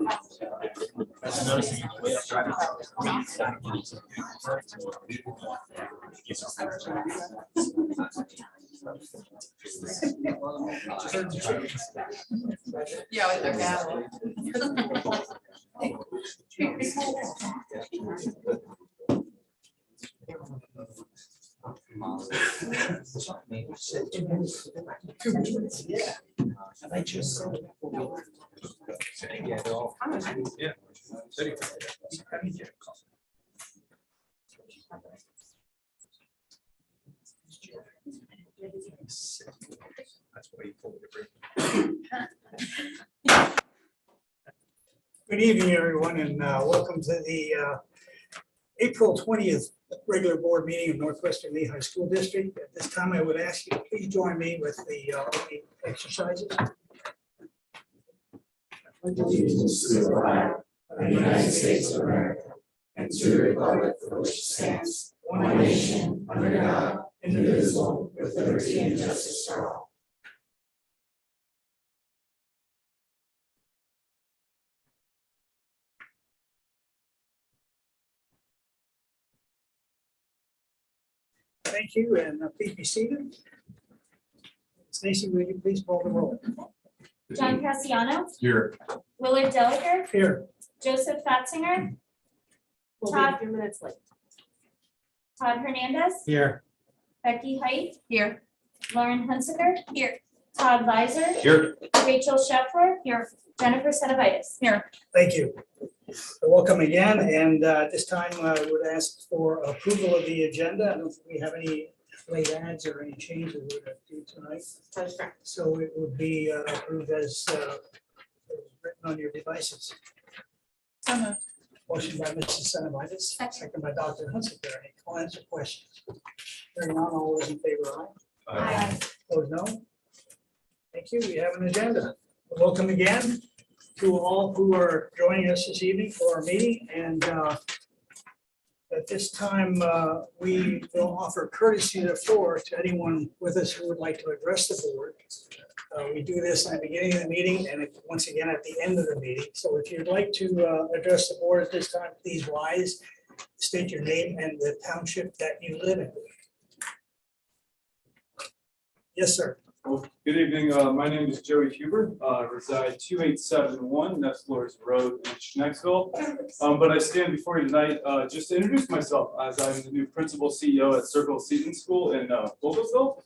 Yeah, with their gavel. Good evening, everyone, and welcome to the April 20th regular board meeting of Northwestern Lehigh School District. At this time, I would ask you to please join me with the opening exercises. Allegiance to the flag of the United States of America and to the republic for which it stands, one nation, under God, indivisible, with liberty and justice for all. Thank you, and please be seated. Stacy, will you please call the roll? John Cassiano, Here. Willard Delaker, Here. Joseph Fatzinger, We'll be a few minutes late. Todd Hernandez, Here. Becky Height, Here. Lauren Hunsiker, here, Todd Weiser, Here. Rachel Sheffler, here, Jennifer Senavitis. Here. Thank you. Welcome again, and this time I would ask for approval of the agenda. I don't think we have any late adds or any changes we're going to do tonight. That's correct. So it would be approved as written on your devices. So moved. Motion by Mrs. Senavitis, Second. second by Dr. Hunsiker. Any comments or questions? Hearing none, all those in favor, aye. Aye. Opposed, no. Thank you. We have an agenda. Welcome again to all who are joining us this evening for our meeting. And at this time, we will offer courtesy of the floor to anyone with us who would like to address the board. We do this in the beginning of the meeting and once again at the end of the meeting. So if you'd like to address the board at this time, please rise, state your name and the township that you live in. Yes, sir. Well, good evening. My name is Joey Huber. I reside 2871 Nestlers Road in Schnecksville. But I stand before you tonight just to introduce myself, as I'm the new principal CEO at Circle Seton School in Vogelsville.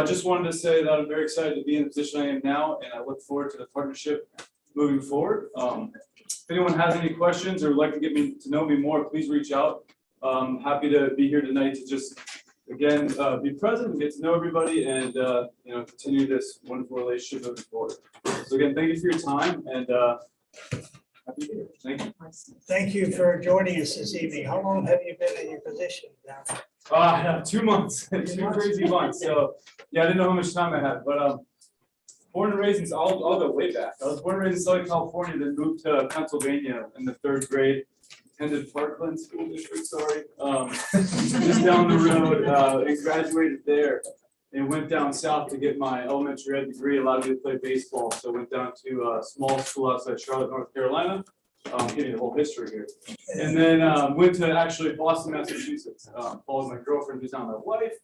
Just wanted to say that I'm very excited to be in the position I am now, and I look forward to the partnership moving forward. If anyone has any questions or would like to get me to know me more, please reach out. I'm happy to be here tonight to just again, be present and get to know everybody and, continue this wonderful relationship moving forward. So again, thank you for your time and happy to be here. Thank you. Thank you for joining us this evening. How long have you been in your position now? 2 months, 2 crazy months. So yeah, I didn't know how much time I had, but born and raised in, I'll go way back. I was born and raised in Southern California, then moved to Pennsylvania in the 3rd grade. Attended Parkland School District, sorry, just down the road, and graduated there and went down south to get my elementary ed degree, allowed me to play baseball. So went down to a small school outside Charlotte, North Carolina, getting the whole history here. And then went to actually Boston, Massachusetts, followed my girlfriend who's now my wife,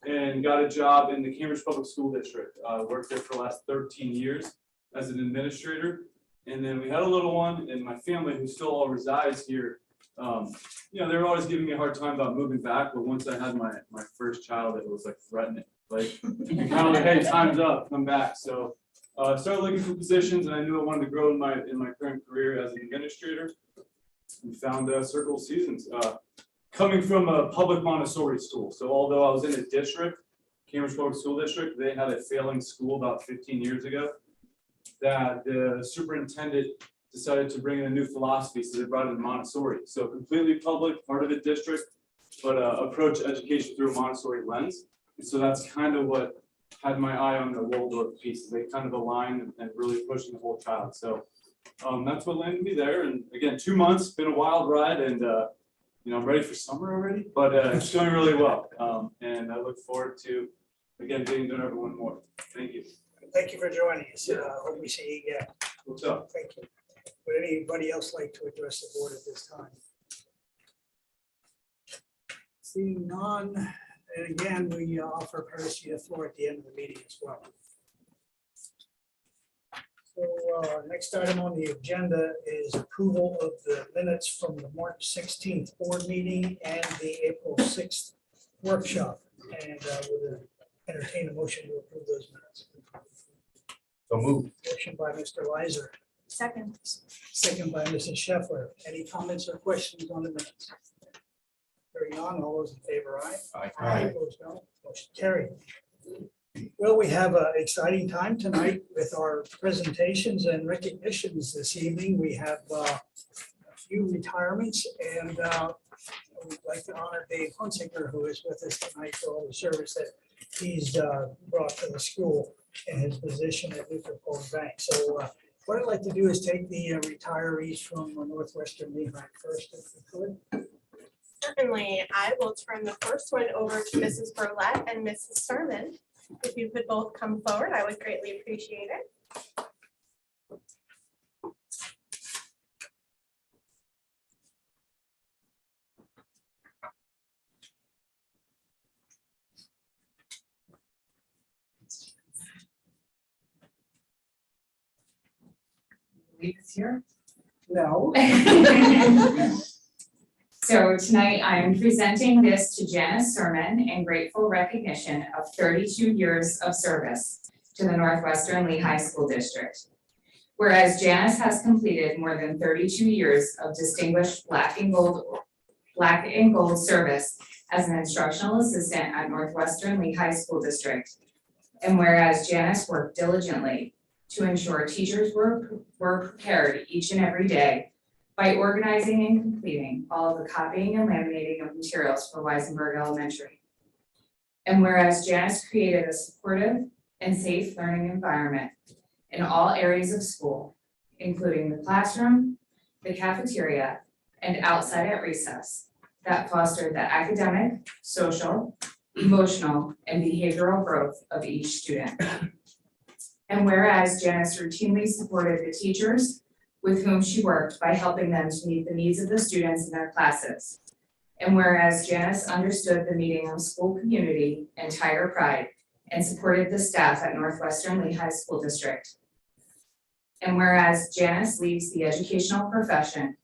and got a job in the Cambridge Public School District. Worked there for the last 13 years as an administrator. And then we had a little one, and my family, who still all resides here, they were always giving me a hard time about moving back. But once I had my first child, it was like threatening, like kind of like, hey, time's up, come back. So I started looking for positions, and I knew I wanted to grow in my current career as an administrator. And found Circle Seasons, coming from a public Montessori school. So although I was in a district, Cambridge Public School District, they had a failing school about 15 years ago. That the superintendent decided to bring in a new philosophy, so they brought in Montessori. So completely public, part of the district, but approach education through a Montessori lens. And so that's kind of what had my eye on the Waldorf piece. They kind of align and really pushing the whole child. So that's what landed me there. And again, 2 months, been a wild ride, and I'm ready for summer already, but it's going really well. And I look forward to, again, getting to know everyone more. Thank you. Thank you for joining us. Hope we see you again. What's up? Thank you. Would anybody else like to address the board at this time? Seeing none, and again, we offer courtesy of floor at the end of the meeting as well. So next item on the agenda is approval of the minutes from the March 16th board meeting and the April 6th workshop. And we'll entertain a motion to approve those minutes. So moved. Motion by Mr. Lizer, Second. second by Mrs. Scheffler. Any comments or questions on the minutes? Hearing none, all those in favor, aye. Aye. Opposed, no. Motion carried. Well, we have an exciting time tonight with our presentations and recognitions this evening. We have a few retirements, and we'd like to honor Dave Hunsinger, who is with us tonight for all the service that he's brought to the school in his position at Luther Core Bank. So what I'd like to do is take the retirees from Northwestern Lehigh first, if we could. Certainly, I will turn the first one over to Mrs. Burlett and Mrs. Sermon. If you could both come forward, I would greatly appreciate it. Leads here. No. So tonight I am presenting this to Janice Sermon in grateful recognition of 32 years of service to the Northwestern Lehigh School District. Whereas Janice has completed more than 32 years of distinguished black and gold service as an instructional assistant at Northwestern Lehigh School District. And whereas Janice worked diligently to ensure teachers were prepared each and every day by organizing and completing all of the copying and laminating of materials for Weisenberg Elementary. And whereas Janice created a supportive and safe learning environment in all areas of school, including the classroom, the cafeteria, and outside at recess, that fostered the academic, social, emotional, and behavioral growth of each student. And whereas Janice routinely supported the teachers with whom she worked by helping them to meet the needs of the students in their classes. And whereas Janice understood the meaning of school community and Tiger Pride and supported the staff at Northwestern Lehigh School District. And whereas Janice leaves the educational profession,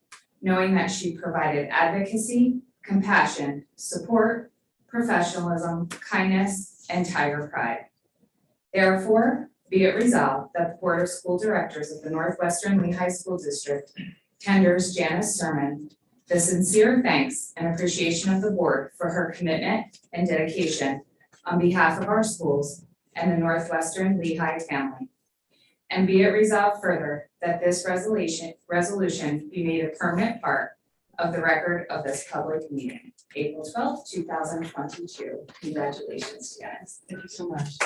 knowing that she provided advocacy, compassion, support, professionalism, kindness, and Tiger Pride. Therefore, be it resolved that the Board of School Directors of the Northwestern Lehigh School District tenders Janice Sermon the sincere thanks and appreciation of the board for her commitment and dedication on behalf of our schools and the Northwestern Lehigh family. And be it resolved further that this resolution be made a permanent part of the record of this public meeting. April 12th, 2022. Congratulations, Janice. Thank you so much.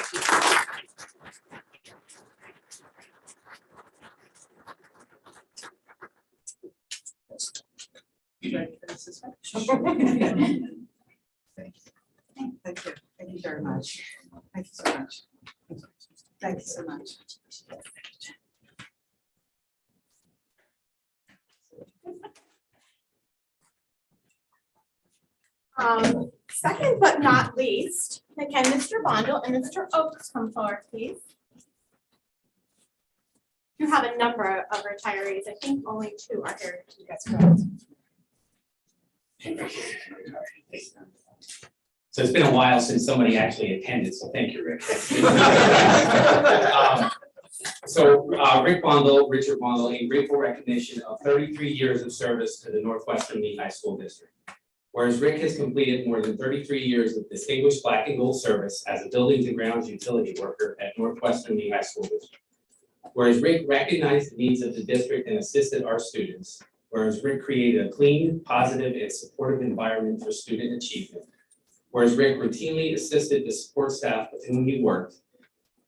You ready for this as well? Thank you. Thank you. Thank you very much. Thank you so much. Thank you so much. Second but not least, can Mr. Bondel and Mr. Oakes come forward, please? You have a number of retirees. I think only 2 are here. That's correct. So it's been a while since somebody actually attended, so thank you, Rick. Rick Bondel, Richard Bondel, in grateful recognition of 33 years of service to the Northwestern Lehigh School District. Whereas Rick has completed more than 33 years of distinguished black and gold service as a buildings and grounds utility worker at Northwestern Lehigh School District. Whereas Rick recognized the needs of the district and assisted our students. Whereas Rick created a clean, positive, and supportive environment for student achievement. Whereas Rick routinely assisted the support staff with whom he worked.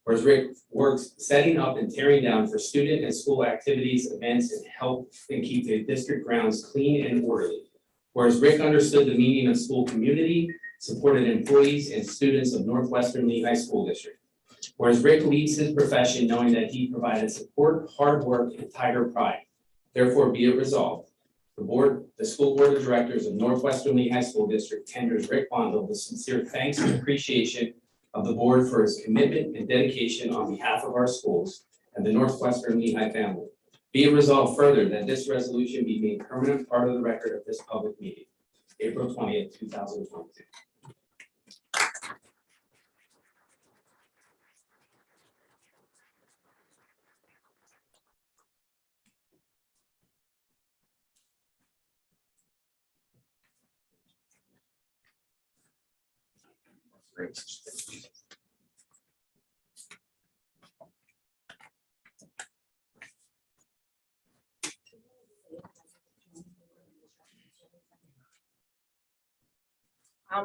Whereas Rick works setting up and tearing down for student and school activities, events, and help and keep the district grounds clean and orderly. Whereas Rick understood the meaning of school community, supported employees and students of Northwestern Lehigh School District. Whereas Rick leads his profession knowing that he provided support, hard work, and Tiger Pride. Therefore, be it resolved, the school board of directors of Northwestern Lehigh School District tenders Rick Bondel the sincere thanks and appreciation of the board for his commitment and dedication on behalf of our schools and the Northwestern Lehigh family. Be it resolved further that this resolution be made permanent part of the record of this public meeting, April 20th, 2022.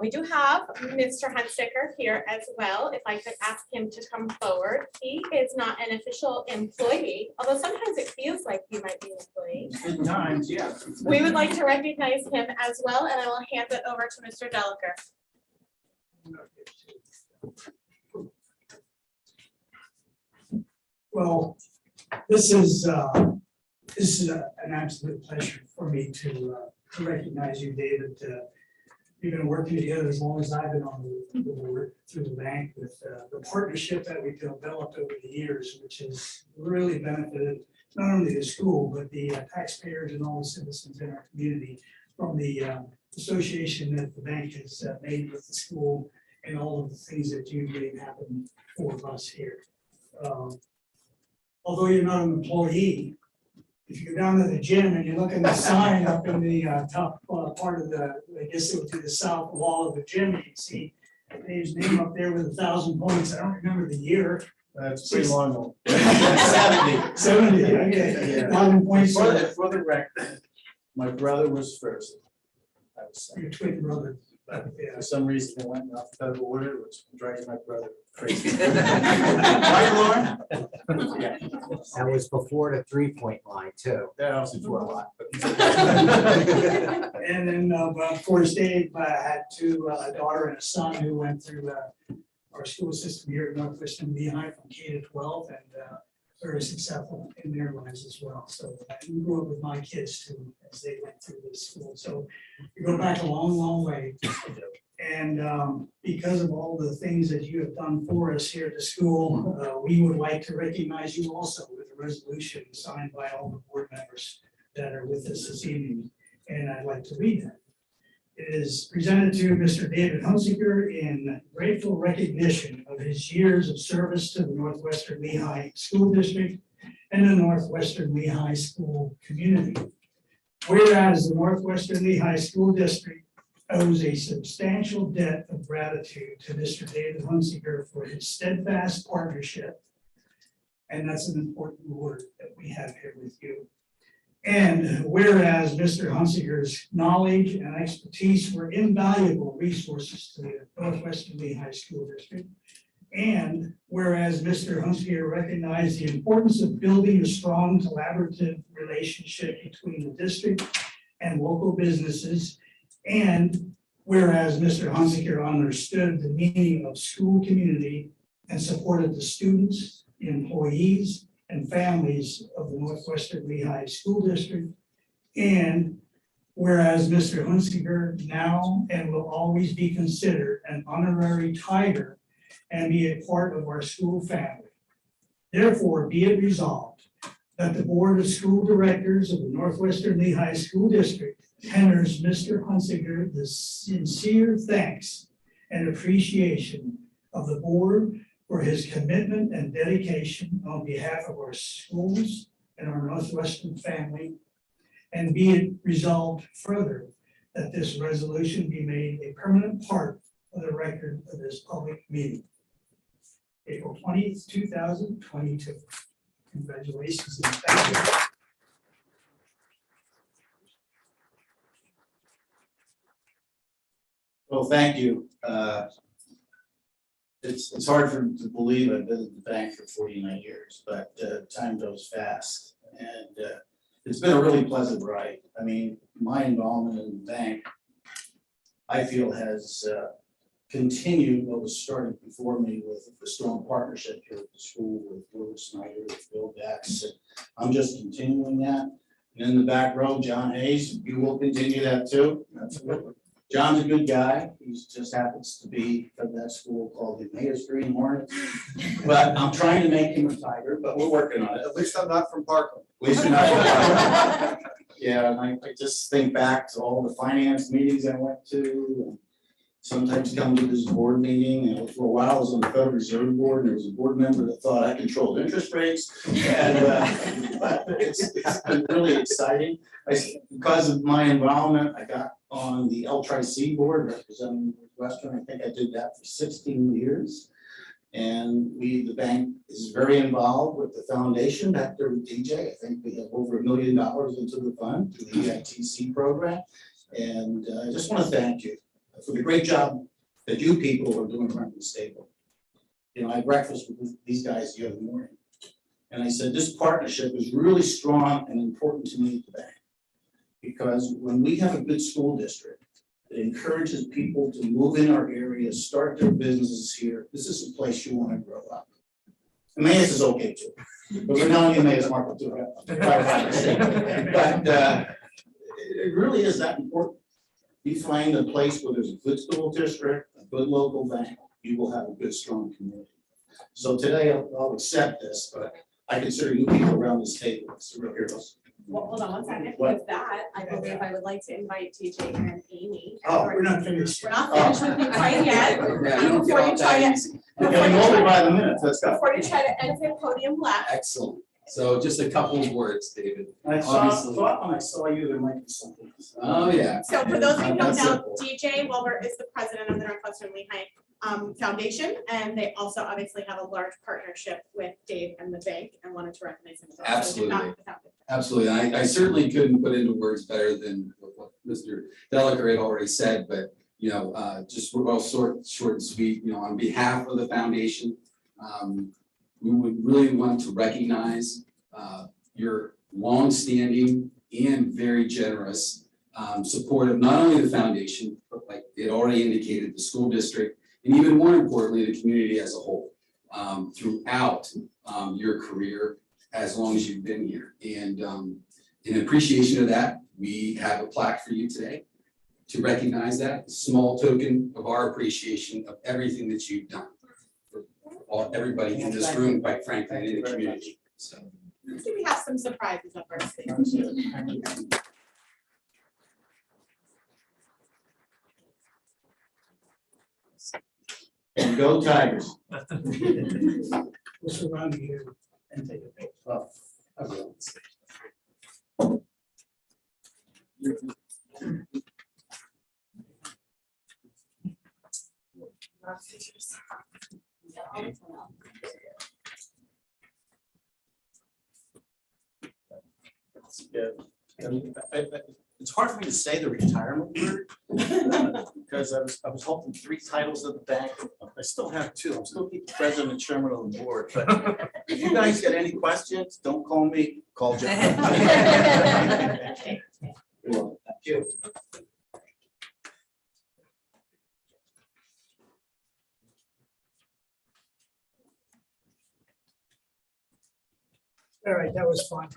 We do have Mr. Hunsicker here as well. If I could ask him to come forward. He is not an official employee, although sometimes it feels like he might be an employee. Good times, yeah. We would like to recognize him as well, and I will hand it over to Mr. Delaker. Well, this is an absolute pleasure for me to recognize you, David. We've been working together as long as I've been on the board through the bank with the partnership that we developed over the years, which has really benefited not only the school, but the taxpayers and all the citizens in our community from the association that the bank has made with the school and all of the things that you made happen for us here. Although you're not an employee, if you go down to the gym and you look at the sign up in the top part of the, I guess it would be the south wall of the gym, you can see Dave's name up there with 1,000 points. I don't remember the year. That's pretty long ago. 70, okay. 1,000 points. For the record, my brother was first. I was second. Your twin brother. Yeah. For some reason, they went in alphabetical order, which drives my brother crazy. Right, Lauren? Yeah. That was before the 3-point line too. That was before a lot. but- And then, of course, Dave had a daughter and a son who went through our school system here at Northwestern Lehigh from K to 12 and very successful in their lives as well. So I grew up with my kids too as they went through this school. So we go back a long, long way. And because of all the things that you have done for us here at the school, we would like to recognize you also with a resolution signed by all the board members that are with us this evening. And I'd like to read that. It is presented to Mr. David Hunsicker in grateful recognition of his years of service to the Northwestern Lehigh School District and the Northwestern Lehigh School community. Whereas the Northwestern Lehigh School District owes a substantial debt of gratitude to Mr. David Hunsicker for his steadfast partnership. And that's an important word that we have here with you. And whereas Mr. Hunsicker's knowledge and expertise were invaluable resources to the Northwestern Lehigh School District. And whereas Mr. Hunsicker recognized the importance of building a strong collaborative relationship between the district and local businesses. And whereas Mr. Hunsicker understood the meaning of school community and supported the students, the employees, and families of the Northwestern Lehigh School District. And whereas Mr. Hunsicker now and will always be considered an honorary Tiger and be a part of our school family. Therefore, be it resolved that the Board of School Directors of the Northwestern Lehigh School District tenders Mr. Hunsicker the sincere thanks and appreciation of the board for his commitment and dedication on behalf of our schools and our Northwestern family. And be it resolved further that this resolution be made a permanent part of the record of this public meeting. April 20th, 2022. Congratulations and thank you. Well, thank you. It's hard to believe I've been at the bank for 49 years, but time goes fast. And it's been a really pleasant ride. I mean, my involvement in the bank, I feel has continued what was started before me with the strong partnership here at the school with Will Snyder, with Bill Dax. I'm just continuing that. And in the back row, John Hayes, you will continue that too. Absolutely. John's a good guy. He just happens to be at that school called the Emmaus Green Hornets. But I'm trying to make him a Tiger, but we're working on it. At least I'm not from Parkland. At least you're not. Yeah, and I just think back to all the finance meetings I went to. And sometimes come to this board meeting, and for a while I was on the Federal Reserve Board, and there was a board member that thought I controlled interest rates. And but it's been really exciting. Because of my involvement, I got on the L-Tri-C board representing Northwestern. I think I did that for 16 years. And the bank is very involved with the foundation back there with DJ. I think we have over $1 million into the fund through the EITC program. And I just want to thank you for the great job that you people are doing around the stable. You know, I had breakfast with these guys the other morning. And I said, this partnership is really strong and important to me at the bank. Because when we have a good school district, it encourages people to move in our area, start their businesses here. This is a place you want to grow up. Emmaus is okay too, but we're not in Emmaus market too. But it really is that important. You find a place where there's a good school district, a good local bank, you will have a good, strong community. So today I'll accept this, but I consider you people around this table as real heroes. Well, hold on one second. What? With that, I believe I would like to invite TJ and Amy. Oh, We're not finished. We're not finished with you quite yet. Before you try to, I'm getting older by the minute, let's go. before you try to exit podium left. Excellent. So just a couple of words, David. I Obviously. thought when I saw you, there might be something. Oh, yeah. So for those of you who don't That's know, simple. DJ Wilbur is the president of the Northwestern Lehigh Foundation, and they also obviously have a large partnership with Dave and the bank, and wanted to recognize him as well. So do not- Absolutely. Absolutely. I certainly couldn't put into words better than what Mr. Delacour had already said, but, you know, just real short and sweet, you know, on behalf of the foundation, we would really want to recognize your longstanding and very generous support of not only the foundation, but like it already indicated, the school district, and even more importantly, the community as a whole, throughout your career, as long as you've been here. And in appreciation of that, we have a plaque for you today to recognize that, a small token of our appreciation of everything that you've done for everybody in this room, quite frankly, and in the community. So. So we have some surprises up our sleeve. And go Tigers. We'll surround you and take a picture. Oh, I will. It's hard for me to say the retirement word because I was holding 3 titles at the bank. I still have 2. I'm still the president and chairman of the board. But if you guys get any questions, don't call me, call John. Thank you. All right, that was fun.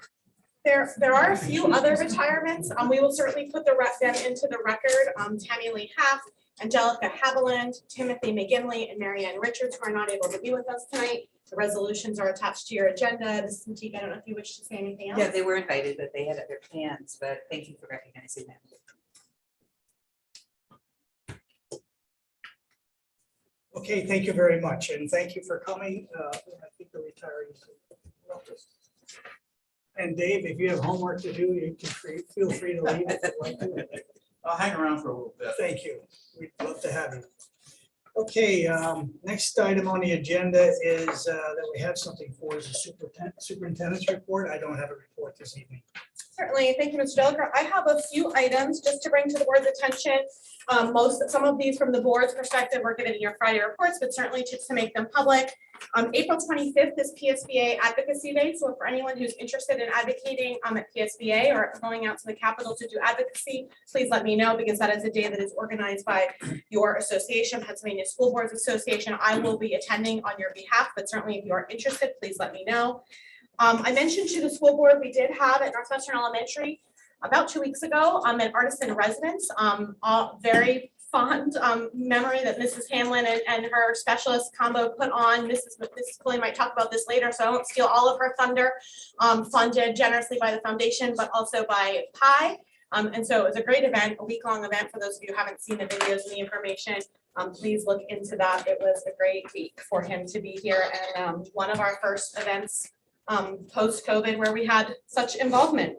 There are a few other retirements. We will certainly put them into the record. Tammy Lee Half, Angelica Haviland, Timothy McGinley, and Marianne Richards, who are not able to be with us tonight. The resolutions are attached to your agenda. Mrs. Matee, I don't know if you wish to say anything else. Yeah, they were invited, but they had other plans, but thank you for recognizing them. Okay, thank you very much, and thank you for coming. I think the retirees. And Dave, if you have homework to do, you can feel free to leave if you'd like to. I'll hang around for a little bit. Thank you. We'd love to have you. Okay, next item on the agenda is that we have something for is the superintendent's report. I don't have a report this evening. Certainly, thank you, Mr. Delacour. I have a few items just to bring to the board's attention. Some of these from the board's perspective were given in your Friday reports, but certainly just to make them public. April 25th is Psba Advocacy Day, so for anyone who's interested in advocating at Psba or going out to the Capitol to do advocacy, please let me know, because that is a day that is organized by your association, Pennsylvania School Boards Association. I will be attending on your behalf, but certainly if you are interested, please let me know. I mentioned to the school board, we did have at Northwestern Elementary about 2 weeks ago, an artist in residence, all very fond memory that Mrs. Hamlin and her specialist combo put on. Mrs. Pulley might talk about this later, so I won't steal all of her thunder. Funded generously by the foundation, but also by PI. And so it was a great event, a week-long event. For those of you who haven't seen the videos and the information, please look into that. It was a great week for him to be here, and one of our first events post-COVID where we had such involvement.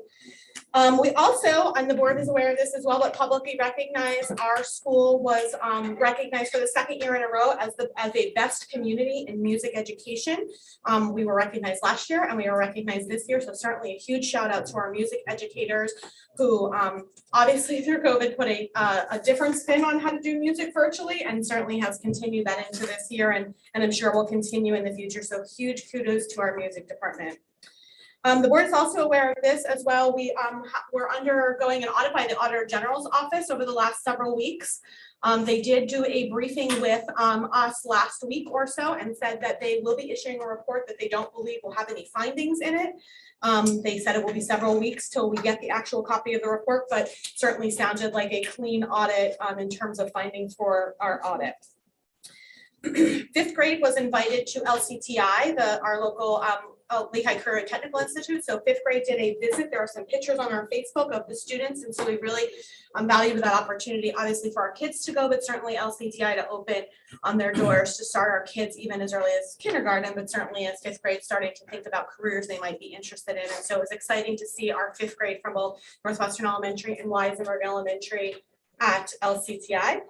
We also, and the board is aware of this as well, but publicly recognize our school was recognized for the second year in a row as a best community in music education. We were recognized last year and we were recognized this year, so certainly a huge shout out to our music educators who obviously through COVID put a different spin on how to do music virtually, and certainly has continued that into this year, and I'm sure will continue in the future. So huge kudos to our music department. The board is also aware of this as well. We're undergoing an audit by the Auditor General's office over the last several weeks. They did do a briefing with us last week or so and said that they will be issuing a report that they don't believe will have any findings in it. They said it will be several weeks till we get the actual copy of the report, but certainly sounded like a clean audit in terms of findings for our audit. 5th grade was invited to LCTI, our local Lehigh Career and Technical Institute. So 5th grade did a visit. There are some pictures on our Facebook of the students, and so we really valued that opportunity, obviously for our kids to go, but certainly LCTI to open on their doors to start our kids even as early as kindergarten, but certainly as 5th grade starting to think about careers they might be interested in. And so it was exciting to see our 5th grade from both Northwestern Elementary and Weisenberg Elementary at LCTI.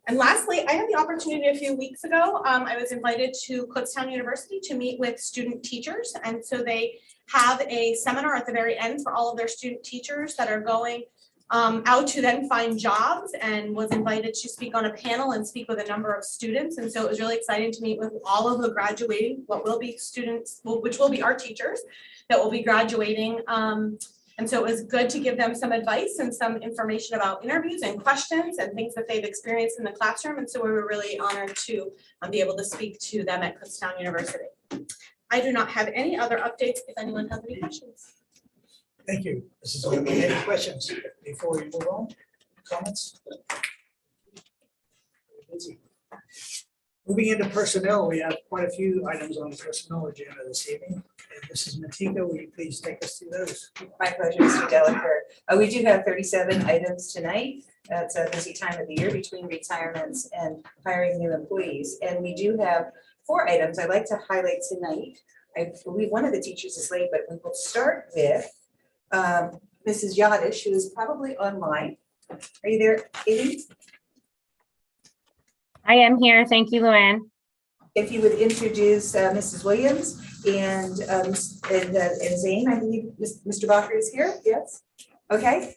And lastly, I had the opportunity a few weeks ago, I was invited to Kutztown University to meet with student teachers. And so they have a seminar at the very end for all of their student teachers that are going out to then find jobs, and was invited to speak on a panel and speak with a number of students. And so it was really exciting to meet with all of the graduating, what will be students, which will be our teachers that will be graduating. And so it was good to give them some advice and some information about interviews and questions and things that they've experienced in the classroom. And so we were really honored to be able to speak to them at Kutztown University. I do not have any other updates if anyone has any questions. Thank you. Any questions before we move on? Comments? Busy. Moving into personnel, we have quite a few items on the personnel agenda this evening. And Mrs. Matika, will you please take us through those? My pleasure, Mr. Delacour. We do have 37 items tonight. It's a busy time of the year between retirements and hiring new employees. And we do have 4 items I'd like to highlight tonight. I believe one of the teachers is late, but we will start with Mrs. Yadish, who is probably online. Are you there, Katie? I am here. Thank you, Luann. If you would introduce Mrs. Williams and Zane, I believe Mr. Bacher is here. Yes. Okay.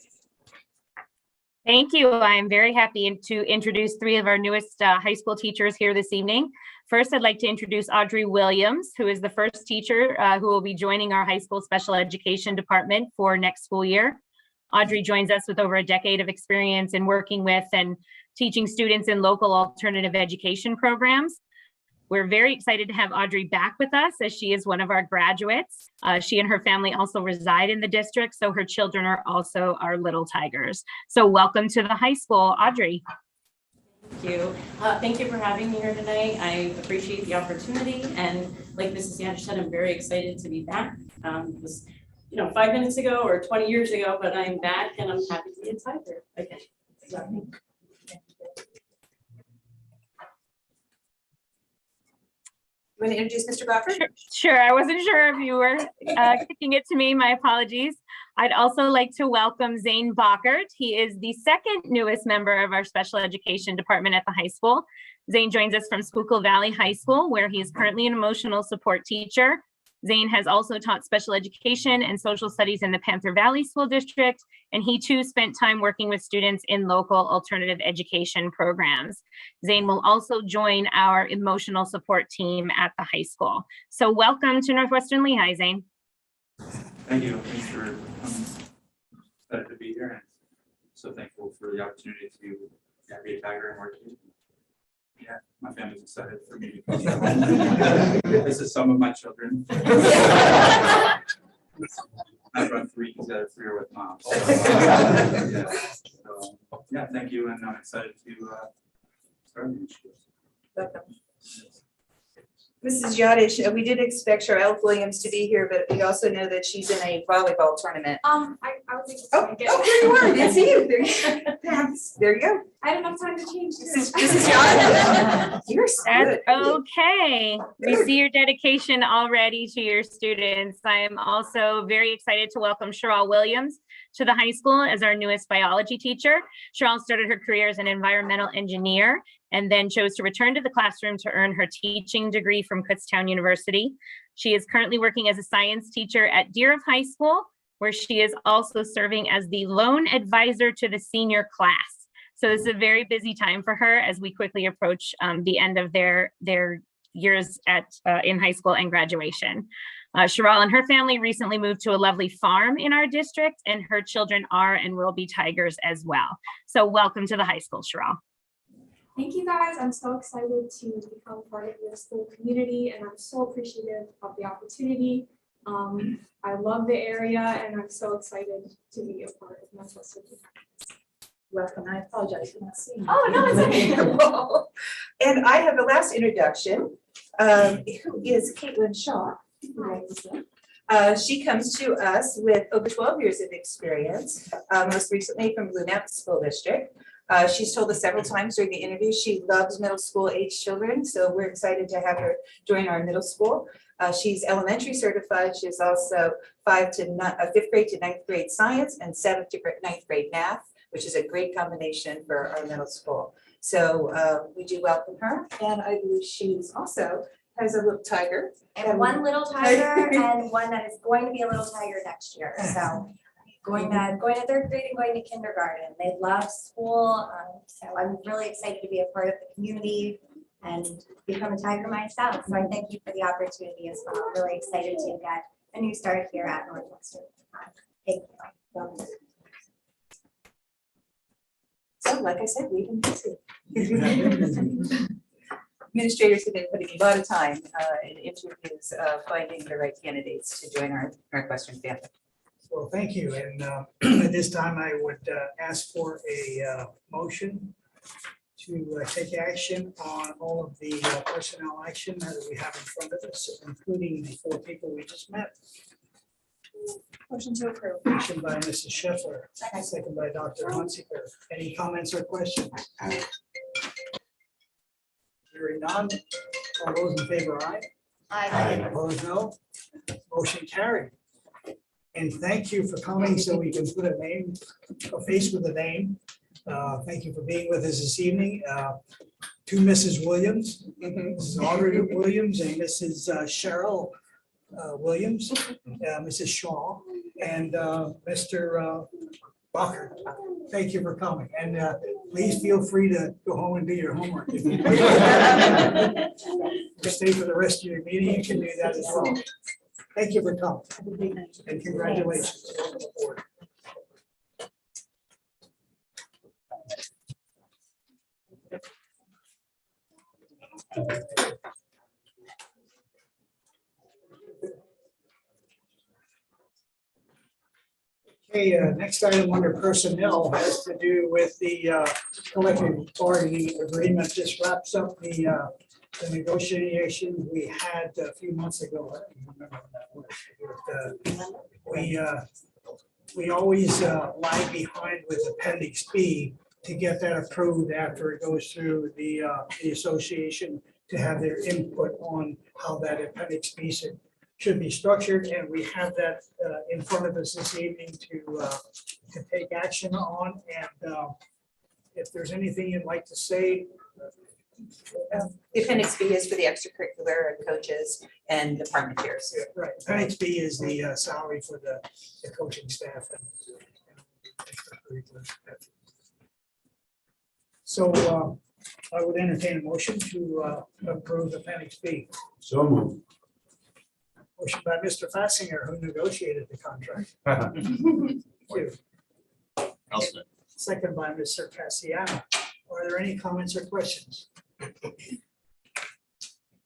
Thank you. I'm very happy to introduce 3 of our newest high school teachers here this evening. First, I'd like to introduce Audrey Williams, who is the first teacher who will be joining our high school special education department for next school year. Audrey joins us with over a decade of experience in working with and teaching students in local alternative education programs. We're very excited to have Audrey back with us, as she is one of our graduates. She and her family also reside in the district, so her children are also our little tigers. So welcome to the high school, Audrey. Thank you. Thank you for having me here tonight. I appreciate the opportunity, and like Mrs. Yadish said, I'm very excited to be back. It was, 5 minutes ago or 20 years ago, but I'm back and I'm happy to be a tiger again. So. You want to introduce Mr. Bacher? Sure. I wasn't sure if you were kicking it to me. My apologies. I'd also like to welcome Zane Bachert. He is the 2nd newest member of our special education department at the high school. Zane joins us from Schuylkill Valley High School, where he is currently an emotional support teacher. Zane has also taught special education and social studies in the Panther Valley School District, and he too spent time working with students in local alternative education programs. Zane will also join our emotional support team at the high school. So welcome to Northwestern Lehigh, Zane. Thank you. Thanks for excited to be here, and so thankful for the opportunity to be a tiger and work here. Yeah, my family's excited for me because this is some of my children. I brought three, because I had three with mom. So, yeah, thank you, and I'm excited to start the initiative. Welcome. Mrs. Yadish, we did expect Cheryl Williams to be here, but we also know that she's in a volleyball tournament. I was able Oh, to get. there you are. I didn't see you. There you There you go. I didn't have time to change. Mrs. Yadish. You're That's good. okay. We see your dedication already to your students. I am also very excited to welcome Cheryl Williams to the high school as our newest biology teacher. Cheryl started her career as an environmental engineer and then chose to return to the classroom to earn her teaching degree from Kutztown University. She is currently working as a science teacher at Deer of High School, where she is also serving as the lone advisor to the senior class. So this is a very busy time for her as we quickly approach the end of their years in high school and graduation. Cheryl and her family recently moved to a lovely farm in our district, and her children are and will be Tigers as well. So welcome to the high school, Cheryl. Thank you guys. I'm so excited to become part of your school community, and I'm so appreciative of the opportunity. I love the area, and I'm so excited to be a part of Northwest Virginia. Welcome. I apologize for not seeing you. Oh, no, it's okay. And I have the last introduction, who is Caitlin Shaw. She comes to us with over 12 years of experience, most recently from Blue Mountain School District. She's told us several times during the interview she loves middle school age children, so we're excited to have her join our middle school. She's elementary certified. She's also 5th grade to 9th grade science and 7th to 9th grade math, which is a great combination for our middle school. So we do welcome her, and I believe she's also has a little tiger. And one little tiger and one that is going to be a little tiger next year. So going to 3rd grade and going to kindergarten. They love school. So I'm really excited to be a part of the community and become a tiger myself. So I thank you for the opportunity as well. I'm really excited to get a new start here at Northwestern. Thank you. So like I said, we've been busy. Administrators have been putting a lot of time in interviews, finding the right candidates to join our Northwestern family. Well, thank you. And at this time, I would ask for a motion to take action on all of the personnel action that we have in front of us, including the 4 people we just met. Motion to approve. Motion by Mrs. Scheffler, second by Dr. Hunsiker. Any comments or questions? Hearing none. All those in favor, aye. Aye. Opposed, no. Motion carried. And thank you for coming so we can put a face with a name. Thank you for being with us this evening. To Mrs. Williams, Mrs. Audrey Williams and Mrs. Cheryl Williams, Mrs. Shaw, and Mr. Bacher. Thank you for coming, and please feel free to go home and do your homework. If you stay for the rest of your meeting, you can do that as well. Thank you for coming, and congratulations. Welcome aboard. Okay, next item under personnel has to do with the collective bargaining agreement. This wraps up the negotiation we had a few months ago. I don't even remember when that was. We always lag behind with Appendix B to get that approved after it goes through the association to have their input on how that Appendix B should be structured, and we have that in front of us this evening to take action on. And if there's anything you'd like to say. The Appendix B is for the extracurricular coaches and department chairs. Yeah, right. Appendix B is the salary for the coaching staff. So I would entertain a motion to approve Appendix B. So moved. Motion by Mr. Fassinger, who negotiated the contract. Thank you. Second by Mr. Cassiano. Are there any comments or questions?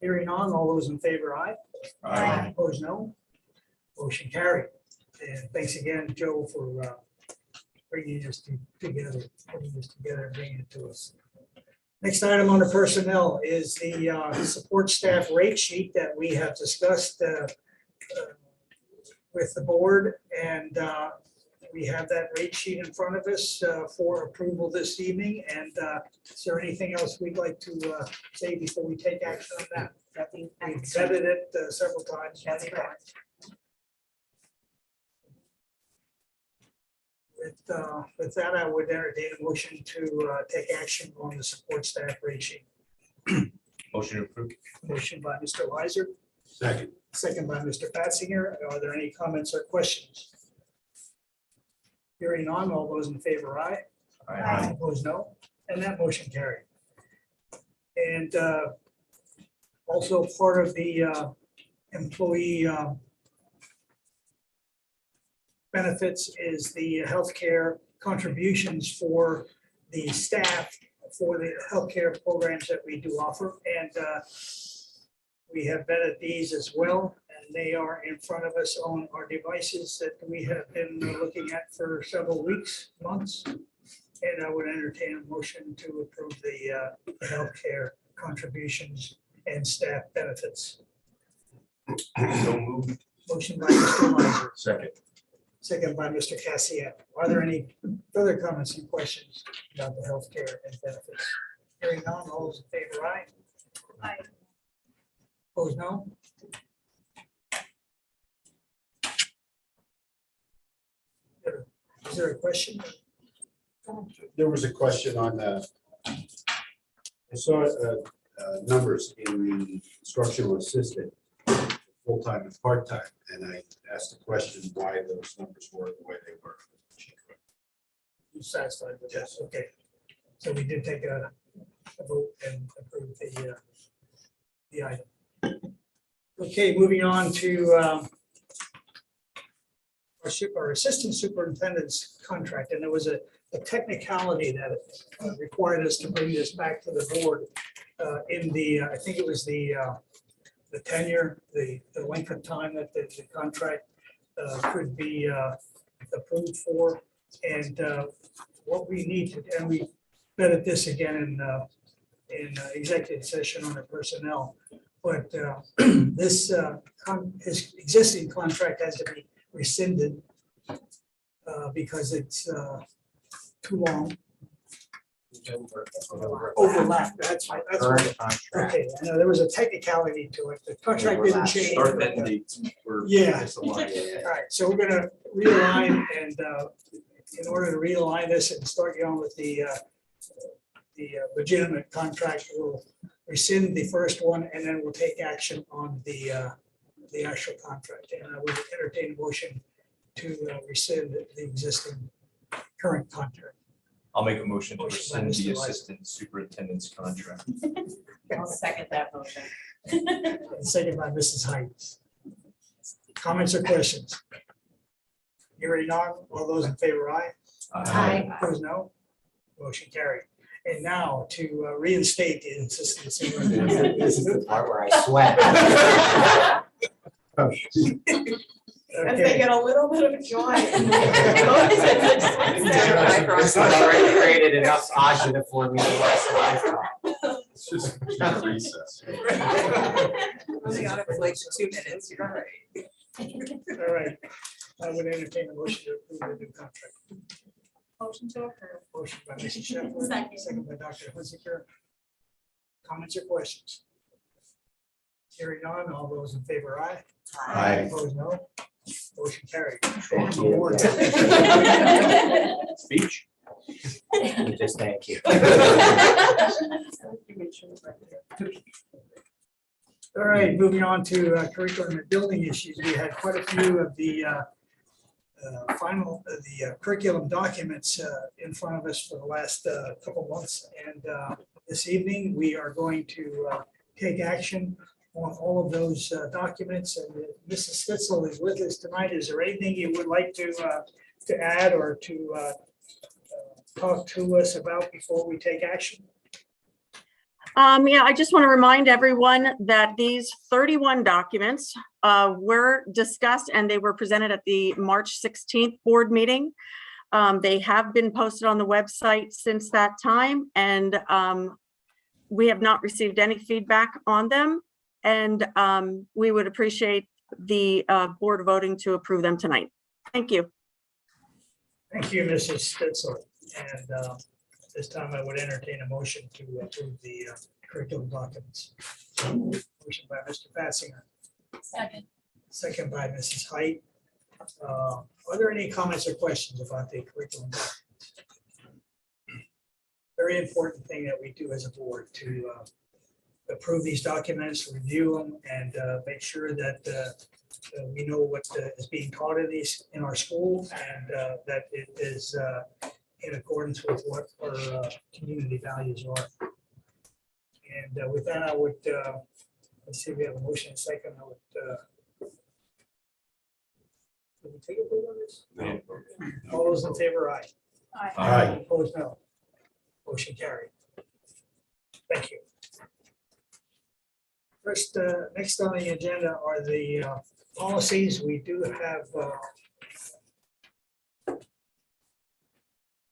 Hearing none, all those in favor, aye. Aye. Opposed, no. Motion carried. And thanks again, Joe, for bringing this together, putting this together, and bringing it to us. Next item on the personnel is the support staff rate sheet that we have discussed with the board, and we have that rate sheet in front of us for approval this evening. And is there anything else we'd like to say before we take action on that? Nothing. We've vetted it several times. That's correct. With that, I would entertain a motion to take action on the support staff rate sheet. Motion approved. Motion by Mr. Weiser, Second. second by Mr. Patzinger. Are there any comments or questions? Hearing none, all those in favor, aye. Aye. Opposed, no. And that motion carried. And also part of the employee benefits is the healthcare contributions for the staff for the healthcare programs that we do offer. And we have vetted these as well, and they are in front of us on our devices that we have been looking at for several weeks, months. And I would entertain a motion to approve the healthcare contributions and staff benefits. So moved. Motion by Mr. Weiser, Second. second by Mr. Cassiat. Are there any further comments and questions about the healthcare and benefits? Hearing none, all those in favor, aye. Aye. Opposed, no. Is there a question? There was a question on I saw numbers in the instructional assistant, full-time and part-time, and I asked the question why those numbers were the way they were. You satisfied with this? Okay. So we did take a vote and approve the item. Okay, moving on to our assistant superintendent's contract, and there was a technicality that required us to bring this back to the board in the, I think it was the tenure, the length of time that the contract could be approved for. And what we need to, and we vetted this again in executive session on the personnel, but this his existing contract has to be rescinded because it's too long. Overlap, that's right. That's right. Current contract. Okay, I know there was a technicality to it. The contract didn't change. Start that dates were Yeah. misaligned. All right, so we're gonna realign, and in order to realign this and start going with the legitimate contract, we'll rescind the first one, and then we'll take action on the actual contract. And I would entertain a motion to rescind the existing current contract. I'll make a motion to Motion by rescind the Mr. Weiser. assistant superintendent's contract. I'll second that motion. And second by Mrs. Heights. Comments or questions? Hearing none, all those in favor, aye. Opposed, no. Motion carried. And now to reinstate the assistant superintendent. This is the part where I sweat. As they get a little bit of joy. It's already created enough agita for me. It's just recess. Only on it for like 2 minutes, you're all right. All right, I would entertain a motion to approve the new contract. Motion to approve. Motion by Mrs. Shepherd, Second. second by Dr. Hunziker. Comments or questions? Hearing none, all those in favor, aye. Aye. Opposed, no. Motion carried. Thank you. Award. Speech. Just thank you. All right, moving on to curriculum and building issues. We had quite a few of the curriculum documents in front of us for the last couple months. And this evening, we are going to take action on all of those documents. And Mrs. Spitzel is with us tonight. Is there anything you would like to add or to talk to us about before we take action? Yeah, I just want to remind everyone that these 31 documents were discussed and they were presented at the March 16th board meeting. They have been posted on the website since that time, and we have not received any feedback on them. And we would appreciate the board voting to approve them tonight. Thank you. Thank you, Mrs. Spitzler. And this time I would entertain a motion to approve the curriculum documents. Motion by Mr. Patsinger, Second. second by Mrs. Height. Are there any comments or questions about the curriculum documents? Very important thing that we do as a board to approve these documents, review them, and make sure that we know what is being taught in these in our school, and that it is in accordance with what our community values are. And with that, I would, let's see, we have a motion and second. I would, can we take a vote on this? No. All those in favor, aye. Aye. Opposed, no. Motion carried. Thank you. First, next on the agenda are the policies. We do have, let's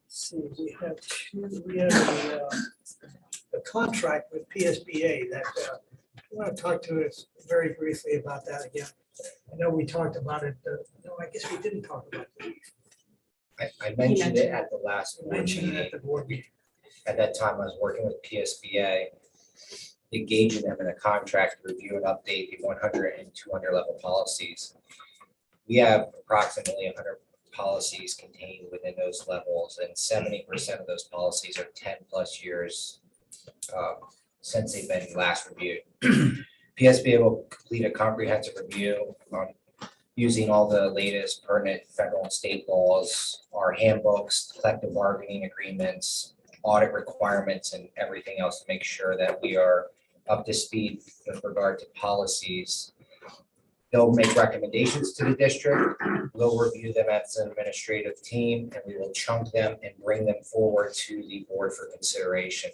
see, we have a contract with PSBA that I want to talk to us very briefly about that again. I know we talked about it. No, I guess we didn't talk about it. I mentioned it at the last We board mentioned it meeting. at the board meeting. At that time, I was working with PSBA, engaging them in a contract to review and update the 100 and 200 level policies. We have approximately 100 policies contained within those levels, and 70% of those policies are 10+ years since they've been last reviewed. PSBA will complete a comprehensive review on using all the latest pertinent federal and state laws, our handbooks, collective bargaining agreements, audit requirements, and everything else to make sure that we are up to speed with regard to policies. They'll make recommendations to the district. We'll review them as an administrative team, and we will chunk them and bring them forward to the board for consideration.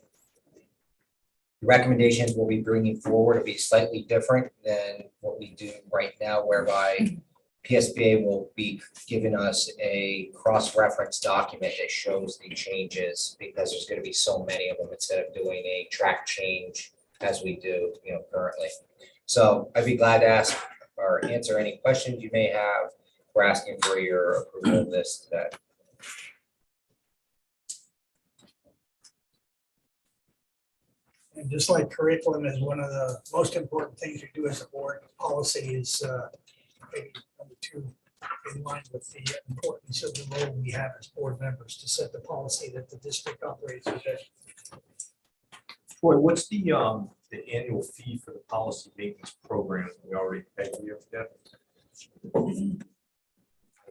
The recommendations we'll be bringing forward will be slightly different than what we do right now, whereby PSBA will be giving us a cross-reference document that shows the changes, because there's going to be so many of them instead of doing a track change as we do, currently. So I'd be glad to ask or answer any questions you may have. We're asking for your approval of this today. And just like curriculum is one of the most important things we do as a board, policy is maybe number two, in line with the importance of the role we have as board members to set the policy that the district operates within. Troy, what's the annual fee for the policy maintenance program we already paid you? I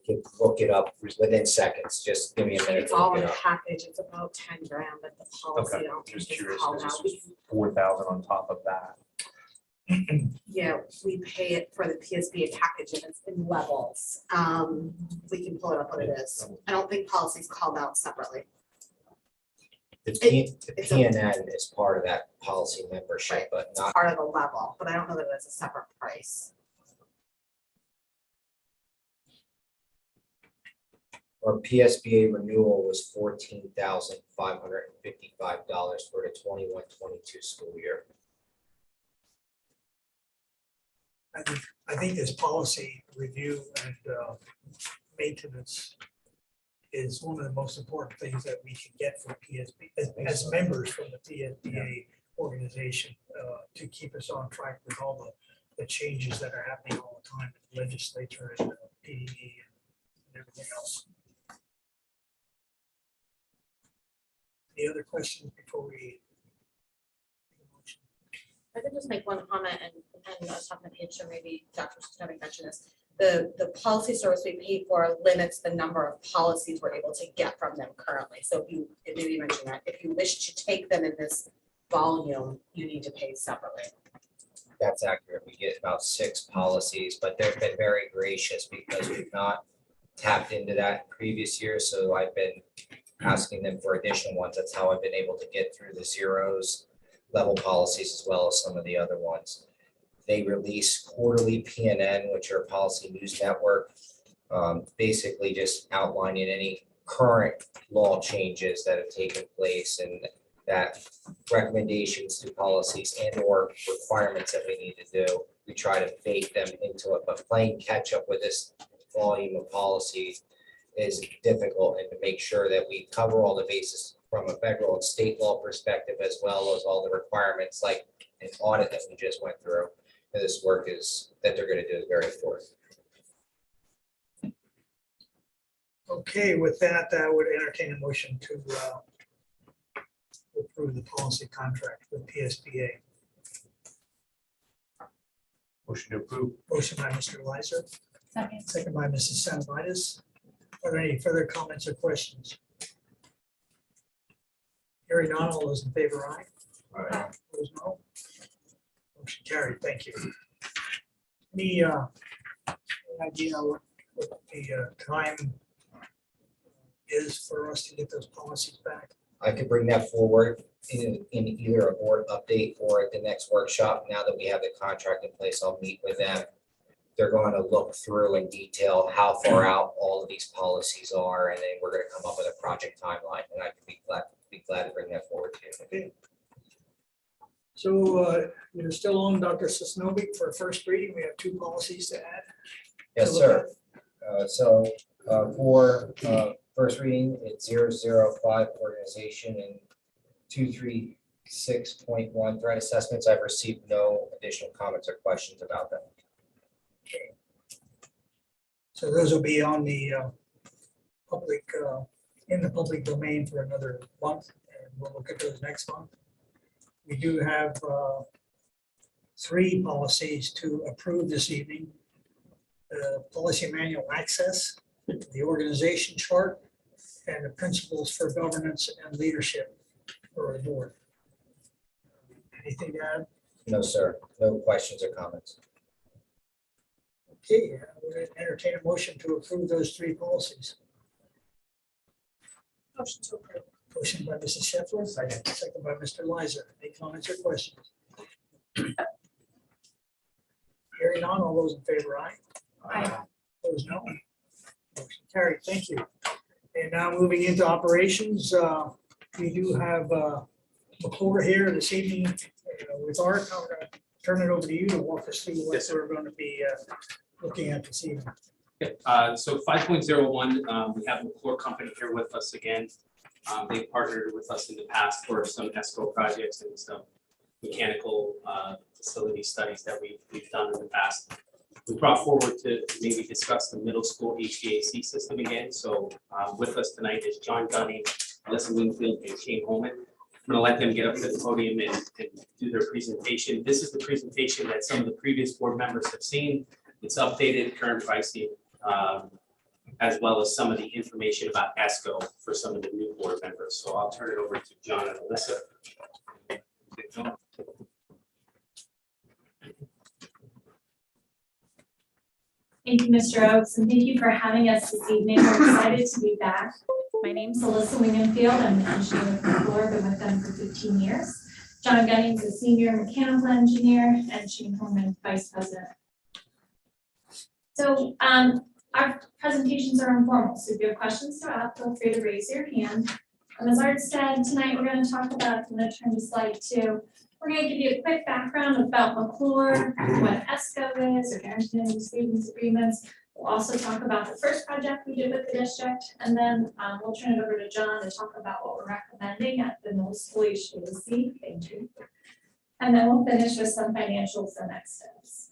can look it up within seconds. Just give me a minute It's to all look in it a up. package. It's about 10 grand, but the policy, I Okay, don't think just is curious, called because out. this was 4,000 on top of that. Yeah, we pay it for the PSBA package and it's in levels. We can pull it up what it is. I don't think policy's called out separately. The it's a- PNN is part of that policy membership, but It's not, part of the level, but I don't know that it's a separate price. our PSBA renewal was $14,555 for the 21-22 school year. I think this policy review and maintenance is one of the most important things that we can get from PSB as members from the PSBA organization to keep us on track with all the changes that are happening all the time in the legislature and PDE and everything else. Any other questions before we? I could just make one comment, and I was talking to Paige, so maybe Dr. Stovey mentioned this. The policy service we pay for limits the number of policies we're able to get from them currently. So if you mentioned that, if you wish to take them in this volume, you need to pay separately. That's accurate. We get about 6 policies, but they've been very gracious because we've not tapped into that in previous years. So I've been asking them for additional ones. That's how I've been able to get through the zeros. level policies as well as some of the other ones. They release quarterly PNN, which are policy news network, basically just outlining any current law changes that have taken place and that recommendations to policies and or requirements that we need to do. We try to bake them into it, but playing catch up with this volume of policies is difficult, and to make sure that we cover all the bases from a federal and state law perspective, as well as all the requirements like an audit that we just went through. And this work is that they're going to do is very important. Okay, with that, I would entertain a motion to approve the policy contract with PSBA. Motion to approve. Motion by Mr. Lizer, second by Mrs. Sanovitis. Are there any further comments or questions? Hearing none, all those in favor, aye. Aye. Opposed, no. Motion carried, thank you. Any idea what the time is for us to get those policies back? I could bring that forward in either a board update or at the next workshop. Now that we have the contract in place, I'll meet with them. They're going to look through in detail how far out all of these policies are, and then we're going to come up with a project timeline, and I could be glad to bring that forward to you. Okay. So you're still on, Dr. Sosnovic, for first reading. We have 2 policies to add. Yes, sir. For first reading, it's 005 organization and 236.1 threat assessments. I've received no additional comments or questions about them. So those will be on the public, in the public domain for another month, and we'll look at those next month. We do have 3 policies to approve this evening. Policy manual access, the organization chart, and the principles for governance and leadership for the board. Anything to add? No, sir. No questions or comments. Okay, I would entertain a motion to approve those 3 policies. Motion to approve. Motion by Mrs. Sheffler, second by Mr. Lizer. Any comments or questions? Hearing none, all those in favor, aye. Aye. Opposed, no. Motion carried, thank you. And now moving into operations, we do have McClure here this evening with Art. I'm going to turn it over to you to walk us through what Yes, sir. we're going to be looking at this evening. So 5.01, we have McClure Company here with us again. They've partnered with us in the past for some ESCO projects and some mechanical facility studies that we've done in the past. We brought forward to maybe discuss the middle school HVAC system again. So with us tonight is John Gunning, Alyssa Wingfield, and Shane Holman. I'm going to let them get up to the podium and do their presentation. This is the presentation that some of the previous board members have seen. It's updated, current pricing, as well as some of the information about ESCO for some of the new board members. So I'll turn it over to John and Alyssa. Thank you, Mr. Oakes, and thank you for having us this evening. We're excited to be back. My name's Alyssa Wingfield. I'm an engineer with McClure, been with them for 15 years. John Gunning's a senior mechanical engineer, and Shane Holman, vice president. So our presentations are informal, so if you have questions throughout, feel free to raise your hand. And as Art said, tonight we're going to talk about, I'm going to turn to slide 2. We're going to give you a quick background about McClure, what ESCO is, or Guaranteed Savings Agreements. We'll also talk about the first project we did with the district, and then we'll turn it over to John to talk about what we're recommending at the middle school HVAC. Thank you. And then we'll finish with some financials and next steps.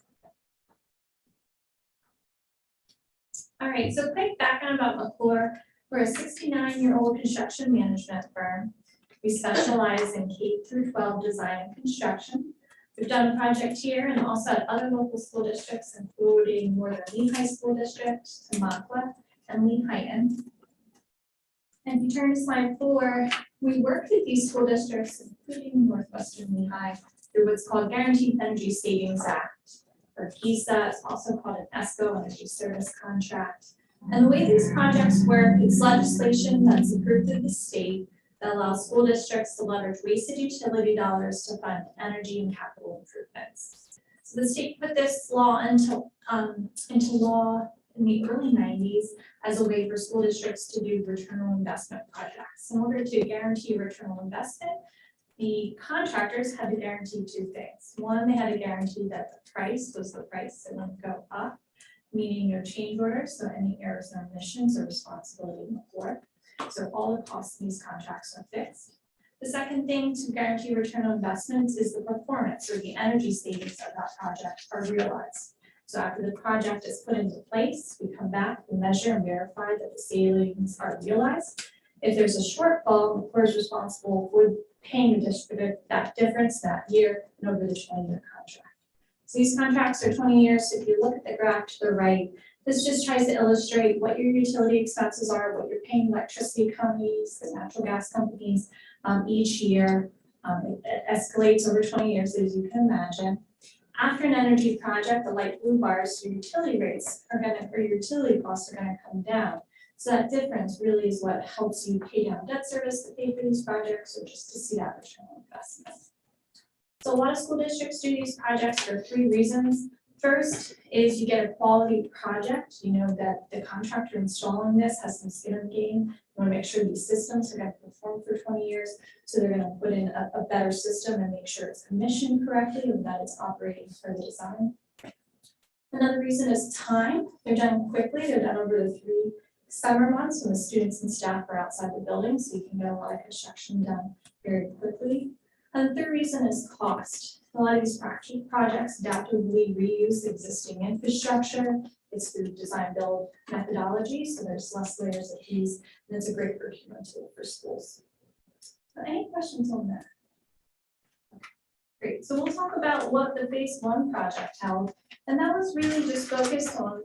All right, so quick background about McClure. We're a 69-year-old construction management firm. We specialize in K-12 design and construction. We've done a project here and also at other local school districts, including Northern Lee High School District, Tamaqua, and Lee Heighton. And if you turn to slide 4, we work with these school districts, including Northwestern Lehigh, through what's called Guaranteed Energy Savings Act, or PSA. It's also called an ESCO, Energy Service Contract. And the way these projects work, it's legislation that's approved through the state that allows school districts to leverage wasted utility dollars to fund energy and capital improvements. So the state put this law into law in the early 90s as a way for school districts to do return on investment projects. In order to guarantee return on investment, the contractors had to guarantee two things. One, they had to guarantee that the price was the price, it wouldn't go up, meaning no change orders, so any errors or omissions are responsibility of the board. So all the costs in these contracts are fixed. The second thing to guarantee return on investments is the performance or the energy savings of that project are realized. So after the project is put into place, we come back, we measure and verify that the savings are realized. If there's a shortfall, the board is responsible for paying the district that difference that year and over the 20-year contract. So these contracts are 20 years. So if you look at the graph to the right, this just tries to illustrate what your utility expenses are, what you're paying electricity companies, the natural gas companies each year. It escalates over 20 years, as you can imagine. After an energy project, the light blue bars, your utility rates are gonna, or your utility costs are gonna come down. So that difference really is what helps you pay down debt service to pay for these projects, or just to see that return on investment. So a lot of school districts do these projects for 3 reasons. First is you get a quality project. You know that the contractor installing this has some skin in the game. You want to make sure these systems are going to perform for 20 years. So they're going to put in a better system and make sure it's commissioned correctly and that it's operating per the design. Another reason is time. They're done quickly. They're done over the 3 summer months when the students and staff are outside the building. So you can get a lot of construction done very quickly. And the third reason is cost. A lot of these projects adaptively reuse existing infrastructure. It's through design build methodology, so there's less layers of fees, and it's a great procurement tool for schools. So any questions on that? Great, so we'll talk about what the phase 1 project held, and that was really just focused on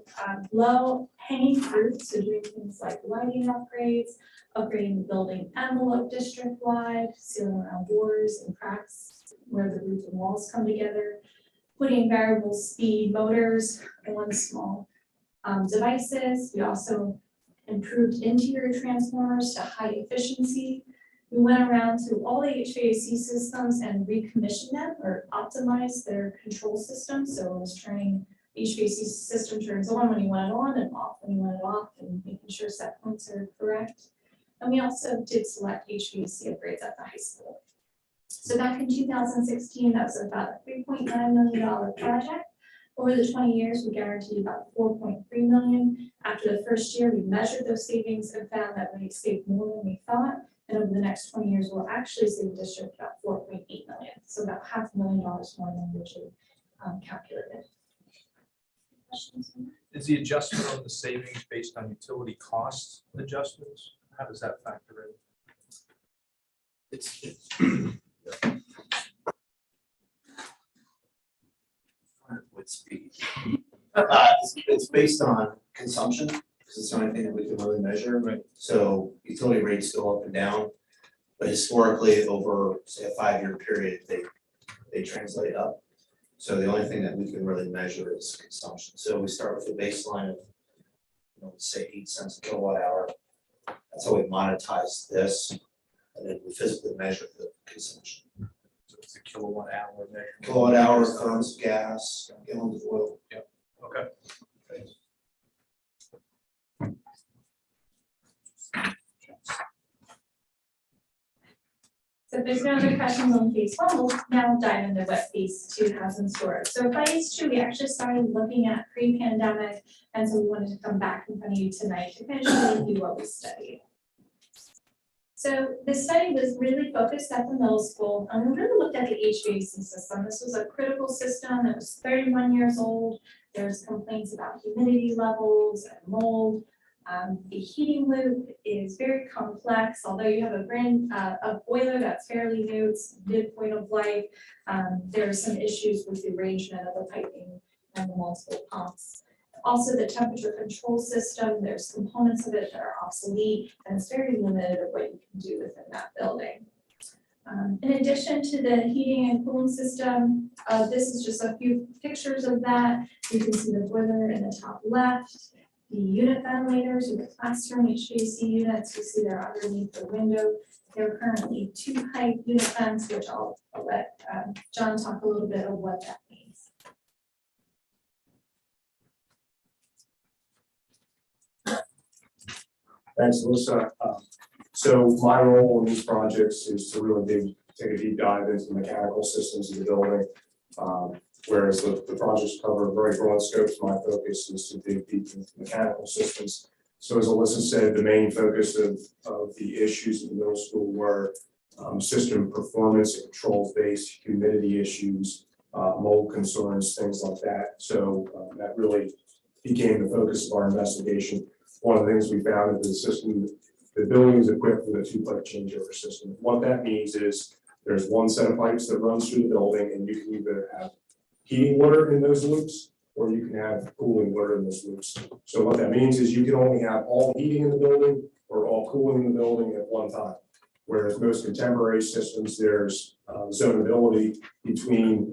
low hanging fruit, so doing things like lighting upgrades, upgrading the building envelope district-wide, sealing around doors and cracks where the roof and walls come together, putting variable speed motors on small devices. We also improved interior transformers to high efficiency. We went around to all the HVAC systems and recommissioned them or optimized their control system. So it was turning HVAC system turns on when you want it on and off when you want it off, and making sure set points are correct. And we also did select HVAC upgrades at the high school. So back in 2016, that was about a $3.9 million project. Over the 20 years, we guaranteed about $4.3 million. After the first year, we measured those savings and found that we saved more than we thought. And over the next 20 years, we'll actually save the district about $4.8 million. So about $500,000 more than originally calculated. Questions? Is the adjustment on the savings based on utility costs adjustments? How does that factor in? With speed. It's based on consumption, because it's the only thing that we can really measure. Right. So utility rates go up and down, but historically, over, say, a 5-year period, they translate up. So the only thing that we can really measure is consumption. So we start with a baseline of, say 8 cents a kilowatt hour. That's how we monetize this, and then we physically measure the consumption. So it's a kilowatt hour measure. Kilowatt hour, tons of gas, gallons of oil. Yep. Okay. So if there's no other questions on phase 1, we'll now dive into what phase 2 has in store. So phase 2, we actually started looking at pre-pandemic, and so we wanted to come back in front of you tonight to finish review what we studied. So the study was really focused at the middle school, and we really looked at the HVAC system. This was a critical system. It was 31 years old. There's complaints about humidity levels and mold. The heating loop is very complex. Although you have a boiler that's fairly new, it's midpoint of life, there are some issues with the arrangement of the piping and the multiple pumps. Also, the temperature control system, there's components of it that are obsolete, and it's very limited of what you can do within that building. In addition to the heating and cooling system, this is just a few pictures of that. You can see the boiler in the top left. the unit ventilators or the classroom HVAC units. You see they're underneath the window. There are currently 2 height unit vents, which I'll let John talk a little bit of what that means. Thanks, Melissa. So my role in these projects is to really take a deep dive into the mechanical systems of the building. Whereas the projects cover very broad scopes, my focus is to dig deep into mechanical systems. So as Alyssa said, the main focus of the issues in the middle school were system performance and controls-based humidity issues, mold concerns, things like that. So that really became the focus of our investigation. One of the things we found is the building is equipped with a 2-pipe changeover system. What that means is there's one set of pipes that runs through the building, and you can either have heating water in those loops, or you can have cooling water in those loops. So what that means is you can only have all heating in the building or all cooling in the building at one time. Whereas most contemporary systems, there's zonability between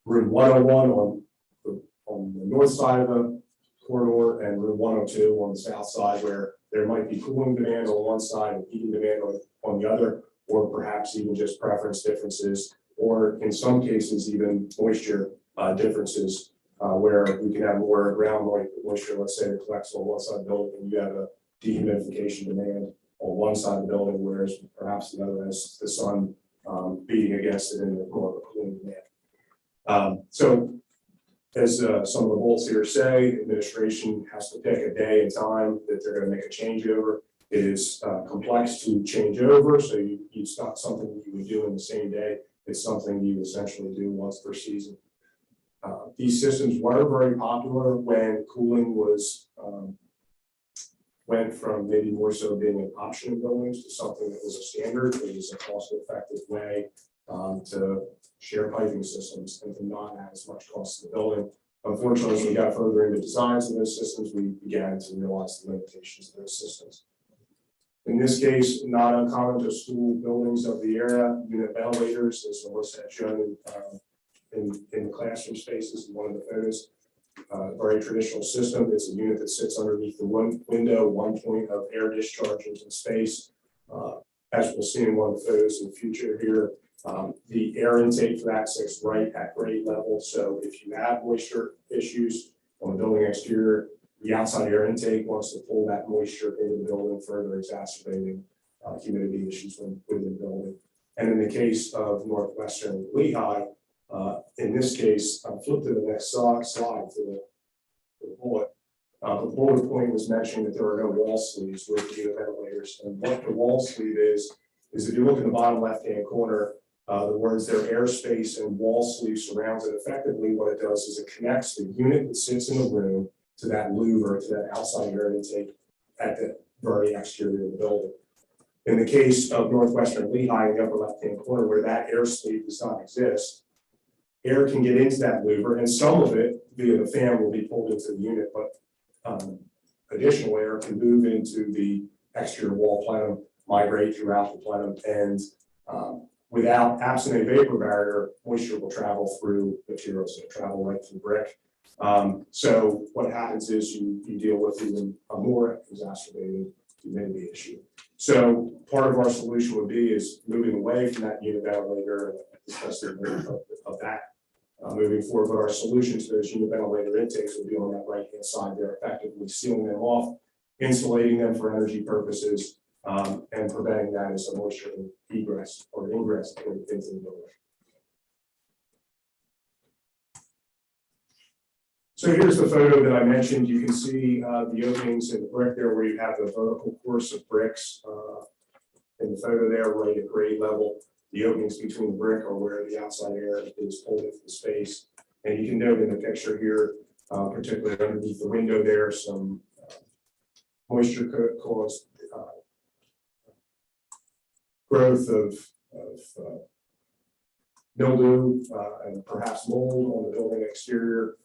room 101 on the north side of the corridor and room 102 on the south side, where there might be cooling demand on one side and heating demand on the other, or perhaps even just preference differences, or in some cases, even moisture differences, where we can have more ground moisture, let's say, that collects on one side of the building, and you have a dehumidification demand on one side of the building, whereas perhaps the other has the sun beating against it and more of a cooling demand. So as some of the bullets here say, administration has to pick a day and time that they're going to make a changeover. It is complex to change over, so it's not something you would do in the same day. It's something you essentially do once per season. These systems were very popular when cooling was went from maybe more so being an option in buildings to something that was a standard. It was a cost-effective way to share piping systems and to not add as much cost to the building. Unfortunately, as we got further into designs of those systems, we began to realize the limitations of those systems. In this case, not uncommon to school buildings of the area, unit ventilators, as Alyssa had shown in the classroom spaces in one of the photos. Very traditional system. It's a unit that sits underneath the window, one point of air discharge into space. As we'll see in one of the photos in the future here, the air intake for that sits right at grade level. So if you have moisture issues on the building exterior, the outside air intake wants to pull that moisture into the building, further exacerbating humidity issues within the building. And in the case of Northwestern Lehigh, in this case, flip to the next slide for the bullet. The bullet point was mentioning that there are no wall sleeves with unit ventilators. And what the wall sleeve is if you look in the bottom left-hand corner, the words there, airspace and wall sleeve surrounds it. Effectively, what it does is it connects the unit that sits in the room to that louver, to that outside air intake at the very exterior of the building. In the case of Northwestern Lehigh in the upper left-hand corner, where that air sleeve does not exist, air can get into that louver, and some of it via the fan will be pulled into the unit, but additional air can move into the exterior wall plenum, migrate throughout the plenum, and without absent a vapor barrier, moisture will travel through materials that travel right through brick. So what happens is you deal with even a more exacerbated humidity issue. So part of our solution would be is moving away from that unit ventilator and discussing of that moving forward. But our solution to those unit ventilator intakes will be on that right-hand side there, effectively sealing them off, insulating them for energy purposes, and preventing that as a moisture egress or ingress into the building. So here's the photo that I mentioned. You can see the openings in the brick there where you have the vertical course of bricks in the photo there, right at grade level. The openings between the brick are where the outside air is pulled into the space. And you can note in the picture here, particularly underneath the window there, some moisture caused growth of mildew and perhaps mold on the building exterior.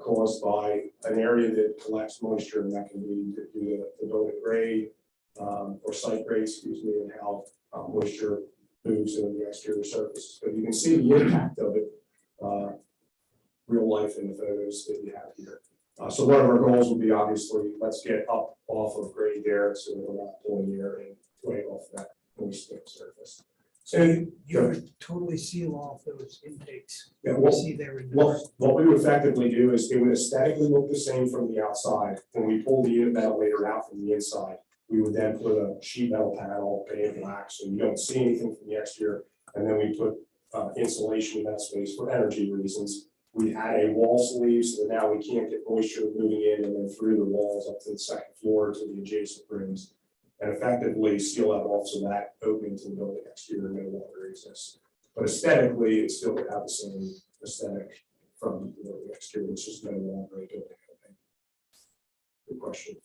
Caused by an area that collects moisture, and that can be due to the building grade or site grade, excuse me, and how moisture moves into the exterior surfaces. But you can see the impact of it real life in the photos that you have here. So one of our goals would be obviously, let's get up off of grade there, so we're not pulling air and way off that moist surface. So you would totally seal off those intakes. Yeah, You well, see there in the. what we would effectively do is it would aesthetically look the same from the outside. When we pull the unit ventilator out from the inside, we would then put a sheet metal panel, painted black, so you don't see anything from the exterior. And then we put insulation in that space for energy reasons. We add a wall sleeve so that now we can't get moisture moving in and then through the walls up to the second floor to the adjacent rooms. And effectively seal that off so that opening to the building exterior no longer exists. But aesthetically, it still would have the same aesthetic from the building exterior, it's just no longer a building opening. Good question.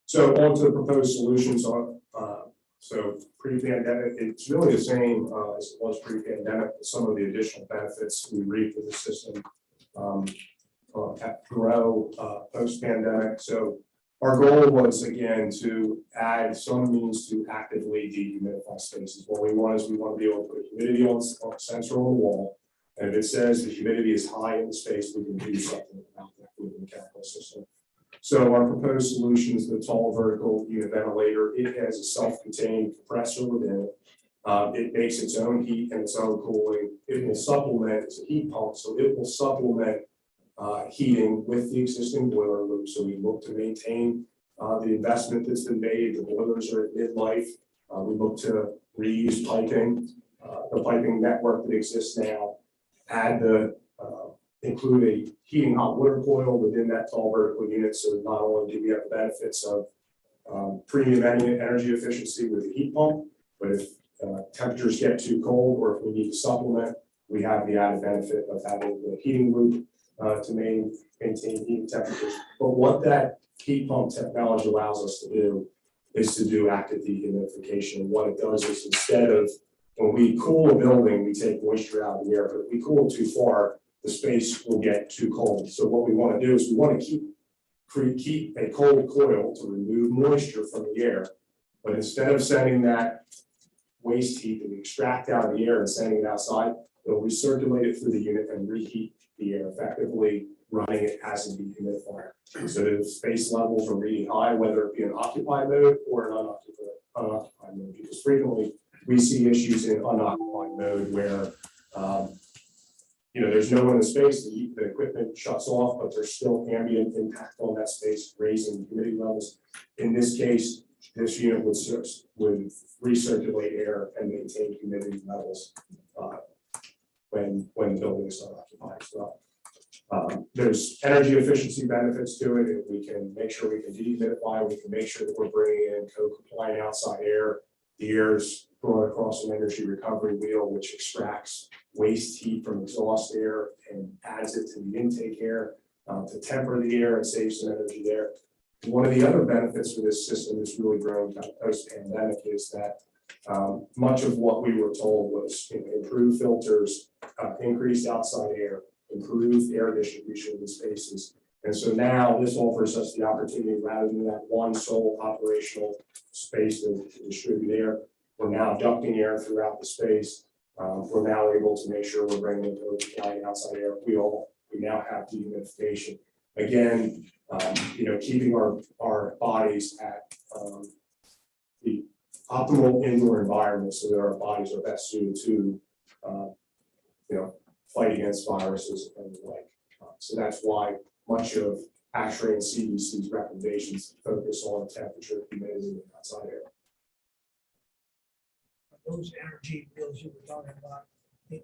So on to the proposed solutions. So pre-pandemic, it's really the same as it was pre-pandemic. Some of the additional benefits we reap with the system grow post-pandemic. So our goal was again to add some means to actively dehumidify spaces. What we want is we want to be able to put humidity on sensor on the wall. And if it says the humidity is high in the space, we can do something about that with the mechanical system. So our proposed solution is the tall vertical unit ventilator. It has a self-contained compressor within it. It makes its own heat and its own cooling. It will supplement, it's a heat pump, so it will supplement heating with the existing boiler loop. So we look to maintain the investment that's been made. The boilers are at midlife. We look to reuse piping, the piping network that exists now, add the include a heating hot water coil within that tall vertical unit. So not only do we have the benefits of premium energy efficiency with the heat pump, but if temperatures get too cold or if we need to supplement, we have the added benefit of having the heating loop to maintain heating temperatures. But what that heat pump technology allows us to do is to do active dehumidification. And what it does is instead of when we cool a building, we take moisture out of the air, but if we cool it too far, the space will get too cold. So what we want to do is we want to keep a cold coil to remove moisture from the air. But instead of sending that waste heat that we extract out of the air and sending it outside, we'll recirculate it through the unit and reheat the air, effectively running it as a dehumidifier. So the space levels are really high, whether it be an occupied mode or an unoccupied mode, because frequently we see issues in unoccupied mode where there's no one in the space, the equipment shuts off, but there's still ambient impact on that space, raising humidity levels. In this case, this unit would recirculate air and maintain humidity levels when the building is not occupied as well. There's energy efficiency benefits to it. If we can make sure we can dehumidify, we can make sure that we're bringing in code compliant outside air. The air is brought across an energy recovery wheel, which extracts waste heat from exhaust air and adds it to the intake air to temper the air and save some energy there. One of the other benefits for this system that's really grown post-pandemic is that much of what we were told was improved filters, increased outside air, improved air distribution in the spaces. And so now this offers us the opportunity, rather than that one sole operational space to distribute air, we're now ducting air throughout the space. We're now able to make sure we're bringing in outside air. We now have dehumidification. Again, keeping our bodies at the optimal indoor environment so that our bodies are best suited to fight against viruses and the like. So that's why much of ASHRAE and CDC's recommendations focus on temperature, humidity, and outside air. Those energy bills you were talking about,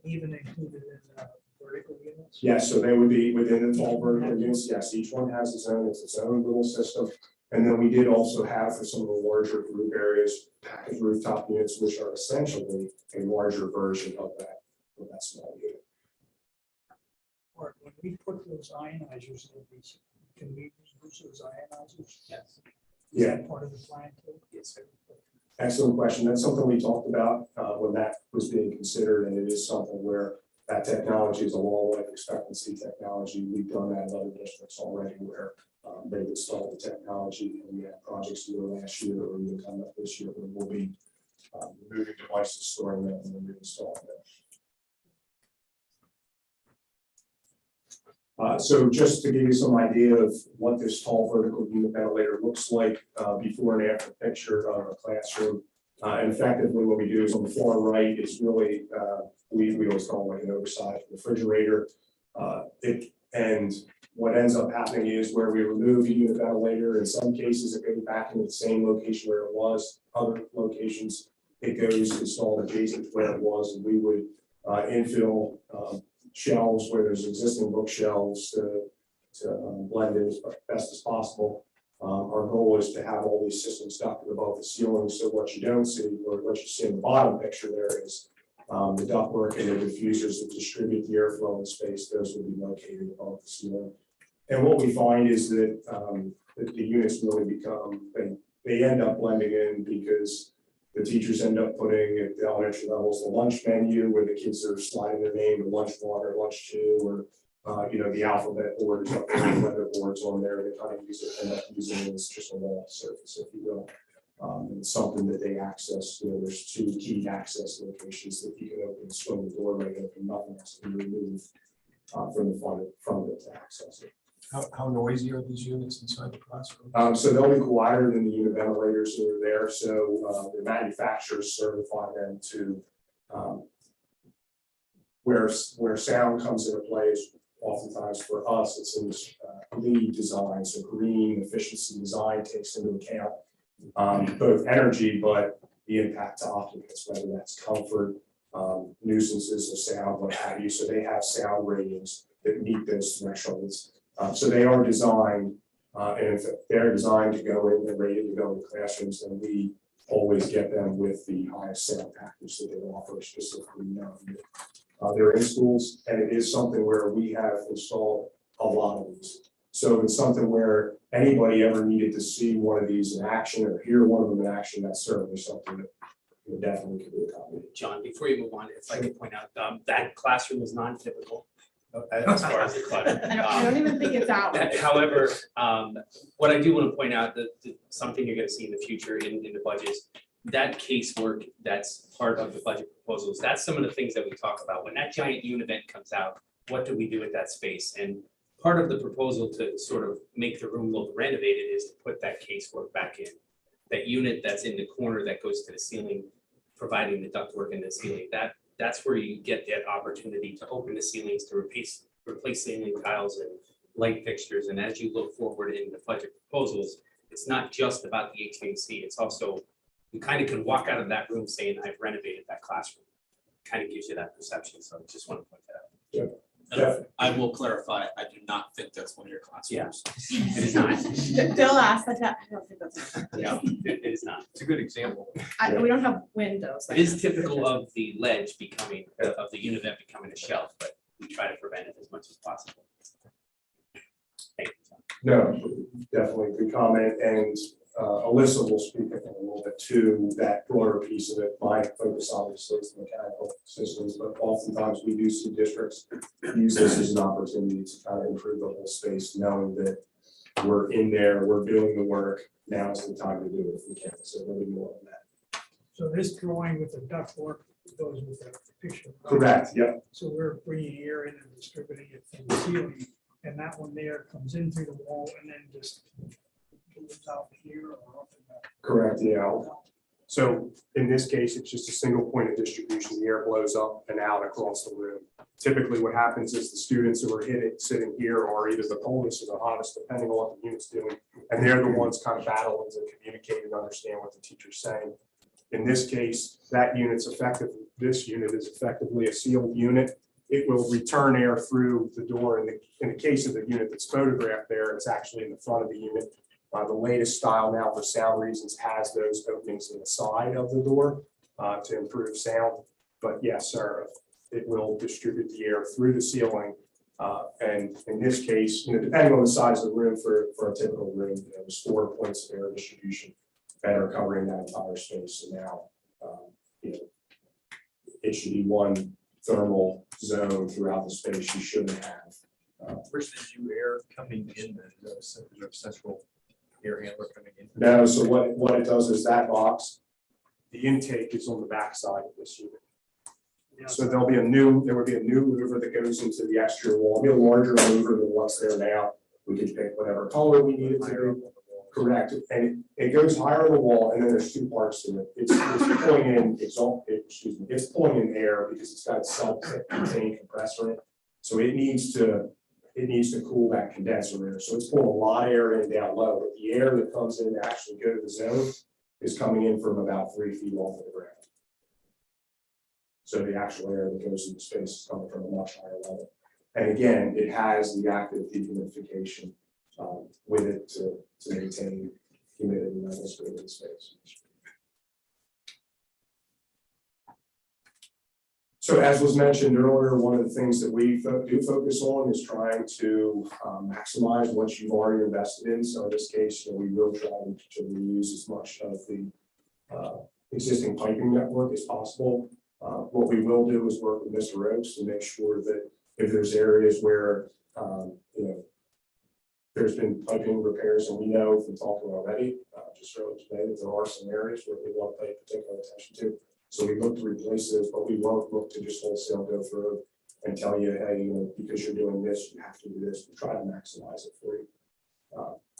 even included in vertical units? Yes, so they would be within the tall vertical units. Yes, each one has its own little system. And then we did also have for some of the larger group areas, packaged rooftop units, which are essentially a larger version of that small unit. Or when we put those ionizers in these, can we use those ionizers? Yes. Yeah. Is that part of the plan too? Yes. Excellent question. That's something we talked about when that was being considered, and it is something where that technology is a long life expectancy technology. We've done that in other districts already where they've installed the technology, and we had projects either last year or even coming up this year where we'll be removing devices, storing them, and then reinstalling them. So just to give you some idea of what this tall vertical unit ventilator looks like, before and after picture of a classroom. And effectively what we do is on the far right is really, we always call it like an oversized refrigerator. And what ends up happening is where we remove the unit ventilator, in some cases it goes back into the same location where it was, other locations it goes installed adjacent to where it was, and we would infill shelves where there's existing bookshelves to blend in as best as possible. Our goal is to have all these systems ducted above the ceiling, so what you don't see, or what you see in the bottom picture there is the ductwork and the diffusers that distribute the airflow in space. Those will be located above the ceiling. And what we find is that, that the units really become, they end up blending in because the teachers end up putting at the elementary levels the lunch menu where the kids are sliding their name, the lunch water, lunch two, or the alphabet boards, weather boards on there. They kind of use it, end up using it as just a wall surface, if you will. It's something that they access. There's 2 key access locations that you can open and swing the door right open. Nothing has to be removed from the front of it to access it. How noisy are these units inside the classroom? So they'll be quieter than the unit ventilators that are there. So the manufacturers certify them to where sound comes into play is oftentimes for us, it's in this LEED design. So green efficiency design takes into account both energy, but the impact to occupants, whether that's comfort, nuisances of sound, what have you. So they have sound ratings that meet those thresholds. So they are designed, and if they're designed to go in and rated to go in classrooms, then we always get them with the highest sound package that they offer specifically. They're in schools, and it is something where we have installed a lot of these. So it's something where anybody ever needed to see one of these in action or hear one of them in action, that's certainly something that would definitely could be accommodated. John, before you move on, if I could point out, that classroom is non-typical as far as the clutter. I don't even think it's out. However, what I do want to point out that something you're going to see in the future in the budgets, that casework that's part of the budget proposals, that's some of the things that we talk about. When that giant unit comes out, what do we do with that space? And part of the proposal to sort of make the room look renovated is to put that casework back in. That unit that's in the corner that goes to the ceiling, providing the ductwork in the ceiling, that's where you get that opportunity to open the ceilings, to replace ceiling tiles and light fixtures. And as you look forward in the budget proposals, it's not just about the HVAC, it's also, you kind of can walk out of that room saying, I've renovated that classroom. Kind of gives you that perception, so I just want to point that out. Yeah. I will clarify, I do not think that's one of your classrooms. It is not. Still ask the I don't think that's. Yeah, it is not. It's a good example. We don't have windows. It is typical of the ledge becoming, of the unit becoming a shelf, but we try to prevent it as much as possible. Thank you. No, definitely good comment, and Alyssa will speak a little bit to that broader piece of it. My focus obviously is the mechanical systems, but oftentimes we do see districts use this as an opportunity to kind of improve the whole space, knowing that we're in there, we're doing the work. Now is the time to do it if we can. So really more on that. So this drawing with the ductwork goes with that picture. Correct. Yep. So we're bringing air in and distributing it from the ceiling, and that one there comes in through the wall and then just moves out here or up and back. Correct. Yeah. So in this case, it's just a single point of distribution. The air blows up and out across the room. Typically what happens is the students who are sitting here are either the coldest or the hottest, depending on what the unit's doing. And they're the ones kind of battling to communicate and understand what the teacher's saying. In this case, that unit's effective. This unit is effectively a sealed unit. It will return air through the door. In the case of the unit that's photographed there, it's actually in the front of the unit. The latest style now, for sound reasons, has those openings in the side of the door to improve sound. But yes, sir, it will distribute the air through the ceiling. And in this case, depending on the size of the room for a typical room, there's 4 points of air distribution that are covering that entire space. So now, it should be one thermal zone throughout the space. You shouldn't have. Where's the new air coming in, the central air handler coming in? No, so what it does is that box, the intake is on the back side of this unit. So there would be a new louver that goes into the exterior wall, it'll be a larger louver than what's there now. We can pick whatever color we need it to be. Correct, and it goes higher on the wall, and then there's two parts to it. It's pulling in it's pulling in air because it's got a self-contained compressor in it. So it needs to cool that condenser air. So it's pulling a lot of air in down low, but the air that comes in to actually go to the zone is coming in from about 3 feet off of the ground. So the actual air that goes into space is coming from a much higher level. And again, it has the active dehumidification with it to maintain humidity levels within space. So as was mentioned earlier, one of the things that we do focus on is trying to maximize what you've already invested in. So in this case, we will try to reuse as much of the existing piping network as possible. What we will do is work with Mr. Oakes to make sure that if there's areas where there's been piping repairs, and we know from talking already, just earlier today, that there are some areas where we want to pay particular attention to. So we look to replace those, but we won't look to just wholesale go through and tell you, hey, because you're doing this, you have to do this. We try to maximize it for you.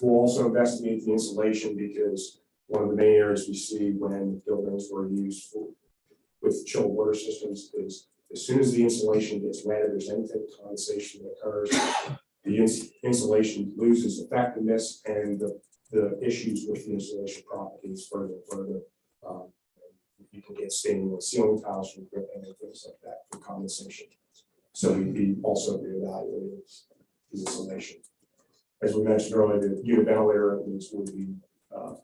We'll also investigate the insulation, because one of the main areas we see when buildings were used with chilled water systems is as soon as the insulation gets wet, if there's any type of condensation that occurs, the insulation loses effectiveness, and the issues with the insulation propagates further and further. You can get staining with ceiling tiles from dripping and things like that from condensation. So we'd also reevaluating the insulation. As we mentioned earlier, the unit ventilator would be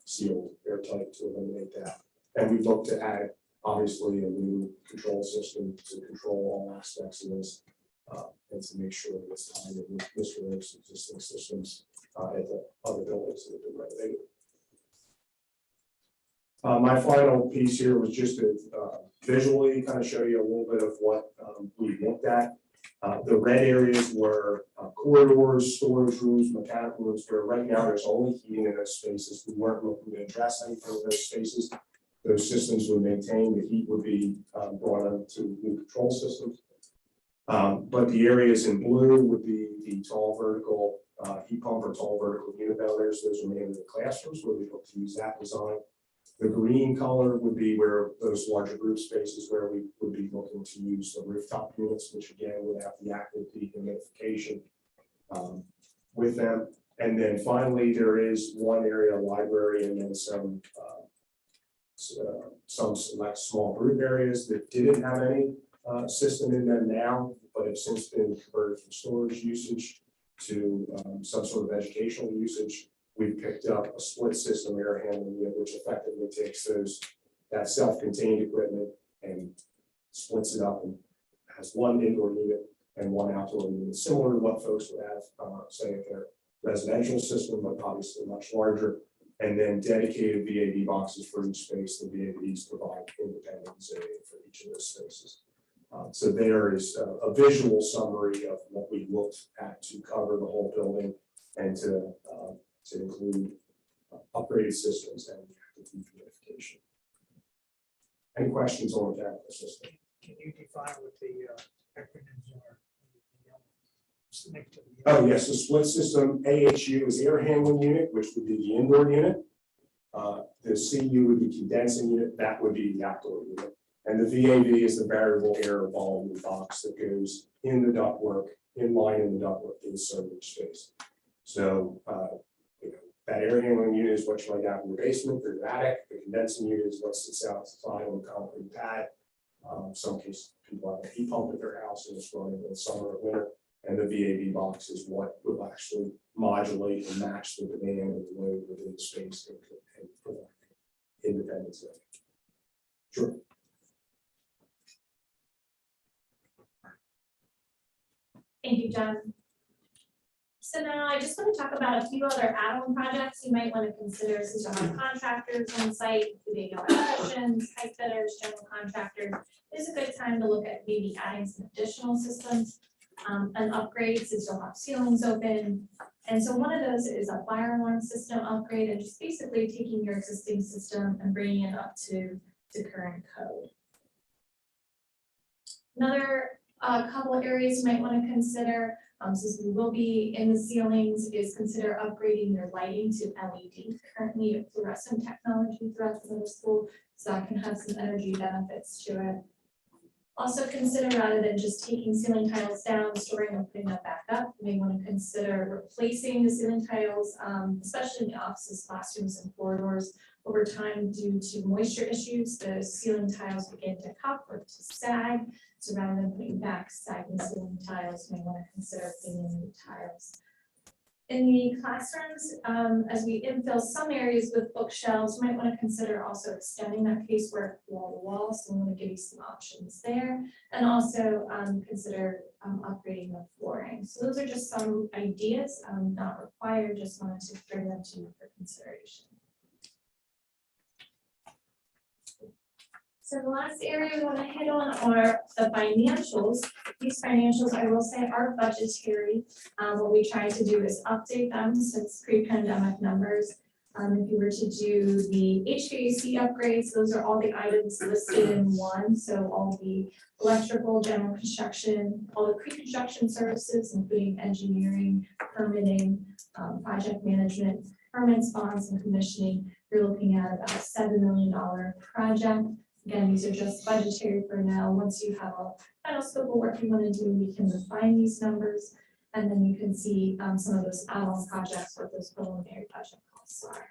sealed airtight to eliminate that. And we look to add, obviously, a new control system to control all aspects of this, and to make sure that it's tied in with Mr. Oakes' existing systems at the other buildings that have been renovated. My final piece here was just to visually kind of show you a little bit of what we looked at. The red areas were corridors, storage rooms, mechanical rooms, where right now there's only heating in those spaces. We weren't looking to address anything in those spaces. Those systems would maintain, the heat would be brought into new control systems. But the areas in blue would be the tall vertical heat pump or tall vertical unit ventilators. Those are mainly the classrooms where we hope to use that design. The green color would be where those larger group spaces where we would be looking to use the rooftop units, which again would have the active dehumidification with them. And then finally, there is one area library, and then some select small group areas that didn't have any system in them now, but have since been converted from storage usage to some sort of educational usage. We've picked up a split system air handling unit, which effectively takes that self-contained equipment and splits it up and has one indoor unit and one outdoor unit, similar to what folks would have, say, at their residential system, but obviously much larger. And then dedicated VAV boxes for each space. The VAVs provide independent zoning for each of those spaces. So there is a visual summary of what we looked at to cover the whole building and to include upgraded systems and active dehumidification. Any questions on the mechanical system? Can you define what the acronyms are? Oh, yes, the split system AHU is air handling unit, which would be the indoor unit. The CU would be condensing unit, that would be the outdoor unit. And the VAV is the variable air volume box that goes in the ductwork, in line in the ductwork in the server space. So, that air handling unit is what you might have in your basement or your attic. The condensing unit is what sits outside on the concrete pad. Some cases, people have a heat pump at their house and it's running in summer or winter. And the VAV box is what will actually modulate and match the demand and the load within the space and provide independence. Sure. Thank you, John. So now I just want to talk about a few other add-on projects you might want to consider since you have contractors on site, including electricians, pipe fitters, general contractors. It's a good time to look at maybe adding some additional systems and upgrades since you'll have ceilings open. And so one of those is a fire alarm system upgrade and just basically taking your existing system and bringing it up to current code. Another couple areas you might want to consider, since we will be in the ceilings, is consider upgrading your lighting to LED. Currently, fluorescent technology throughout the middle school, so that can have some energy benefits to it. Also consider, rather than just taking ceiling tiles down, storing and putting them back up, you may want to consider replacing the ceiling tiles, especially in the offices, classrooms, and corridors. Over time, due to moisture issues, the ceiling tiles begin to cup or to sag. So rather than putting back sagging ceiling tiles, you may want to consider putting in new tiles. In the classrooms, as we infill some areas with bookshelves, you might want to consider also extending that casework wall to wall. So I'm going to give you some options there, and also consider upgrading the flooring. So those are just some ideas, not required, just wanted to bring them to you for consideration. So the last area we want to hit on are the financials. These financials, I will say, are budgetary. What we try to do is update them since pre-pandemic numbers. If you were to do the HVAC upgrades, those are all the items listed in one. So all the electrical, general construction, all the pre-construction services, including engineering, permitting, project management, permits, bonds, and commissioning. You're looking at about a $7 million project. Again, these are just budgetary for now. Once you have a final scope of work you want to do, we can refine these numbers, and then you can see some of those add-on projects, what those preliminary budget costs are.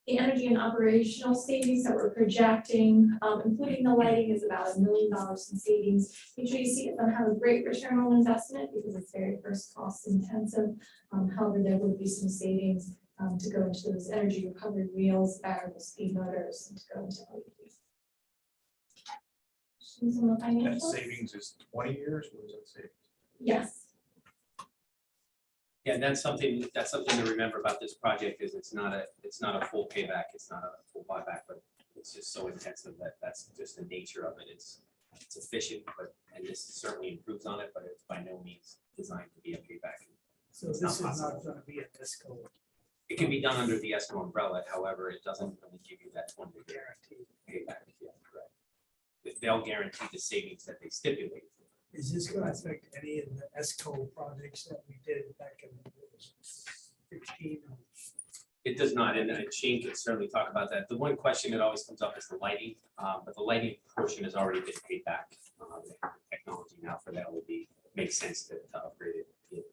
The energy and operational savings that we're projecting, including the lighting, is about $1 million in savings. HVAC is going to have a great return on investment because it's very first cost intensive. However, there will be some savings to go into those energy recovery wheels, variable speed motors, and to go into LED. Questions on the That financials? savings is 20 years, what does that say? Yes. Yeah, that's something to remember about this project is it's not a full payback, it's not a full buyback, but it's just so intensive that that's just the nature of it. It's efficient, and this certainly improves on it, but it's by no means designed to be a payback. So this is not going to be a disco It can be done under the ESCO umbrella, however, it doesn't really give you that 20-year guarantee payback. Yeah, correct. They'll guarantee the savings that they stipulate. Is this going to affect any of the ESCO projects that we did back in 2016? It does not, and Shane can certainly talk about that. The one question that always comes up is the lighting, but the lighting portion has already been paid back. Technology now for that would makes sense to upgrade it.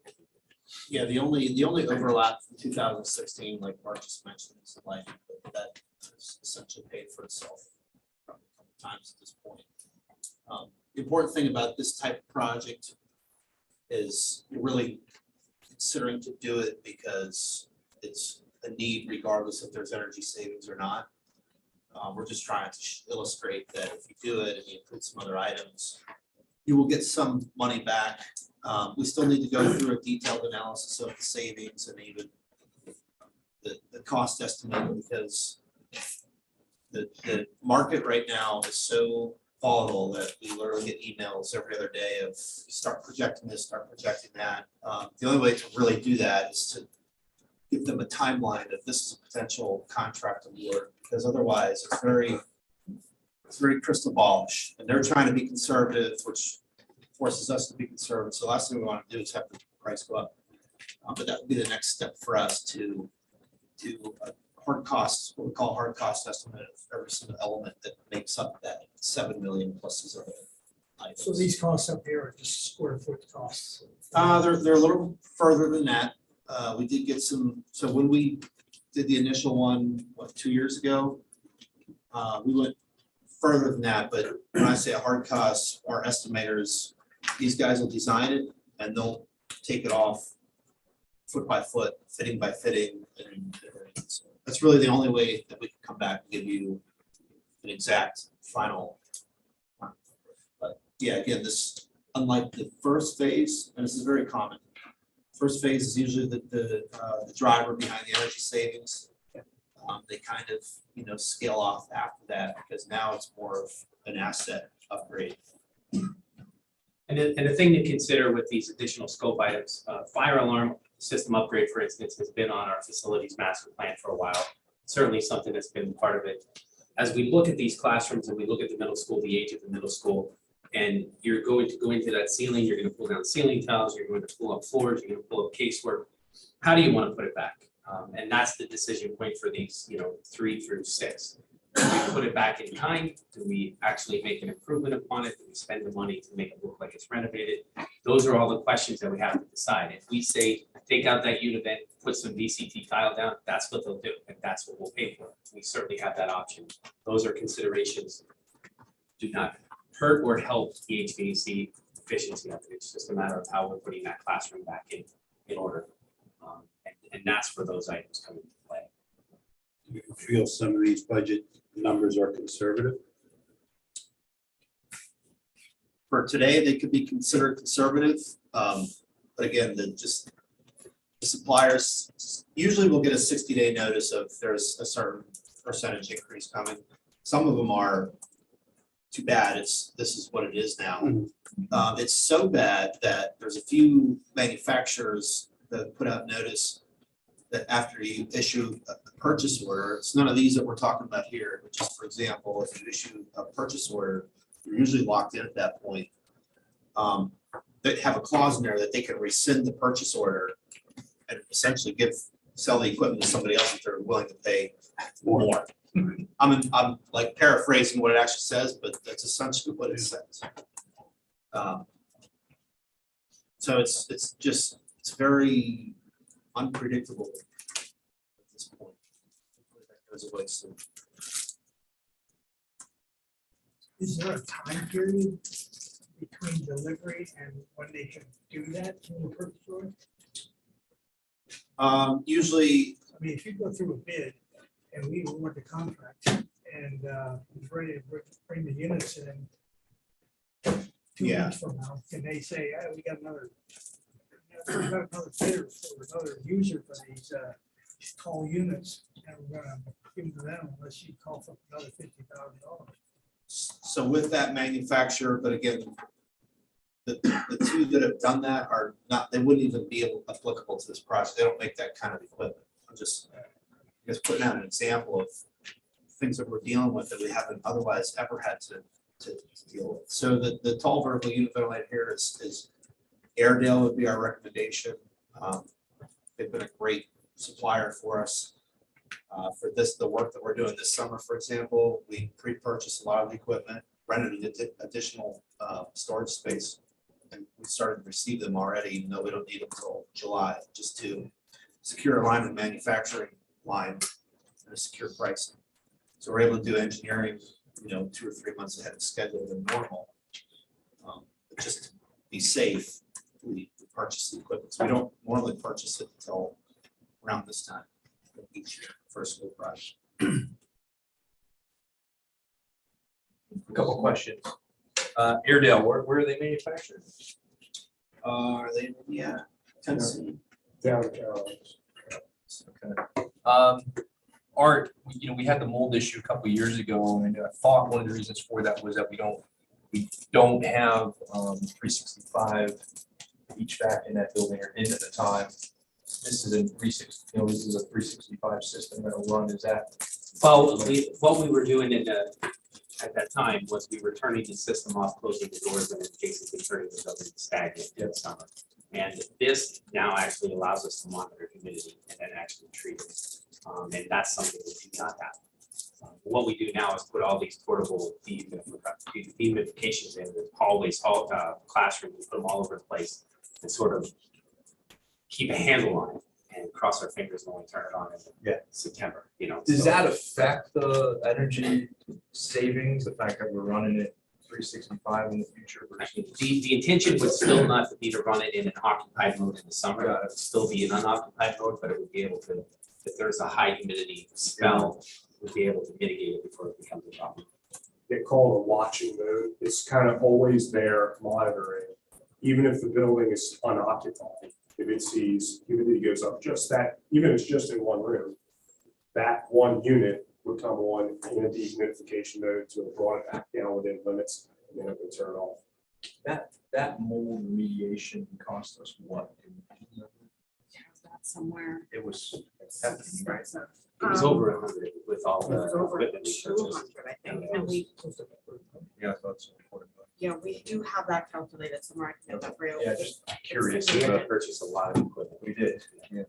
Yeah, the only overlap from 2016, like Mark just mentioned, is the lighting, but that is essentially paid for itself probably a couple times at this point. The important thing about this type of project is you're really considering to do it because it's a need regardless if there's energy savings or not. We're just trying to illustrate that if you do it and you include some other items, you will get some money back. We still need to go through a detailed analysis of the savings and even the cost estimate because the market right now is so volatile that we literally get emails every other day of start projecting this, start projecting that. The only way to really do that is to give them a timeline of this is a potential contract award, because otherwise it's very crystal ballish, and they're trying to be conservative, which forces us to be conservative. So the last thing we want to do is have the price go up. But that would be the next step for us to do a hard costs, what we call hard cost estimate of every single element that makes up that 7 million plus these other items. So these costs up here are just square foot costs? They're a little further than that. We did get some, so when we did the initial one, 2 years ago, we went further than that, but when I say a hard cost, our estimators, these guys will design it and they'll take it off foot by foot, fitting by fitting. And so that's really the only way that we can come back and give you an exact final. But yeah, again, this, unlike the first phase, and this is very common, first phase is usually the driver behind the energy savings. They kind of, scale off after that because now it's more of an asset upgrade. And the thing to consider with these additional scope items, fire alarm system upgrade, for instance, has been on our facilities master plan for a while. Certainly something that's been part of it. As we look at these classrooms and we look at the middle school, the age of the middle school, And you're going to go into that ceiling, you're gonna pull down ceiling tiles, you're going to pull up floors, you're gonna pull up casework. How do you wanna put it back? And that's the decision point for these, 3 through 6. Do we put it back in kind? Do we actually make an improvement upon it? Do we spend the money to make it look like it's renovated? Those are all the questions that we have to decide. If we say, take out that unit, put some VCT tile down, that's what they'll do, and that's what we'll pay for. We certainly have that option. Those are considerations. Do not hurt or help the HVAC efficiency of it. It's just a matter of how we're putting that classroom back in order. And that's where those items come into play. Do you feel some of these budget numbers are conservative? For today, they could be considered conservative. But again, the suppliers usually will get a 60-day notice of there's a certain percentage increase coming. Some of them are too bad. This is what it is now. It's so bad that there's a few manufacturers that put out notice that after you issue a purchase order, it's none of these that we're talking about here, but just for example, if you issue a purchase order, you're usually locked in at that point. That have a clause in there that they can rescind the purchase order and essentially sell the equipment to somebody else if they're willing to pay more. I'm like paraphrasing what it actually says, but that's essentially what it says. So it's very unpredictable at this point. That goes away soon. Is there a time period between delivery and when they can do that in the purchase order? Usually, I mean, if you go through a bid and we award the contract and we're ready to bring the units in 2 weeks from now, can they say, "Ah, we got another bidder for another user for these tall units, and we're gonna give them to them unless you call for another $50,000. so with that manufacturer, but again, the 2 that have done that are not, they wouldn't even be applicable to this project. They don't make that kind of equipment. I'm just putting out an example of things that we're dealing with that we haven't otherwise ever had to deal with. So the tall vertical unit ventilator here is Airedale would be our recommendation. They've been a great supplier for us. For the work that we're doing this summer, for example, we pre-purchased a lot of the equipment, rented additional storage space, and we started to receive them already, even though we don't need them until July, just to secure a line of manufacturing line and a secure pricing. So we're able to do engineering, 2 or 3 months ahead of schedule than normal. But just to be safe, we purchase the equipment. So we don't normally purchase it until around this time of each year, first school project. A couple questions. Airedale, where are they manufactured? Are they, yeah, Tennessee. Down in Carolinas. Okay. Art, we had the mold issue a couple of years ago, and I thought one of the reasons for that was that we don't have 365 HVAC in that building, or in at the time. This is a 360, this is a 365 system that'll run. Is that? Well, what we were doing at that time was we were turning the system off, closing the doors, and basically turning the building stagnant in the summer. And this now actually allows us to monitor humidity and then actually treat it. And that's something we do not have. What we do now is put all these portable dehumidifications in the hallways, classrooms, we put them all over the place and sort of keep a handle on it and cross our fingers when we turn it on in September, Does so- that affect the energy savings, the fact that we're running it 365 in the future versus? The intention would still not be to run it in an occupied mode in the summer. It would still be an unoccupied mode, but it would be able to, if there's a high humidity spell, we'd be able to mitigate it before it becomes a problem. They call it a watching mode. It's kind of always there monitoring, even if the building is unoccupied. If it sees humidity goes up just that, even if it's just in one room, that one unit would come on in a dehumidification mode to have brought it back down within limits, and then it would turn off. That mold remediation cost us what? Somewhere. It was. It was over 100 with all the It was over equipment we purchased. 200, I think, and we. Yeah, I thought so. we do have that calculated somewhere. I can get that for you. Yeah, just curious. It's We purchased a lot of equipment. We did. Yeah.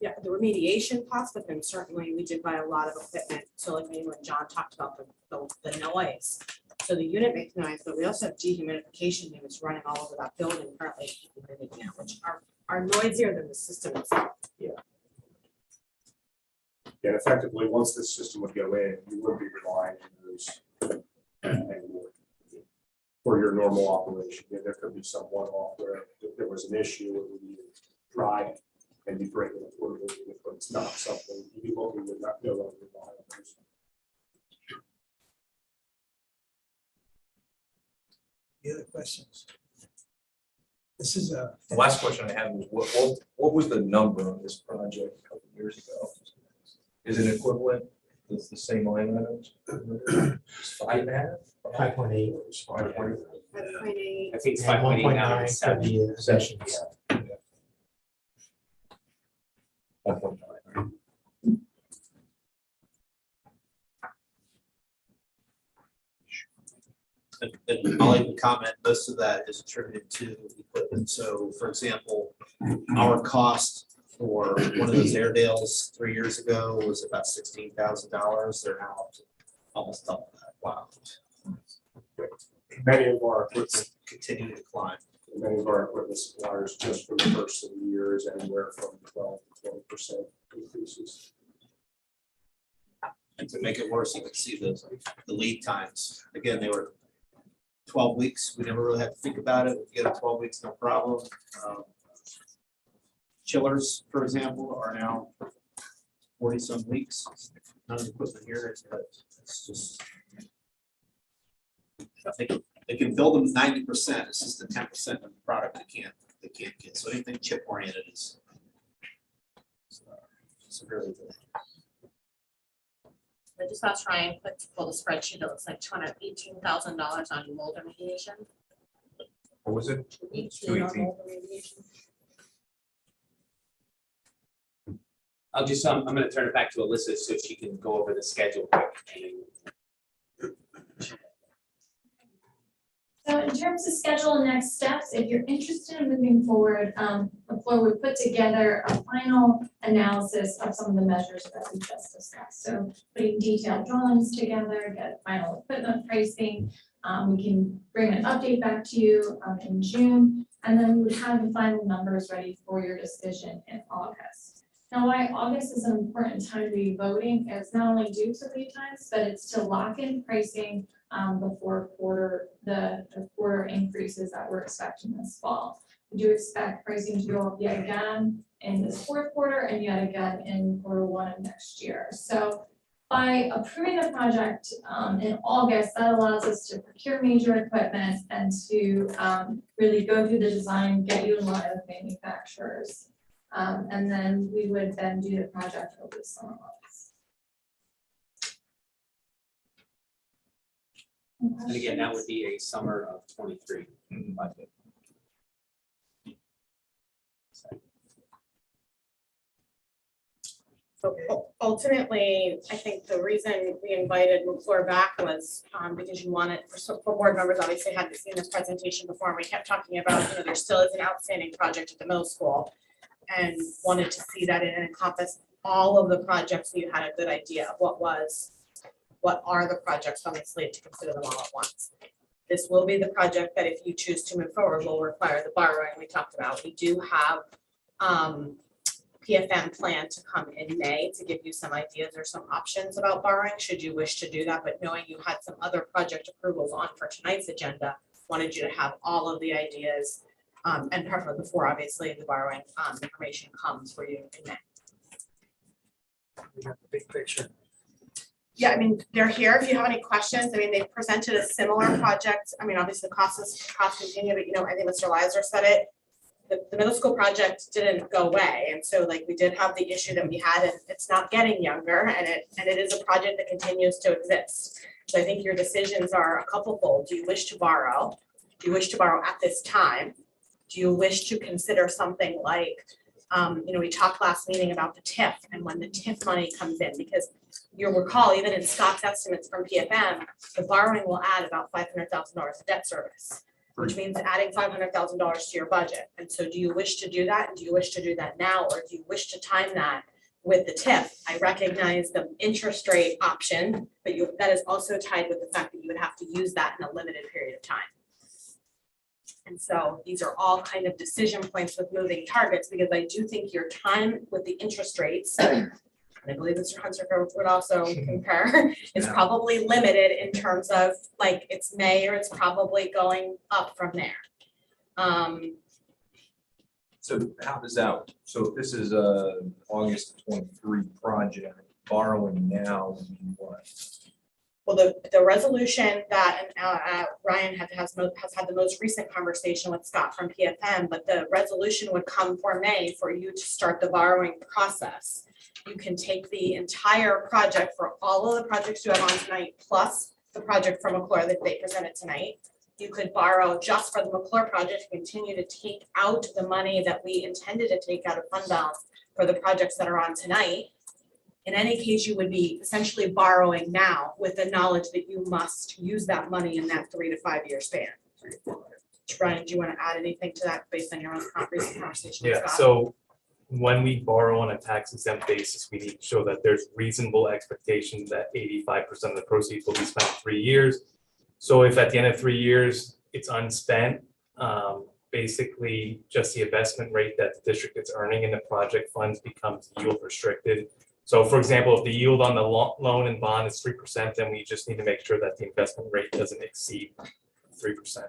Yeah, the remediation costs, but then certainly we did buy a lot of equipment. So like maybe when John talked about the noise. So the unit makes noise, but we also have dehumidification units running all over that building currently, which are noisier than the system itself. Yeah, effectively, once this system would go in, you would be relying on those anymore for your normal operation. Yeah, there could be some one-off where if there was an issue, it would be dry and be breaking the portable unit, but it's not something you would not no longer rely on those. Any other questions? This is a. The last question I had was, what was the number on this project a couple of years ago? Is it equivalent? It's the same line items? It's 5.5? 5.8. 5.8. 5.8. I think it's And 5.8 now. 1.9 for the sessions. 1.9. And I'll even comment, most of that is attributed to equipment. So for example, our cost for one of those Airedales 3 years ago was about $16,000. They're now up to almost double that. Wow. Many of our equipment, It's continuing to climb. many of our equipment suppliers just for the first of the year is anywhere from 12 to 20% increases. And to make it worse, you can see the lead times. Again, they were 12 weeks. We never really had to think about it. We get it 12 weeks, no problem. Chillers, for example, are now 40-some weeks. None of the equipment here, but it's just. They can build them 90%. It's just the 10% of the product they can't get. So anything chip oriented is severely delayed. I just asked Ryan quick to pull the spreadsheet. It looks like $218,000 on mold remediation. What was it? 218. I'll just, I'm gonna turn it back to Alyssa so she can go over the schedule quick. So in terms of schedule and next steps, if you're interested in moving forward, the floor would put together a final analysis of some of the measures that we just discussed. So putting detailed drawings together, get final equipment pricing. We can bring an update back to you in June, and then we would have the final numbers ready for your decision in August. Now, why August is an important time to be voting is not only due to lead times, but it's to lock in pricing before the quarter increases that we're expecting this fall. We do expect pricing to go up yet again in this fourth quarter and yet again in Q1 of next year. So by approving the project in August, that allows us to procure major equipment and to really go through the design, get you in line with manufacturers. And then we would then do the project over the summer months. And again, that would be a summer of 23 budget. So ultimately, I think the reason we invited McClure back was because you wanted, for board members, obviously hadn't seen this presentation before, and we kept talking about, there still is an outstanding project at the middle school. And wanted to see that it encompassed all of the projects, so you had a good idea of what are the projects on the slate to consider them all at once. This will be the project that if you choose to move forward will require the borrowing we talked about. We do have PFM plan to come in May to give you some ideas or some options about borrowing, should you wish to do that. But knowing you had some other project approvals on for tonight's agenda, wanted you to have all of the ideas and preferably before, obviously, the borrowing information comes for you in May. We got the big picture. Yeah, I mean, they're here if you have any questions. I mean, they presented a similar project. I mean, obviously the costs continue, but I think Mr. Lizer said it. The middle school project didn't go away. And so like we did have the issue that we had, and it's not getting younger, and it is a project that continues to exist. So I think your decisions are a couple-fold. Do you wish to borrow? Do you wish to borrow at this time? Do you wish to consider something like, we talked last meeting about the TIF and when the TIF money comes in, because you'll recall, even in Scott's estimates from PFM, the borrowing will add about $500,000 of debt service, which means adding $500,000 to your budget. And so do you wish to do that? And do you wish to do that now, or do you wish to time that with the TIF? I recognize the interest rate option, but that is also tied with the fact that you would have to use that in a limited period of time. And so these are all kind of decision points with moving targets, because I do think your time with the interest rates, and I believe Mr. Hunsaker would also concur, is probably limited in terms of like it's May or it's probably going up from there. So how does that, so if this is a August 23 project, borrowing now would be what? Well, the resolution that Ryan has had the most recent conversation with Scott from PFM, but the resolution would come for May for you to start the borrowing process. You can take the entire project for all of the projects you have on tonight, plus the project from McClure that they presented tonight. You could borrow just for the McClure project, continue to take out the money that we intended to take out of fund balance for the projects that are on tonight. In any case, you would be essentially borrowing now with the knowledge that you must use that money in that 3 to 5 year span. Brian, do you want to add anything to that based on your own recent conversation with Yeah, Scott? so when we borrow on a tax exempt basis, we need to show that there's reasonable expectation that 85% of the proceeds will be spent in 3 years. So if at the end of 3 years, it's unspent, basically just the investment rate that the district is earning in the project funds becomes yield restricted. So for example, if the yield on the loan and bond is 3%, then we just need to make sure that the investment rate doesn't exceed 3%.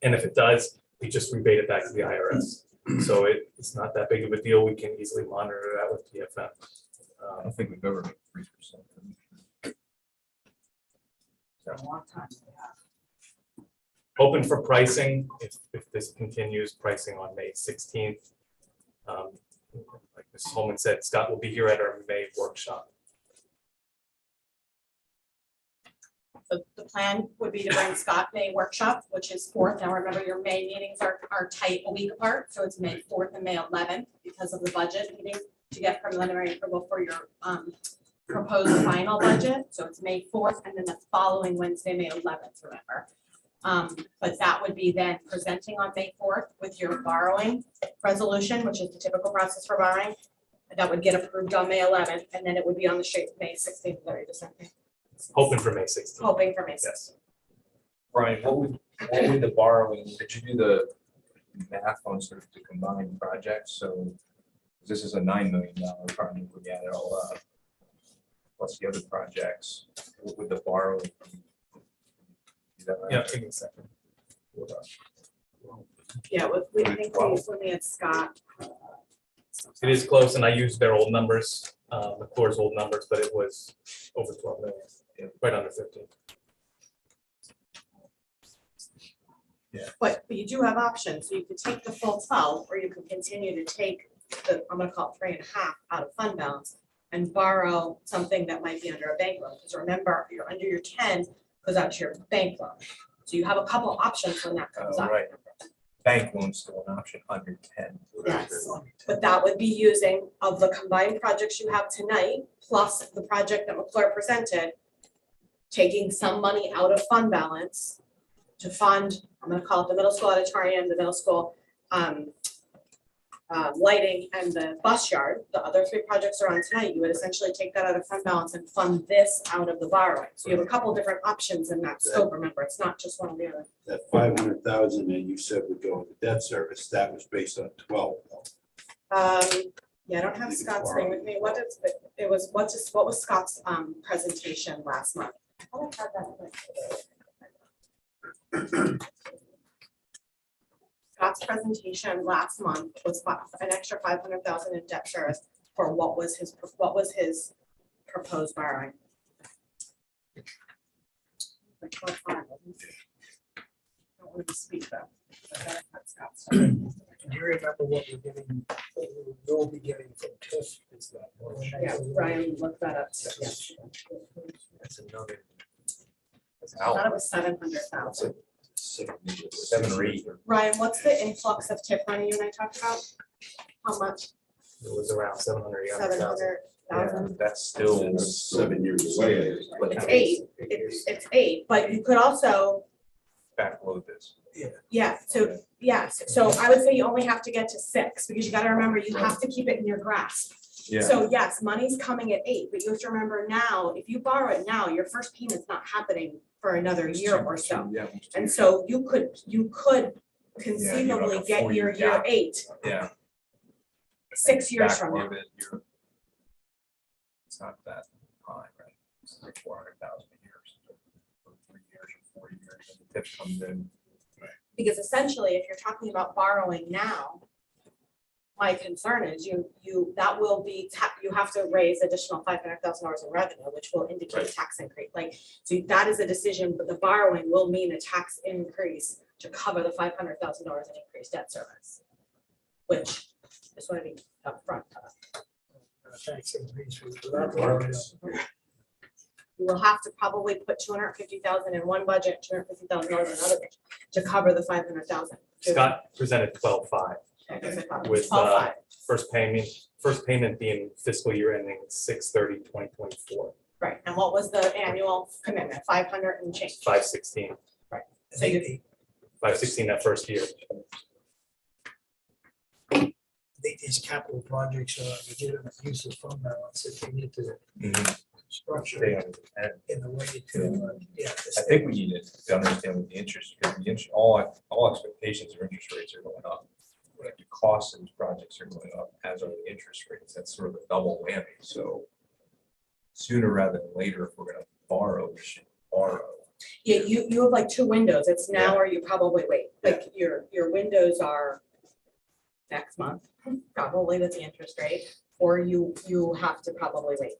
And if it does, we just rebate it back to the IRS. So it's not that big of a deal. We can easily monitor that with PFM. I don't think we've ever made 3%. Open for pricing, if this continues, pricing on May 16th. Like Mrs. Holman said, Scott will be here at our May workshop. The plan would be to bring Scott May workshop, which is 4th. Now remember, your May meetings are tight a week apart, so it's May 4th and May 11th because of the budget meeting to get preliminary approval for your proposed final budget. So it's May 4th and then the following Wednesday, May 11th, remember. But that would be then presenting on May 4th with your borrowing resolution, which is the typical process for borrowing. That would get approved on May 11th, and then it would be on the street May 16th, very December. Hoping for May 16th. Hoping for May 16th. Brian, what would the borrowing, did you do the math on sort of the combined projects? So this is a $9 million project, we add it all up, plus the other projects, what would the borrowing be? Is that right? Yeah, give me a second. Yeah, we think when we had Scott. It is close, and I used their old numbers, McClure's old numbers, but it was over 12 million, right under 15. Yeah. But you do have options, so you could take the full 12, or you could continue to take the, I'm gonna call it 3.5 out of fund balance and borrow something that might be under a bank loan, because remember, you're under your 10 goes out to your bank loan. So you have a couple options when that comes up. Right. Bank loan's still an option under 10. Yes, but that would be using of the combined projects you have tonight, plus the project that McClure presented, taking some money out of fund balance to fund, I'm gonna call it the middle school auditorium, the middle school lighting and the bus yard. The other 3 projects are on tonight. You would essentially take that out of fund balance and fund this out of the borrowing. So you have a couple different options in that scope. Remember, it's not just one or the other. That 500,000 that you said would go into debt service, that was based on 12. Yeah, I don't have Scott's thing with me. What is it was what was Scott's presentation last month? I thought I had that. Scott's presentation last month was an extra 500,000 in debt service for what was his proposed borrowing. Like 12.5, wasn't it? I don't want to speak though. Do you remember what we're getting, what we will be getting from TIF? Is that? Yeah, Brian looked that up. Yes. That's another. I thought it was 700,000. 7 or 8. Ryan, what's the influx of TIF money you and I talked about? How much? It was around 700, 800,000. 700,000. That's still 7 years away. It's 8, it's 8, but you could also, backload this. yeah, so, yes, so I would say you only have to get to 6, because you gotta remember, you have to keep it in your grasp. Yeah. So yes, money's coming at 8, but you have to remember now, if you borrow it now, your first payment's not happening for another year or so. Yeah. And so you could conceivably like a get your 4-year year gap. 8, Yeah. 6 years from now. Backloaded, it's not that high, right? It's like 400,000 a year. So for 3 years or 4 years, and the tip comes in. Because essentially, if you're talking about borrowing now, my concern is that will be, you have to raise additional $500,000 in revenue, which will indicate tax increase. Like, so that is a decision, but the borrowing will mean a tax increase to cover the $500,000 in increased debt service. Which, just want to be upfront. Tax increase without borrowing. You will have to probably put $250,000 in one budget, $250,000 in another budget to cover the $500,000. Scott presented 12.5 with first payment being fiscal year ending 6/30/2024. Right, and what was the annual commitment? 500 and change. 516. Right. So you, 516 that first year. I think these capital projects are legitimate use of fund balance if we need to structure it in a way to, I think we need to understand what the interest, because the interest, all expectations of interest rates are going up. The costs of these projects are going up, as are the interest rates. That's sort of a double whammy. So sooner rather than later, if we're going to borrow, we should borrow. yeah, you have like 2 windows. It's now or you probably wait. Like your windows are next month, probably with the interest rate, or you have to probably wait.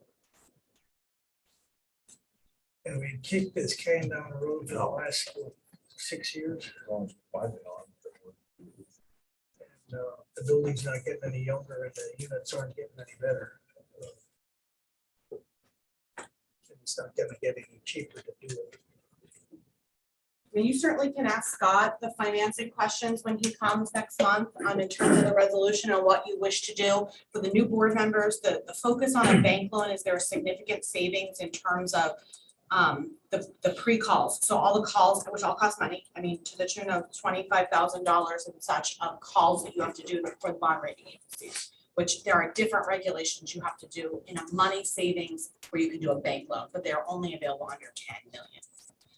and we kick this can down the road for the last 6 years. As long as we find it on. And the building's not getting any younger and the units aren't getting any better. It's not gonna get any cheaper to do it. I mean, you certainly can ask Scott the financing questions when he comes next month in terms of the resolution and what you wish to do. For the new board members, the focus on a bank loan is there are significant savings in terms of the pre-calls. So all the calls, which all cost money, I mean, to the tune of $25,000 and such of calls that you have to do for the bond rating agencies, which there are different regulations you have to do in a money savings where you can do a bank loan, but they're only available under 10 million.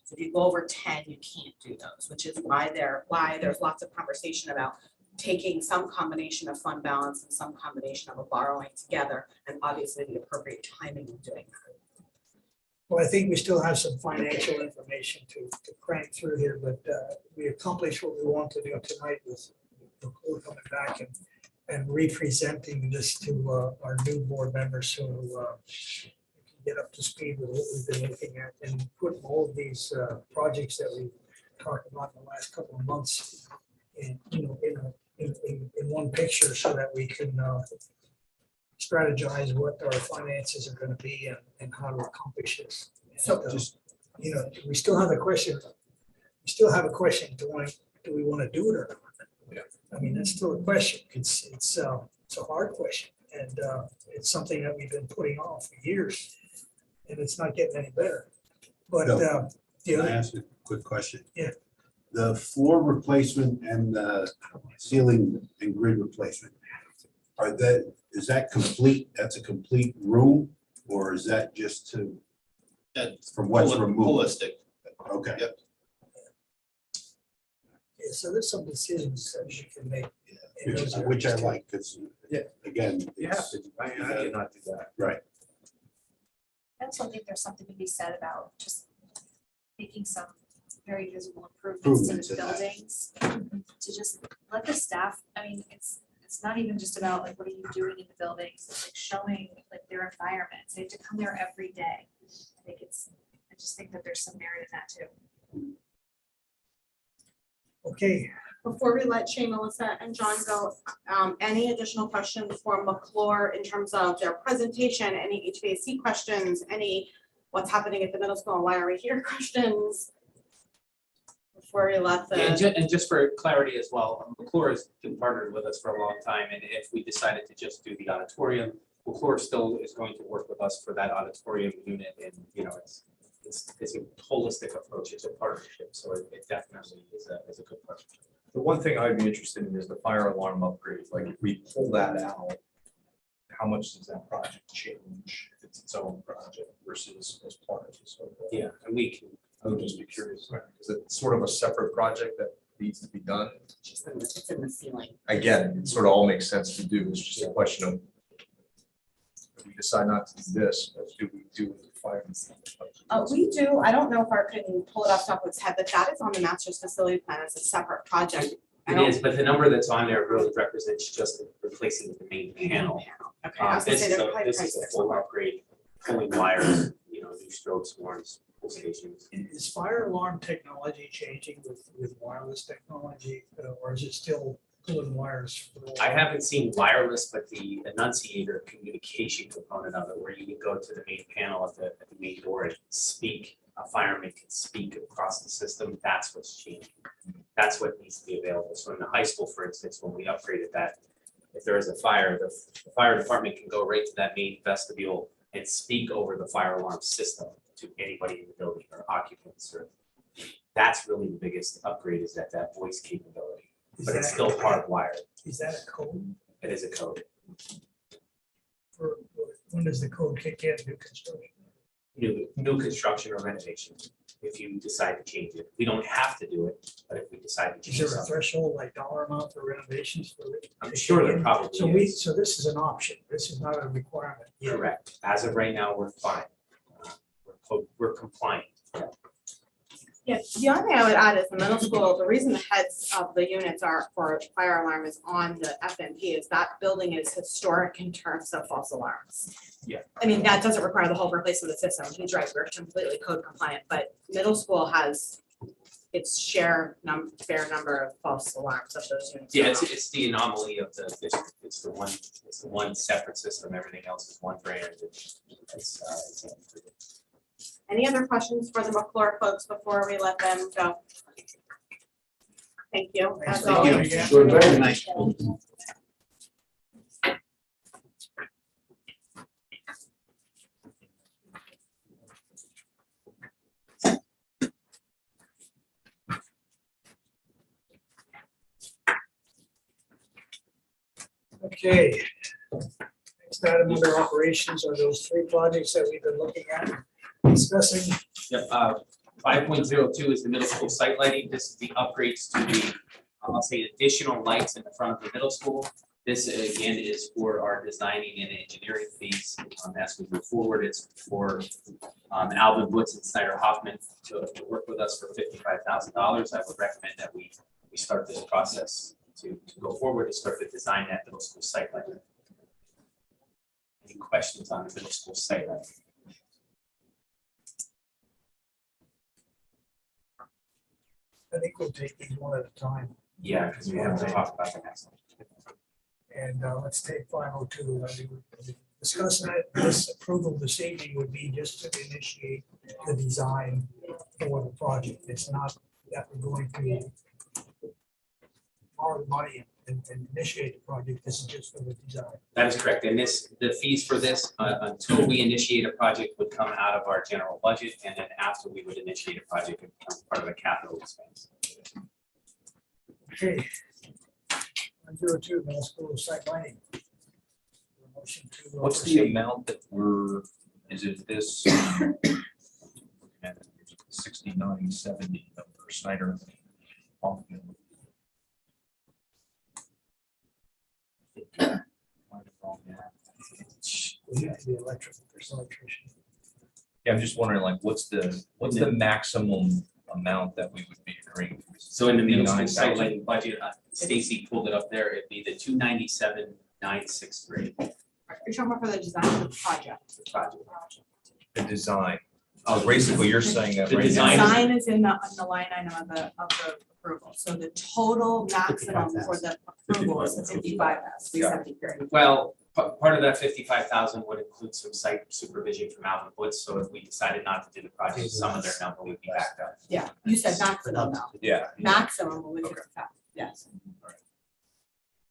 So if you go over 10, you can't do those, which is why there's lots of conversation about taking some combination of fund balance and some combination of a borrowing together, and obviously the appropriate timing of doing that. Well, I think we still have some financial information to crank through here, but we accomplished what we want to do tonight with the board coming back and representing this to our new board members so can get up to speed with what we've been looking at and put all of these projects that we talked about in the last couple of months in one picture so that we can strategize what our finances are going to be and how to accomplish this. So just, we still have a question. Do we want to do it or not? Yeah. I mean, it's still a question. It's a hard question. And it's something that we've been putting off for years and it's not getting any better. But Can I ask a quick question? Yeah. The floor replacement and the ceiling and grid replacement, is that complete? That's a complete room, or is that just from what's removed? Holistic. Okay. Yep. Yeah, so there's some decisions that you can make. Which I like, because again. You have to, I cannot do that. Right. I also think there's something to be said about just making some very visible improvements to the buildings. To just let the staff, I mean, it's not even just about like, what are you doing in the buildings? It's like showing like their environments. They have to come there every day. I just think that there's some merit in that too. Okay. Before we let Shay, Melissa, and John go, any additional questions for McClure in terms of their presentation, any HVAC questions, any what's happening at the middle school and why are we here questions? before we let the, And just for clarity as well, McClure has been partnered with us for a long time, and if we decided to just do the auditorium, McClure still is going to work with us for that auditorium unit, and, you know, it's a holistic approach, it's a partnership, so it definitely is a good partnership. The one thing I'd be interested in is the fire alarm upgrade, like if we pull that out, how much does that project change? If it's its own project versus as part of this. Yeah, and we can. I would just be curious, is it sort of a separate project that needs to be done? It's in the ceiling. I get it, it sort of all makes sense to do, it's just a question of if we decide not to do this, what do we do with the fire? we do, I don't know if Art can pull it off the top of his head, but that is on the master's facility plan as a separate project. It is, but the number that's on there really represents just replacing the main panel. Okay, I was gonna This say is they're a, probably this is priced a full upgrade, pulling wires, you know, new strobes, horns, pull stations. Is fire alarm technology changing with wireless technology, or is it still pulling wires? I haven't seen wireless, but the enunciator communication component of it, where you can go to the main panel at the main door and speak, a fireman can speak across the system, that's what's changing. That's what needs to be available. So in the high school, for instance, when we upgraded that, if there is a fire, the fire department can go right to that main vestibule and speak over the fire alarm system to anybody in the building or occupants, or that's really the biggest upgrade, is that voice capability. But it's still hardwired. Is that a code? It is a code. For when does the code kick in, new construction? New construction or renovation, if you decide to change it. We don't have to do it, but if we decide to Is change there a something, threshold, like dollar amount for renovations for it? I'm sure there probably So is. so this is an option, this is not a requirement. yet. Correct. As of right now, we're fine. We're compliant. Yeah, the only thing I would add is the middle school, the reason the heads of the units are for fire alarm is on the FMP is that building is historic in terms of false alarms. Yeah. I mean, that doesn't require the whole replacement of the system. He's right, we're completely code compliant, but middle school has its fair number of false alarms of those units. Yeah, it's the anomaly of the district. It's the one separate system. Everything else is one brand. It's Any other questions for the McClure folks before we let them go? Thank you. As Thank you always. again. We're very nice. Okay. Next item under operations are those three projects that we've been looking at, discussing. Yep, 5.02 is the middle school site lighting. This is the upgrades to the, I'll say, additional lights in the front of the middle school. This again is for our designing and engineering fees. As we move forward, it's for Alvin Woods and Snyder Hoffman to work with us for $55,000. I would recommend that we start this process to go forward to start to design that middle school site lighting. Any questions on the middle school site lighting? I think we'll take these one at a time. Yeah, because we have to talk about the next one. And let's take 502. Discussing this approval this evening would be just to initiate the design for the project. It's not that we're going to borrow the money and initiate the project. This is just for the design. That is correct. And the fees for this, until we initiate a project, would come out of our general budget. And then after we would initiate a project, it becomes part of a capital expense. Okay. 102, middle school site lighting. Motion to. What's the amount that is it this? 6970 for Snyder. Hoffman. The electrical, there's an electrician. Yeah, I'm just wondering, like, what's the maximum amount that we would be agreeing to? So in the middle school 59,000? site lighting budget, Stacy pulled it up there. It'd be the 297,963. You're talking about for the design of the project. The project. The design. Oh, basically, you're saying that The right now. Design is in the line item of the approval. So the total maximum for the approval is the 55,373. Well, Part of that 55,000 would include some site supervision from Alvin Woods, so if we decided not to do the project, some of their number would be backed up. Yeah, you said maximum though. Yeah. Maximum will be Okay. 55, yes.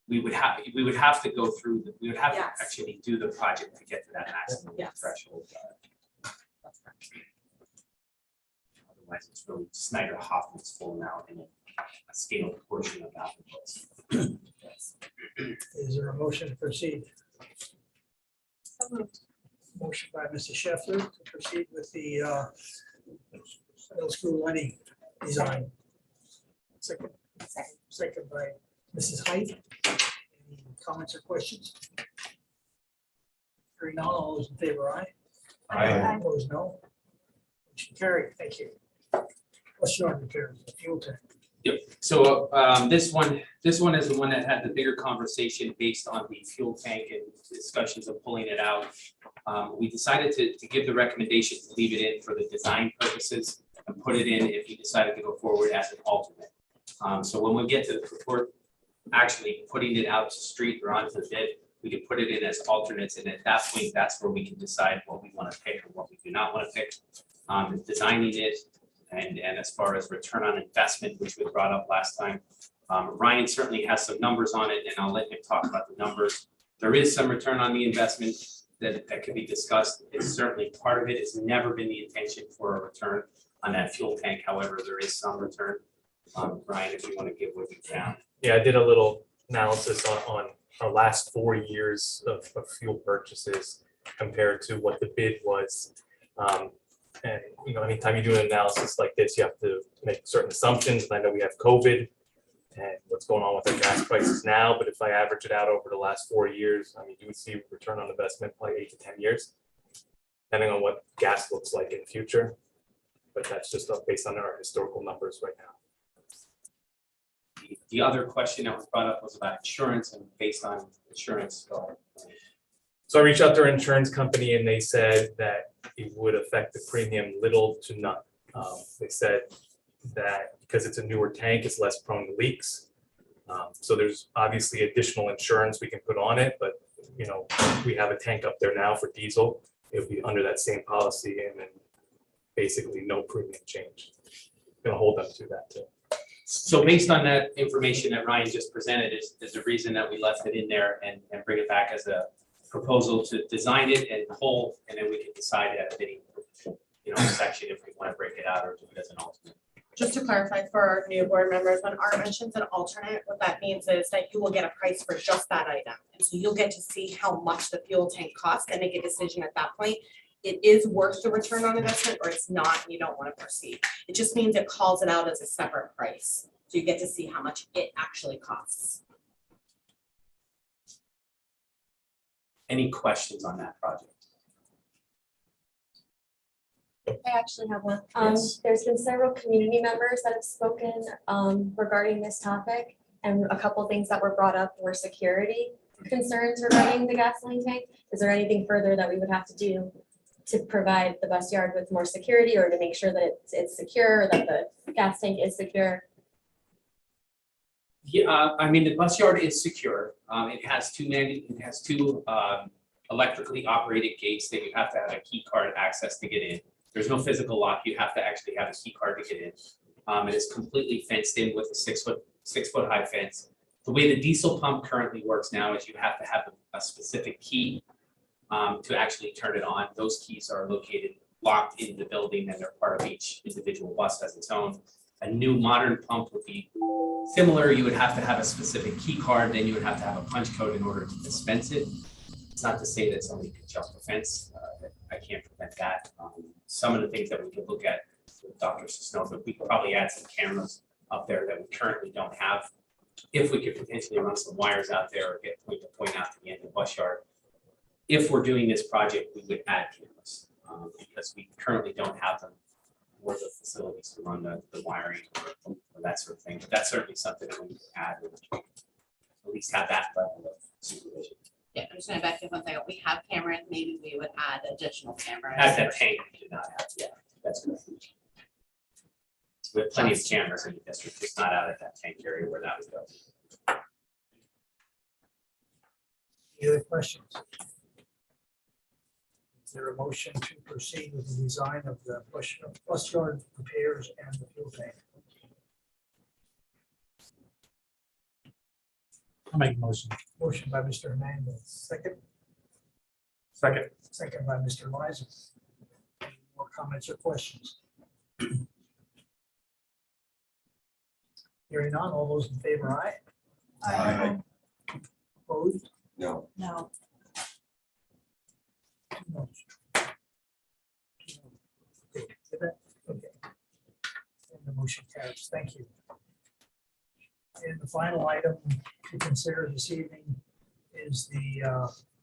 We would have to go through, we would have to Yes. actually do the project to get to that maximum Yes. threshold. Otherwise, it's really Snyder Hoffman's full now in a scaled portion of Alvin Woods. Is there a motion to proceed? Motion by Mr. Scheffler to proceed with the middle school lighting design. Second by Mrs. Height. Any comments or questions? Hearing none, all those in favor, aye? Aye. Opposed, no. Motion carried, thank you. Question on repairs, the fuel tank. Yep, so this one is the one that had the bigger conversation based on the fuel tank and discussions of pulling it out. We decided to give the recommendation to leave it in for the design purposes and put it in if you decided to go forward as an alternate. So when we get to the report, actually putting it out to street or onto the bid, we can put it in as alternates, and at that point, that's where we can decide what we want to pick or what we do not want to pick. Designing it. And as far as return on investment, which we brought up last time, Ryan certainly has some numbers on it, and I'll let him talk about the numbers. There is some return on the investment that could be discussed. It's certainly part of it. It's never been the intention for a return on that fuel tank. However, there is some return. Ryan, if you want to give what you found. Yeah, I did a little analysis on our last 4 years of fuel purchases compared to what the bid was. And, you know, anytime you do an analysis like this, you have to make certain assumptions. And I know we have COVID and what's going on with our gas prices now, but if I average it out over the last 4 years, I mean, you would see return on investment like 8 to 10 years, depending on what gas looks like in the future. But that's just based on our historical numbers right now. The other question that was brought up was about insurance, and based on insurance. So I reached out to our insurance company and they said that it would affect the premium little to none. They said that because it's a newer tank, it's less prone to leaks. So there's obviously additional insurance we can put on it, but you know, we have a tank up there now for diesel. It would be under that same policy and then basically no premium change. Gonna hold them to that too. So based on that information that Ryan just presented is the reason that we left it in there and bring it back as a proposal to design it and whole, and then we can decide at any, section if we want to break it out or do it as an alternate. Just to clarify for our new board members, when Art mentions an alternate, what that means is that you will get a price for just that item. And so you'll get to see how much the fuel tank costs and make a decision at that point. It is worth the return on investment or it's not, and you don't want to proceed. It just means it calls it out as a separate price. So you get to see how much it actually costs. Any questions on that project? I actually have one. Yes. There's been several community members that have spoken regarding this topic, and a couple things that were brought up were security concerns regarding the gasoline tank. Is there anything further that we would have to do to provide the bus yard with more security or to make sure that it's secure, or that the gas tank is secure? Yeah, I mean, the bus yard is secure. It has two electrically operated gates that you have to have a key card access to get in. There's no physical lock. You have to actually have a key card to get in. It is completely fenced in with a 6 foot high fence. The way the diesel pump currently works now is you have to have a specific key to actually turn it on. Those keys are located locked in the building and they're part of each individual bus as its own. A new modern pump would be similar. You would have to have a specific key card, then you would have to have a punch code in order to dispense it. It's not to say that somebody could jump the fence. I can't prevent that. Some of the things that we could look at with Dr. Cisnova, we could probably add some cameras up there that we currently don't have. If we could potentially run some wires out there or get point to point out to the end of the bus yard. If we're doing this project, we would add cameras because we currently don't have them or the facilities to run the wiring or that sort of thing. But that's certainly something that we could add, or at least have that level of supervision. Yeah, I'm just gonna back up one thing. We have cameras, maybe we would add additional cameras. At that tank, we do not have, yeah, that's good. We have plenty of cameras in the district, just not out at that tank area where that would go. Any other questions? Is there a motion to proceed with the design of the bus yard repairs and the fuel tank? I'll make a motion. Motion by Mr. Hernandez, second. Second. Second by Mr. Liza. Any more comments or questions? Hearing none, all those in favor, aye? Aye. Opposed? No. No. No. Okay, did that? Okay. And the motion carries. Thank you. And the final item to consider this evening is the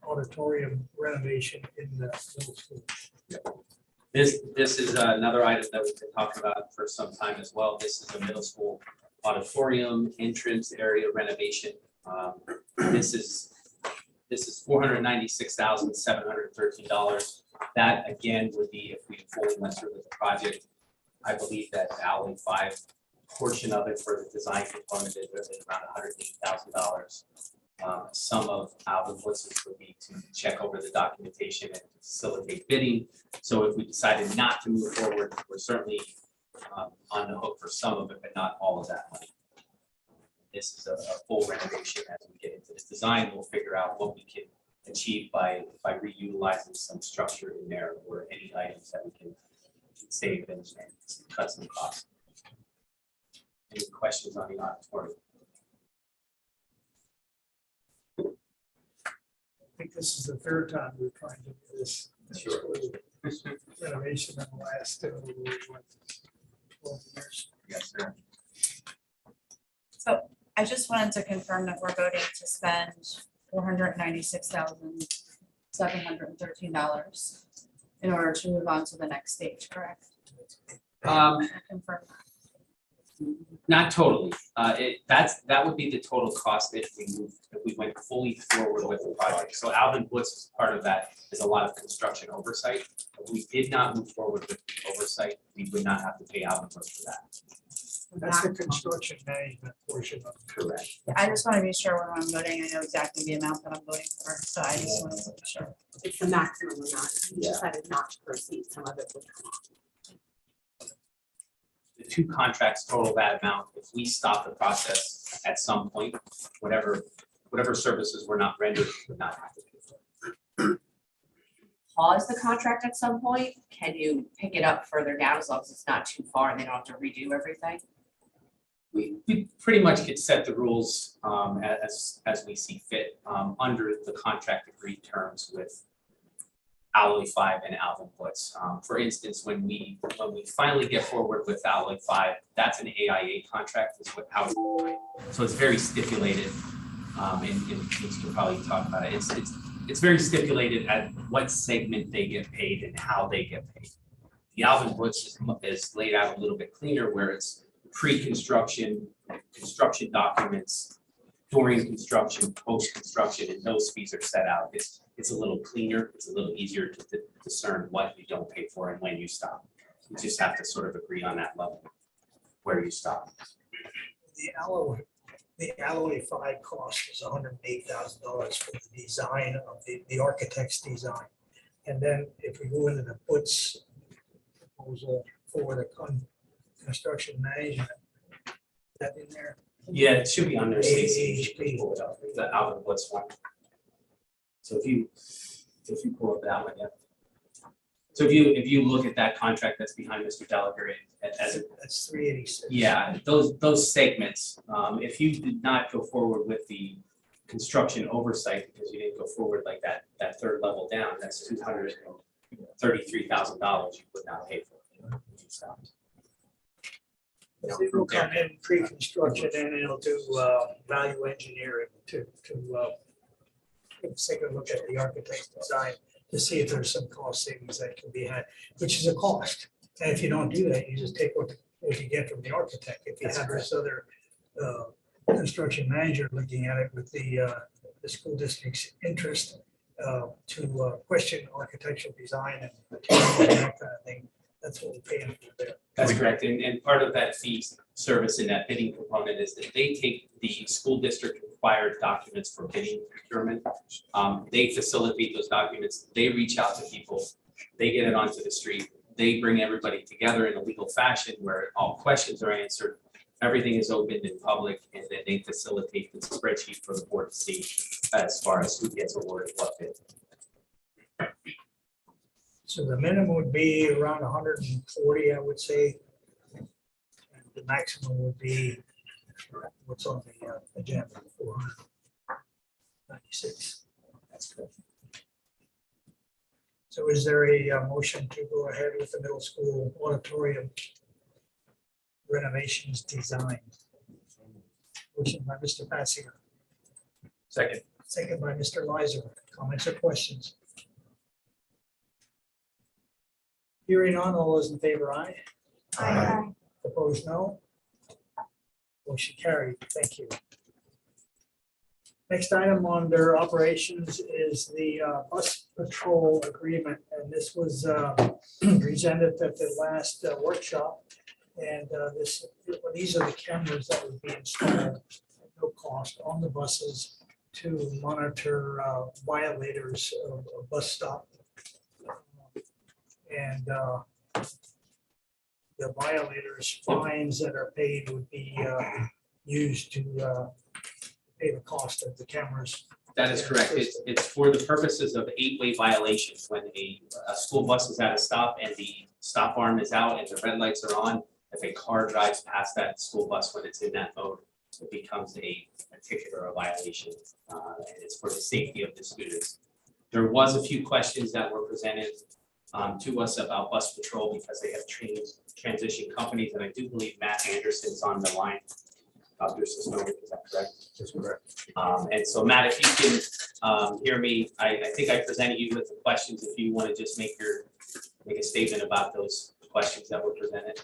auditorium renovation in the middle school. This is another item that we've been talking about for some time as well. This is a middle school auditorium entrance area renovation. This is $496,713. That again would be if we fully went through with the project. I believe that the Alley 5 portion of it for the design component is around $180,000. Some of Alvin Woods's would be to check over the documentation and facilitate bidding. So if we decided not to move forward, we're certainly on the hook for some of it, but not all of that money. This is a full renovation. As we get into this design, we'll figure out what we can achieve by reutilizing some structure in there or any items that we can save and cut some costs. Any questions on the auditorium? I think this is the third time we're trying to do this. Sure. Renovation in the last 12 years. Yes, sir. So I just wanted to confirm that we're voting to spend $496,713 in order to move on to the next stage, correct? Confirm. Not totally. That would be the total cost if we went fully forward with the project. So Alvin Woods, part of that is a lot of construction oversight. If we did not move forward with the oversight, we would not have to pay Alvin Woods for that. That's the construction management portion of it. Correct. I just want to be sure when I'm voting, I know exactly the amount that I'm voting for, so I just want to make sure. It's the maximum amount. If you decided not to proceed, some of it would come off. The two contracts total that amount. If we stop the process at some point, whatever services were not rendered, we would not have to pay for it. Pause the contract at some point. Can you pick it up further down as long as it's not too far and they don't have to redo everything? We pretty much could set the rules as we see fit under the contract agreed terms with Alloy 5 and Alvin Woods. For instance, when we finally get forward with Alloy 5, that's an AIA contract, is what how so it's very stipulated. And Vince can probably talk about it. It's very stipulated at what segment they get paid and how they get paid. The Alvin Woods is laid out a little bit cleaner, where it's pre-construction, construction documents, during construction, post-construction, and those fees are set out. It's a little cleaner. It's a little easier to discern what you don't pay for and when you stop. You just have to sort of agree on that level where you stop. The Alloy 5 cost is $108,000 for the design of the architect's design. And then if we go into the Woods proposal for the construction management, is that in there? Yeah, it should be under Stacy. AHP. Pull it up, the Alvin Woods one. So if you pull up that one, yeah. So if you look at that contract that's behind Mr. Gallagher, That's 386. yeah, those segments, if you did not go forward with the construction oversight because you didn't go forward like that third level down, that's $233,000 you would not pay for if you stopped. It will come in pre-construction and it'll do value engineering to take a look at the architect's design to see if there's some cost savings that can be had, which is a cost. And if you don't do that, you just take what you get from the architect. If you have this other construction manager looking at it with the school district's interest to question architectural design and material and that kind of thing, that's what we're paying for there. That's correct, and part of that fee service in that bidding component is that they take the school district required documents for bidding procurement. They facilitate those documents, they reach out to people, they get it onto the street, they bring everybody together in a legal fashion where all questions are answered, everything is open in public, and then they facilitate the spreadsheet for the board to see as far as who gets awarded what bid. So the minimum would be around 140, I would say. And the maximum would be what's on the agenda, 496. That's good. So is there a motion to go ahead with the middle school auditorium renovations design? Motion by Mr. Passier, Second. second by Mr. Lizer. Comments or questions? Hearing on, all those in favor, aye. Aye. Opposed, no. Motion carried. Thank you. Next item on their operations is the bus patrol agreement, and this was presented at the last workshop. And these are the cameras that would be installed at no cost on the buses to monitor violators of a bus stop. And the violators' fines that are paid would be used to pay the cost of the cameras. That is correct. It's for the purposes of 8-way violations. When a school bus is at a stop and the stop arm is out and the red lights are on, if a car drives past that school bus when it's in that mode, it becomes a ticket or a violation. And it's for the safety of the students. There was a few questions that were presented to us about bus patrol because they have transition companies, and I do believe Matt Anderson's on the line. Dr. Sisnowik, is that correct? That's correct. And so Matt, if you can hear me, I think I presented you with the questions. If you want to just make a statement about those questions that were presented.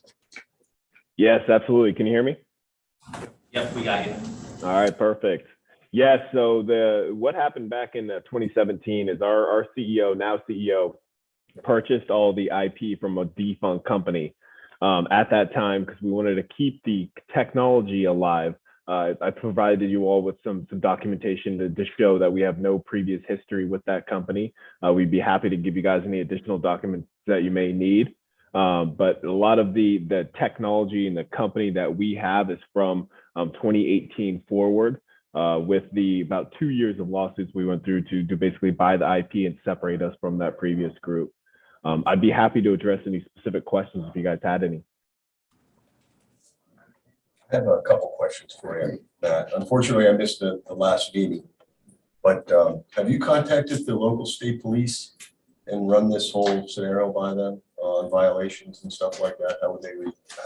Yes, absolutely. Can you hear me? Yep, we got you. All right, perfect. Yes, so what happened back in 2017 is our CEO, now CEO, purchased all the IP from a defunct company at that time because we wanted to keep the technology alive. I provided you all with some documentation to show that we have no previous history with that company. We'd be happy to give you guys any additional documents that you may need. But a lot of the technology and the company that we have is from 2018 forward, with the about 2 years of lawsuits we went through to basically buy the IP and separate us from that previous group. I'd be happy to address any specific questions if you guys had any. I have a couple questions for you. Unfortunately, I missed the last meeting, but have you contacted the local state police and run this whole scenario by them on violations and stuff like that?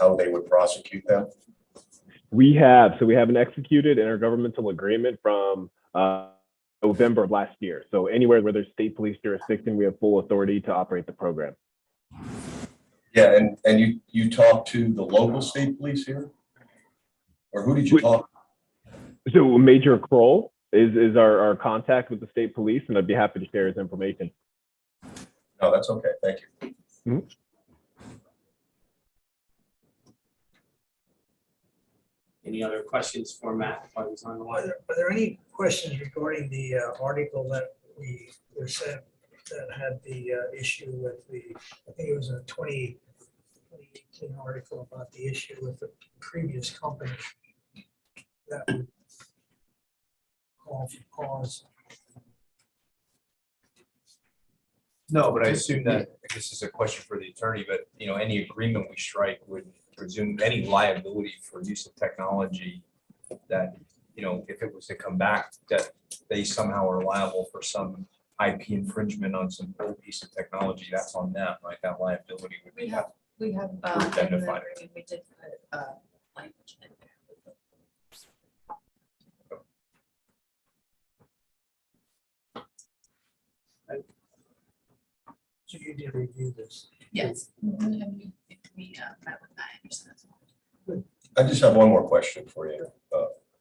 How they would prosecute them? We have an executed intergovernmental agreement from November of last year. So anywhere where there's state police jurisdiction, we have full authority to operate the program. Yeah, and you talked to the local state police here? Or who did you talk? So Major Kroll is our contact with the state police, and I'd be happy to share his information. No, that's okay. Thank you. Mm-hmm. Any other questions for Matt while he's on the line? Are there any questions regarding the article that were sent that had the issue with I think it was a 2018 article about the issue with the previous company that would call for cause? No, but I assume that this is a question for the attorney, but any agreement we strike would presume any liability for use of technology that, if it was to come back, that they somehow are liable for some IP infringement on some old piece of technology, that's on them, right? That liability would be. We have Identified. we did put language in there. So you did review this? Yes. And we met with Matt Anderson as well. I just have one more question for you.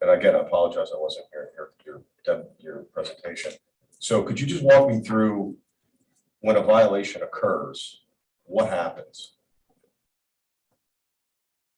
And again, I apologize, I wasn't here at your presentation. So could you just walk me through when a violation occurs, what happens?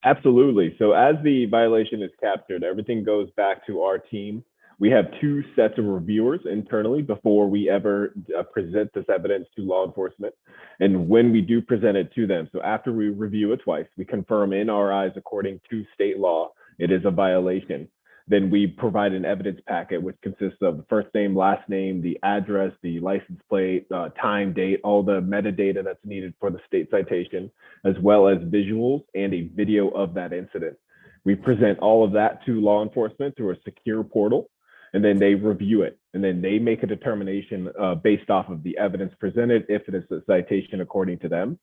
Absolutely. So as the violation is captured, everything goes back to our team. We have 2 sets of reviewers internally before we ever present this evidence to law enforcement. And when we do present it to them, so after we review it twice, we confirm in our eyes, according to state law, it is a violation. Then we provide an evidence packet, which consists of the first name, last name, the address, the license plate, time, date, all the metadata that's needed for the state citation, as well as visuals and a video of that incident. We present all of that to law enforcement through a secure portal, and then they review it. And then they make a determination based off of the evidence presented, if it is a citation according to them.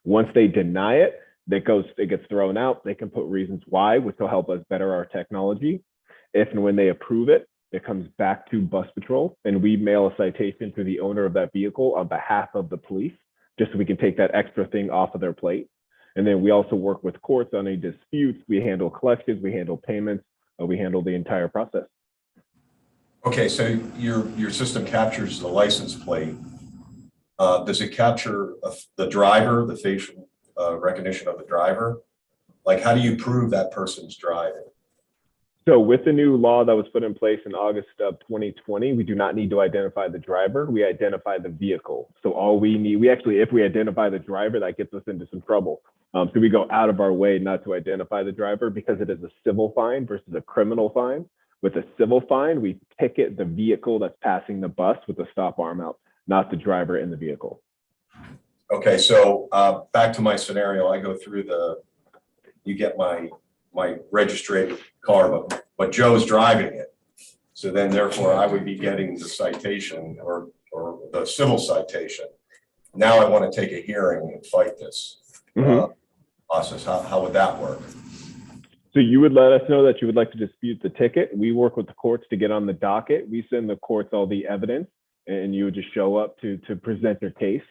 Once they deny it, it gets thrown out. They can put reasons why, which will help us better our technology. If and when they approve it, it comes back to bus patrol, and we mail a citation to the owner of that vehicle on behalf of the police, just so we can take that extra thing off of their plate. And then we also work with courts on any disputes. We handle collections, we handle payments, we handle the entire process. Okay, so your system captures the license plate. Does it capture the driver, the facial recognition of the driver? Like, how do you prove that person's driving? So with the new law that was put in place in August of 2020, we do not need to identify the driver. We identify the vehicle. So all we need, if we identify the driver, that gets us into some trouble. So we go out of our way not to identify the driver, because it is a civil fine versus a criminal fine. With a civil fine, we ticket the vehicle that's passing the bus with the stop arm out, not the driver in the vehicle. Okay, so back to my scenario, I go through you get my registered car, but Joe's driving it. So then therefore I would be getting the citation or the civil citation. Now I want to take a hearing and fight this process. How would that work? So you would let us know that you would like to dispute the ticket. We work with the courts to get on the docket. We send the courts all the evidence, and you would just show up to present your case.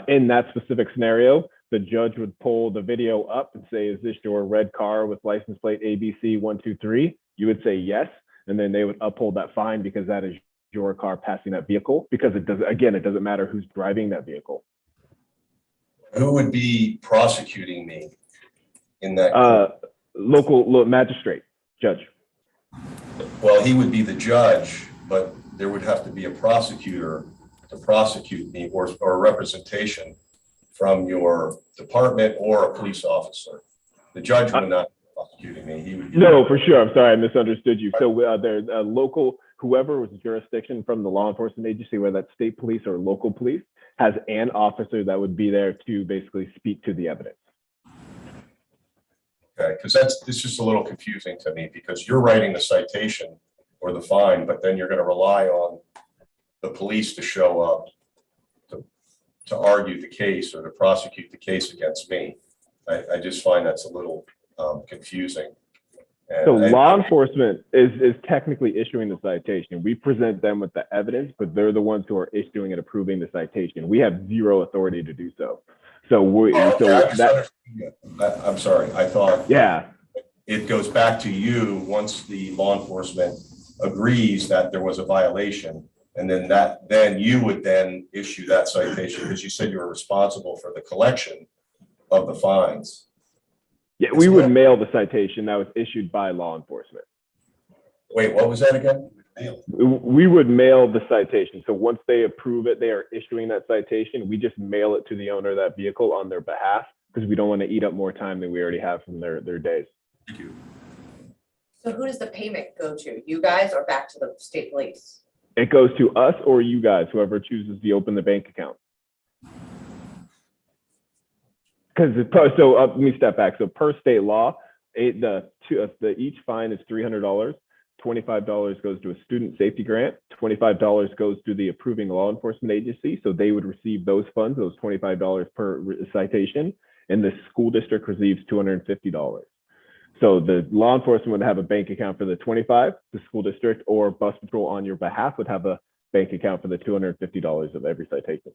In that specific scenario, the judge would pull the video up and say, is this your red car with license plate ABC 123? You would say yes, and then they would uphold that fine because that is your car passing that vehicle, because it doesn't matter who's driving that vehicle. Who would be prosecuting me in that? Local magistrate, judge. Well, he would be the judge, but there would have to be a prosecutor to prosecute me, or a representation from your department or a police officer. The judge would not be prosecuting me. He would be. No, for sure. I'm sorry, I misunderstood you. So there's a local, whoever was jurisdiction from the law enforcement agency, whether that's state police or local police, has an officer that would be there to basically speak to the evidence. Okay, because it's just a little confusing to me, because you're writing the citation or the fine, but then you're going to rely on the police to show up to argue the case or to prosecute the case against me. I just find that's a little confusing. And so law enforcement is technically issuing the citation. We present them with the evidence, but they're the ones who are issuing and approving the citation. We have zero authority to do so. I'm sorry, I thought yeah, it goes back to you once the law enforcement agrees that there was a violation, and then you would then issue that citation, because you said you were responsible for the collection of the fines. Yeah, we would mail the citation that was issued by law enforcement. Wait, what was that again? We would mail the citation. So once they approve it, they are issuing that citation. We just mail it to the owner of that vehicle on their behalf, because we don't want to eat up more time than we already have from their days. Thank you. So who does the payment go to? You guys or back to the state police? It goes to us or you guys, whoever chooses to open the bank account. Let me step back. So per state law, each fine is $300. $25 goes to a student safety grant. $25 goes to the approving law enforcement agency. So they would receive those funds, those $25 per citation, and the school district receives $250. So the law enforcement would have a bank account for the $25, the school district or bus patrol on your behalf would have a bank account for the $250 of every citation.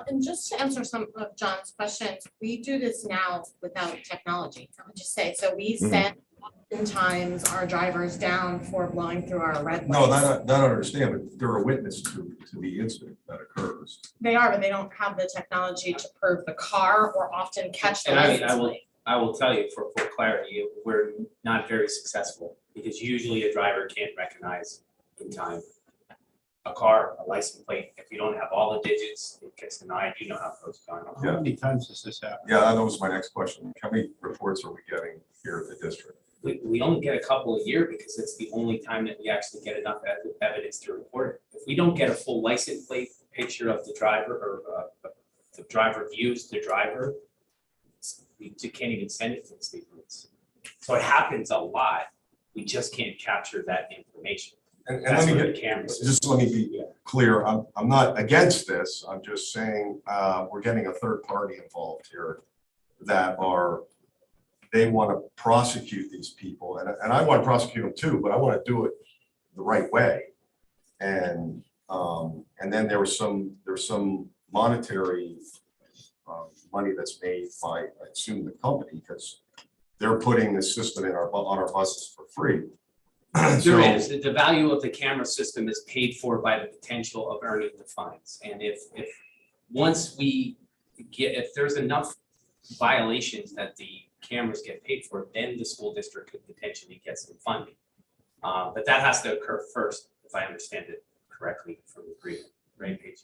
And just to answer some of John's questions, we do this now without technology. I would just say, so we send oftentimes our drivers down for blowing through our red lights. No, not understand, but they're a witness to the incident that occurs. They are, but they don't have the technology to prove the car or often catch the And license plate. I will tell you for clarity, we're not very successful because usually a driver can't recognize in time a car, a license plate. If you don't have all the digits, it gets denied. You know how those going on. How many times does this happen? Yeah, that was my next question. How many reports are we getting here at the district? We only get a couple a year because it's the only time that we actually get enough evidence to report it. If we don't get a full license plate picture of the driver or the driver views the driver, we can't even send it to the state police. So it happens a lot. We just can't capture that information. And That's let me where get, the cameras. just let me be clear, I'm not against this, I'm just saying, we're getting a third party involved here that they want to prosecute these people, and I want to prosecute them too, but I want to do it the right way. And then there's some monetary money that's made by, I assume, the company, because they're putting the system on our buses for free. There is, the value of the camera system is paid for by the potential of earning the fines. And if once we if there's enough violations that the cameras get paid for, then the school district could potentially get some funding. But that has to occur first, if I understand it correctly from the agreement, right, Paige?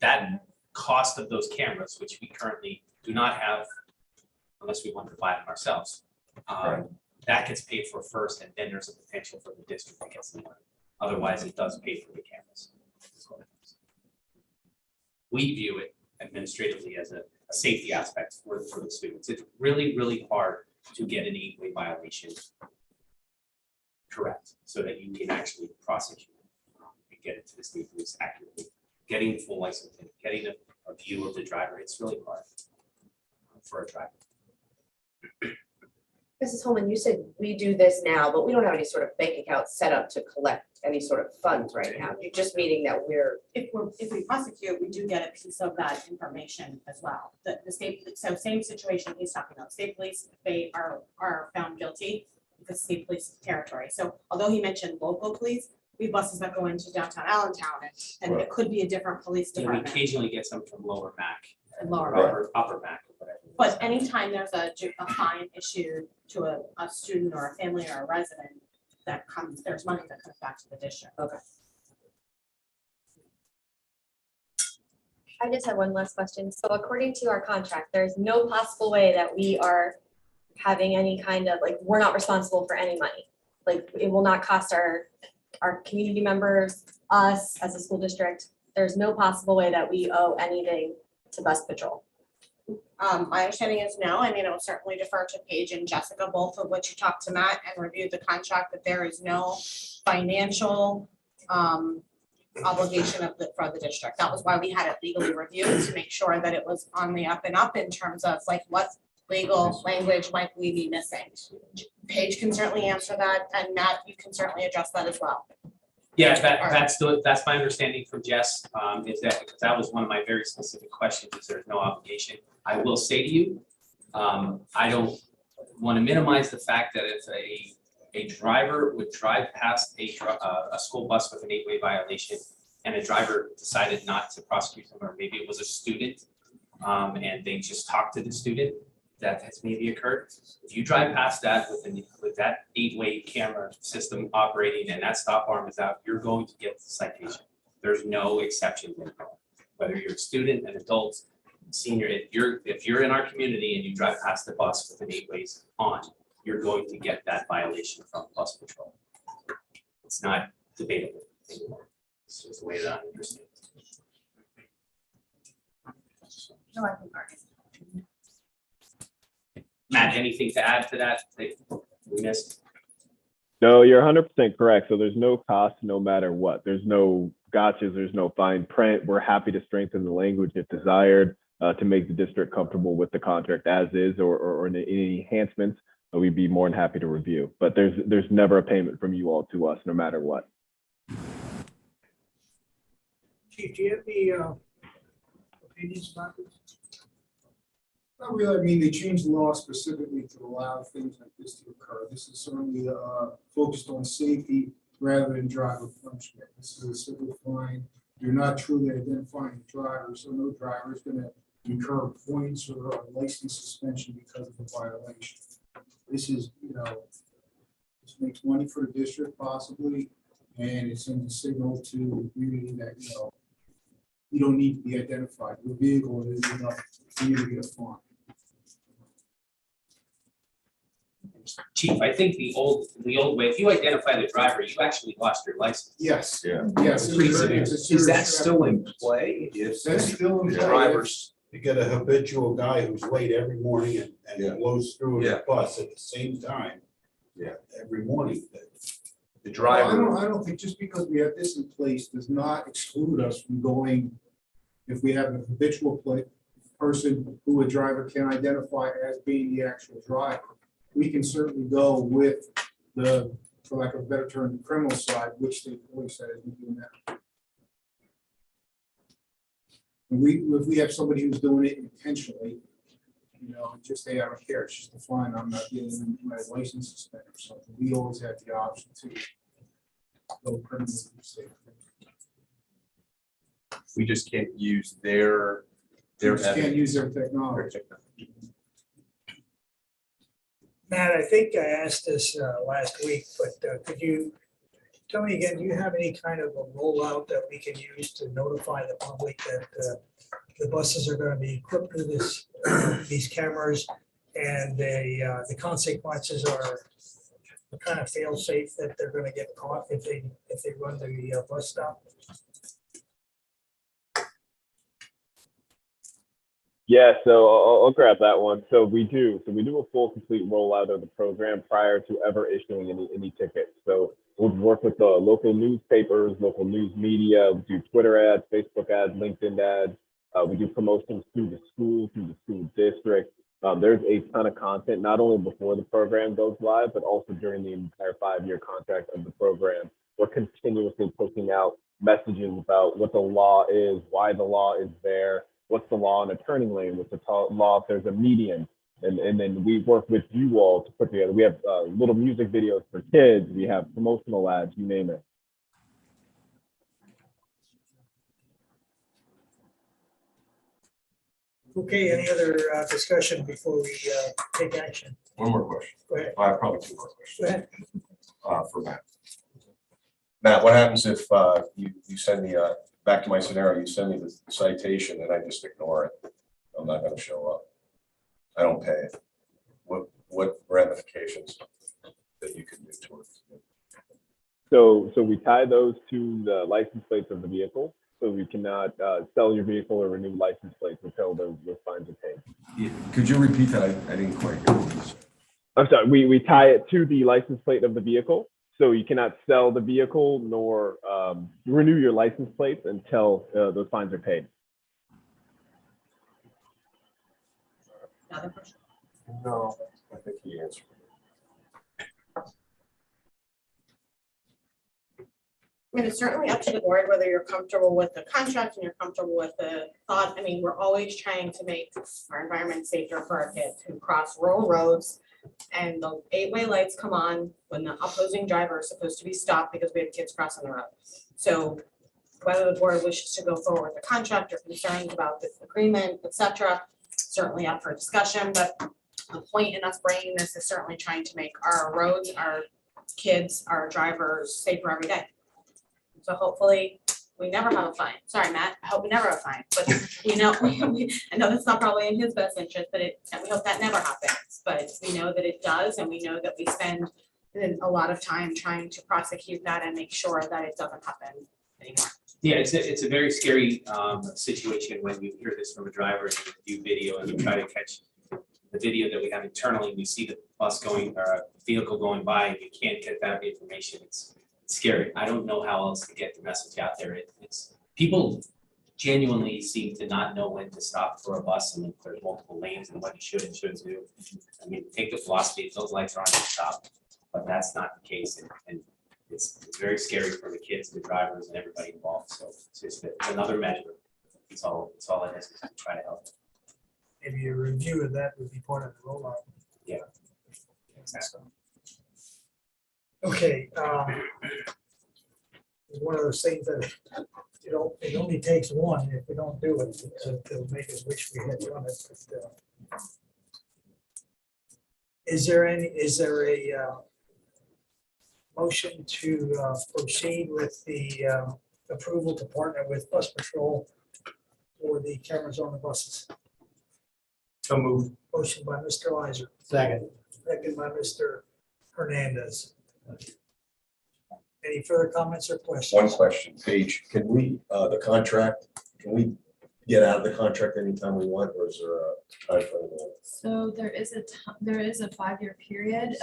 That cost of those cameras, which we currently do not have, unless we want to buy them ourselves, that gets paid for first, and then there's a potential for the district to get some money. Otherwise, it does pay for the cameras. We view it administratively as a safety aspect for the students. It's really, really hard to get an 8-way violation correct, so that you can actually prosecute and get it to the state police accurately. Getting the full license, getting a view of the driver, it's really hard for a driver. Mrs. Holman, you said we do this now, but we don't have any sort of bank account set up to collect any sort of funds right now. You're just meaning that If we prosecute, we do get a piece of that information as well. The state, so same situation he's talking about, state police, if they are found guilty, because state police territory. So although he mentioned local police, we have buses that go into downtown Allentown, and it could be a different police And we department. occasionally get some from Lower Mac. And Lower Mac. Or Upper Mac, or whatever. But anytime there's a fine issued to a student or a family or a resident, there's money that comes back to the district. Okay. I just have one last question. So according to our contract, there's no possible way that we are having any kind of, like, we're not responsible for any money. Like, it will not cost our community members, us as a school district. There's no possible way that we owe anything to bus patrol. My understanding is no. I mean, I will certainly defer to Paige and Jessica, both of which you talked to Matt and reviewed the contract, that there is no financial obligation for the district. That was why we had it legally reviewed, to make sure that it was on the up and up in terms of like what legal language might we be missing. Paige can certainly answer that, and Matt, you can certainly address that as well. Yeah, that's my understanding from Jess, is that, because that was one of my very specific questions, is there's no obligation. I will say to you, I don't want to minimize the fact that if a driver would drive past a school bus with an 8-way violation, and a driver decided not to prosecute them, or maybe it was a student, and they just talked to the student, that has maybe occurred. If you drive past that with that 8-way camera system operating and that stop arm is out, you're going to get the citation. There's no exceptions in there. Whether you're a student, an adult, senior, if you're in our community and you drive past the bus with an 8-ways on, you're going to get that violation from bus patrol. It's not debatable anymore. It's just the way that I understand it. No, I think Matt, anything to add to that we missed? No, you're 100% correct. So there's no cost no matter what. There's no gotchas, there's no fine print. We're happy to strengthen the language if desired to make the district comfortable with the contract as is, or any enhancements. We'd be more than happy to review. But there's never a payment from you all to us, no matter what. Chief, do you have any opinions about this? Not really. I mean, they changed the law specifically to allow things like this to occur. This is certainly focused on safety rather than driver punishment. This is a civil fine. You're not truly identifying the driver, so no driver is going to incur points or a license suspension because of a violation. This is, this makes money for the district possibly, and it sends a signal to the community that, you don't need to be identified. Your vehicle is enough for you to get a fine. Chief, I think the old way, if you identify the driver, you actually lost your license. Yes. Yeah. Yes. It's pretty severe. Is that still in play? If That's still in the play. drivers, You get a habitual guy who's late every morning and blows through Yeah. the bus at the same time. Yeah, every morning. the Well, driver, I don't think just because we have this in place does not exclude us from going, if we have a habitual person who a driver can identify as being the actual driver, we can certainly go with the, for lack of a better term, the criminal side, which the police said we do now. And if we have somebody who's doing it intentionally, just say, I don't care, it's just a fine, I'm not getting my license suspended or something, we always have the option to go criminal. we just can't use their Just can't evidence. use their technology. Matt, I think I asked this last week, but could you tell me again, do you have any kind of a rollout that we can use to notify the public that the buses are gonna be equipped with these cameras and the consequences are kind of fail safe, that they're gonna get caught if they run the bus stop? Yeah, so I'll grab that one. So we do a full complete rollout of the program prior to ever issuing any tickets. So we'll work with the local newspapers, local news media, we do Twitter ads, Facebook ads, LinkedIn ads. We do promotions through the school district. There's a ton of content, not only before the program goes live, but also during the entire 5-year contract of the program. We're continuously pushing out messages about what the law is, why the law is there, what's the law in a turning lane, what's the law if there's a median. And then we work with you all to put together. We have little music videos for kids. We have promotional ads, you name it. Okay, any other discussion before we take action? One more question. Go ahead. I have probably 2 more questions. Go ahead. For Matt. Matt, what happens if you send me back to my scenario, you send me the citation and I just ignore it? I'm not gonna show up. I don't pay it. What ramifications that you can do towards it? So we tie those to the license plates of the vehicle. So we cannot sell your vehicle or renew license plates until those fines are paid. Yeah, could you repeat that? I didn't quite get what you said. I'm sorry, we tie it to the license plate of the vehicle. So you cannot sell the vehicle nor renew your license plates until those fines are paid. Another question? No, I think he answered. I mean, it's certainly up to the board whether you're comfortable with the contract and you're comfortable with the thought. I mean, we're always trying to make our environment safer for our kids who cross rural roads. And the 8-way lights come on when the opposing driver is supposed to be stopped because we have kids crossing the road. So whether the board wishes to go forward with the contract or concerns about this agreement, et cetera, certainly up for discussion. But the point in us bringing this is certainly trying to make our roads, our kids, our drivers safer every day. So hopefully we never have a fine. Sorry, Matt, I hope we never have a fine, but I know that's not probably in his best interest, but and we hope that never happens. But we know that it does, and we know that we spend a lot of time trying to prosecute that and make sure that it doesn't happen anymore. Yeah, it's a very scary situation when you hear this from a driver and you do video and you try to catch the video that we have internally, and you see the bus going or a vehicle going by, and you can't get that information. It's scary. I don't know how else to get the message out there. It's people genuinely seem to not know when to stop for a bus and if there's multiple lanes and what you should and shouldn't do. I mean, take the philosophy, if those lights are on, you stop, but that's not the case. And it's very scary for the kids, the drivers, and everybody involved. So it's just another measure. It's all it is to try to help. Maybe a review of that would be part of the rollout. Yeah. Exactly. Okay, one of those things that it only takes one. If we don't do it, it'll make us wish we had done it. But, is there a motion to proceed with the approval to partner with Bus Patrol for the cameras on the buses? So moved. Motion by Mr. Lizer, Second. second by Mr. Hernandez. Any further comments or questions? One question, Paige, can we, the contract, can we get out of the contract anytime we want, or is there a timeframe on it? So there is a 5-year period.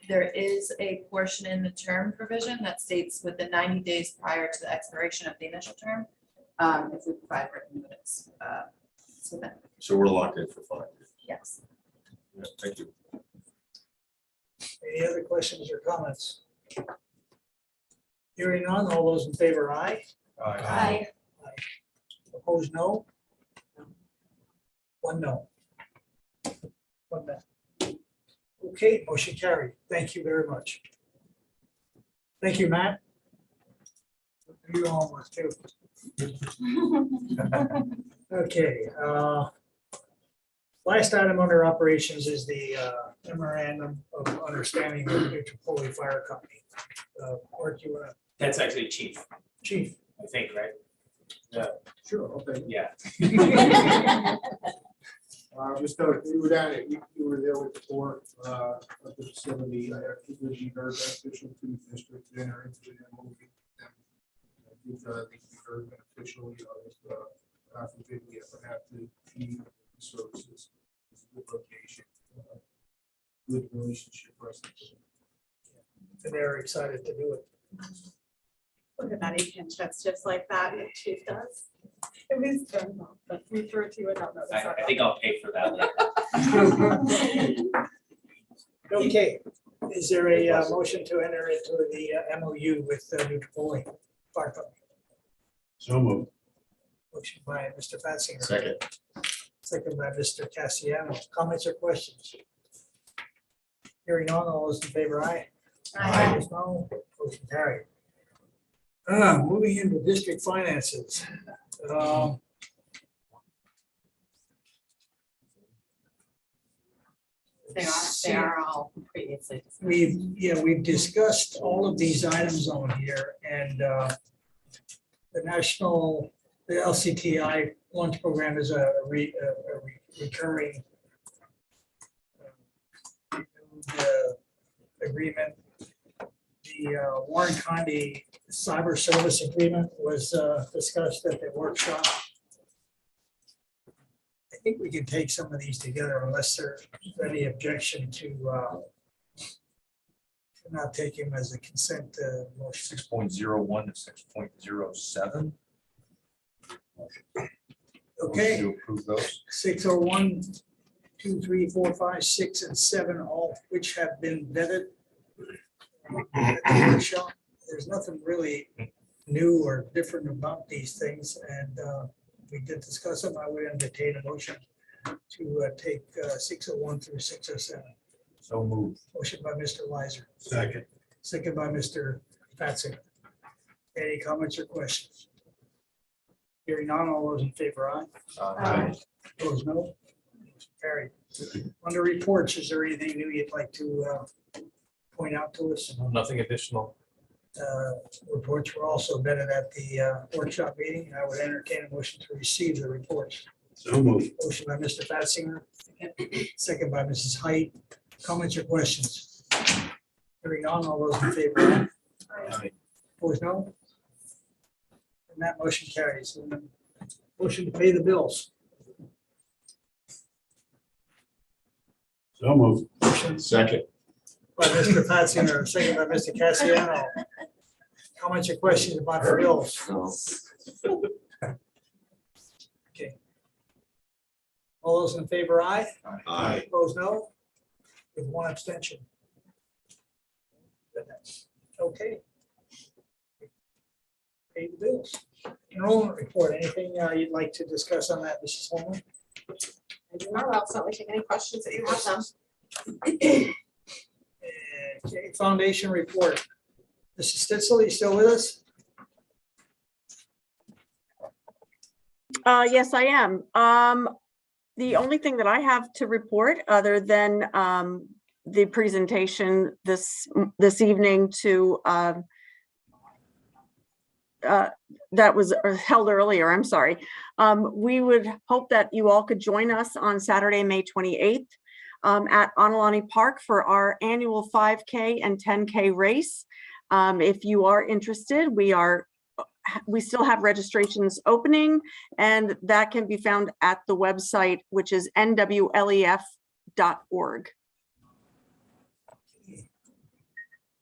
There is a portion in the term provision that states within 90 days prior to the expiration of the initial term, if we provide written notice. So that, So we're locked in for 5 years. yes. Yeah, thank you. Any other questions or comments? Hearing none, all those in favor, aye. Aye. Opposed, no. One no. One no. Okay, motion carried. Thank you very much. Thank you, Matt. You almost too. Okay, last item under operations is the memorandum of understanding with Nutrapoli Fire Company. Art, you wanna, That's actually chief, chief? I think, right? Sure, okay. Yeah. Just you were down it, you were there with the tour of the facility. I think it would be very beneficial to the district to enter into the MOU. I think it'd be very beneficial, if I forbid we ever have to need the services. It's a good location, good relationship for us. And they're excited to do it. Look at that, he pinch that's just like that, the chief does. It was done, but we threw it to you without notice. I think I'll pay for that later. Okay, is there a motion to enter into the MOU with Nutrapoli Fire Company? So moved. Motion by Mr. Fatsinger. Second. Second by Mr. Cassiano. Comments or questions? Hearing none, all those in favor, aye. Aye. Opposed, no. Motion carried. Moving into district finances. They are all previously. We've discussed all of these items on here, and the LCTI lunch program is a recurring agreement. The Warren County Cyber Service Agreement was discussed at the workshop. I think we can take some of these together unless there's any objection to not take them as a consent motion. 6.01 to 6.07. Okay. To approve those. 601, 2, 3, 4, 5, 6, and 7, all which have been vetted at the workshop. There's nothing really new or different about these things, and we did discuss them. I would entertain a motion to take 601 through 607. So moved. Motion by Mr. Lizer. Second. Second by Mr. Fatsinger. Any comments or questions? Hearing none, all those in favor, aye. Aye. Opposed, no. Carried. Under reports, is there anything new you'd like to point out to us? Nothing additional. Reports were also vetted at the workshop meeting. I would entertain a motion to receive the reports. So moved. Motion by Mr. Fatsinger, second by Mrs. Height. Comments or questions? Hearing none, all those in favor? Aye. Opposed, no? And that motion carries. And then motion to pay the bills. So moved. Motion Second. by Mr. Fatsinger, second by Mr. Cassiano. Comments or questions about the bills? Okay. All those in favor, aye? Aye. Opposed, no? With one abstention. Okay. Pay the bills. Enrollment report, anything you'd like to discuss on that, Mrs. Holman? I do not, I'll certainly take any questions that you have them. Okay, foundation report. Mrs. Stitzel, you still with us? Yes, I am. The only thing that I have to report, other than the presentation this evening to that was held earlier, I'm sorry. We would hope that you all could join us on Saturday, May 28th at Onalani Park for our annual 5K and 10K race. If you are interested, we still have registrations opening, and that can be found at the website, which is nwlef.org.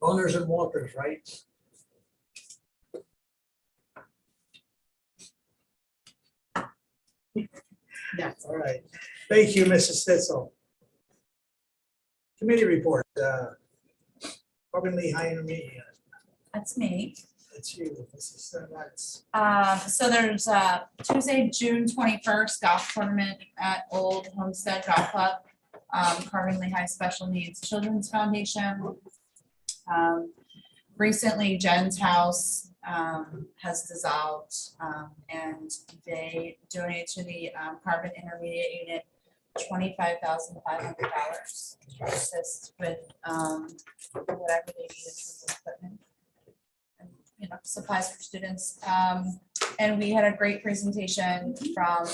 Runners and walkers, right? Yes. All right. Thank you, Mrs. Stitzel. Committee report, Robin Lee High Intermediate. That's me. That's you, Mrs. That's. So there's Tuesday, June 21st, golf tournament at Old Homestead Golf Club, Carvin Lehigh Special Needs Children's Foundation. Recently, Jen's house has dissolved, and they donated to the Carbon Intermediate Unit $25,500 to assist with whatever they need in terms of equipment and, you know, supplies for students. And we had a great presentation